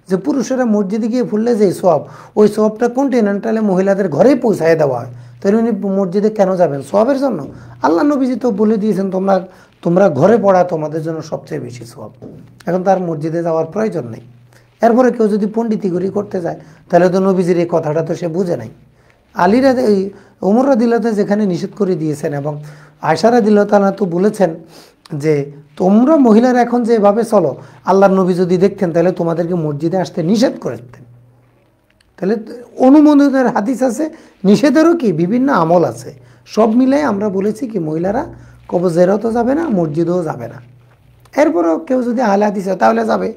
যে পুরুষেরা মসজিদে গিয়ে ফুললে যে সওয়াব, ওই সওয়াবটা কন্টিনেন্টালে মহিলাদের ঘরেই পৌঁছায় দেওয়া হয়। তাহলে উনি মসজিদে কেন যাবেন? সওয়াবের জন্য। আল্লাহ নবীজি তো বলে দিয়েছেন, তোমরা ঘরে পড়া তোমাদের জন্য সবচেয়ে বেশি সওয়াব। এখন তার মসজিদে যাওয়ার প্রয়োজন নেই। এরপরে কেউ যদি পণ্ডিতিগিরি করতে যায়, তাহলে তো নবীজির এই কথাটা তো সে বুঝে নাই। আলীরা এই ওমর রাদিয়াল্লাহু তাআলা যেখানে নিষেধ করে দিয়েছেন, এবং আয়েশা রাদিয়াল্লাহু তাআলা তো বলেছেন যে তোমরা মহিলারা এখন যেভাবে চলো, আল্লাহর নবী যদি দেখতেন তাহলে তোমাদেরকে মসজিদে আসতে নিষেধ করে দিতেন। তাহলে অনুমোদনের হাদিস আছে, নিষেধেরও কি বিভিন্ন আমল আছে। সব মিলাই আমরা বলেছি কি মহিলারা কবর জিয়ারতও যাবে না, মসজিদেও যাবে না। এরপরেও কেউ যদি আহলে হাদিস হয় তাহলে যাবে,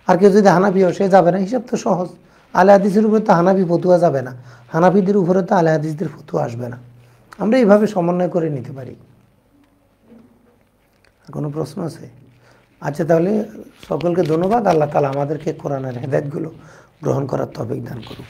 আর কেউ যদি হানাফি হয় সে যাবে না। হিসাব তো সহজ। আহলে হাদিসের উপরে তো হানাফি ফতুয়া যাবে না, হানাফিদের উপরে তো আহলে হাদিসদের ফতুয়া আসবে না। আমরা এইভাবে সমন্বয় করে নিতে পারি। কোনো প্রশ্ন আছে? আচ্ছা, তাহলে সকলকে ধন্যবাদ। আল্লাহ তাআলা আমাদেরকে কোরআনের হেদায়েতগুলো গ্রহণ করার তৌফিক দান করুক।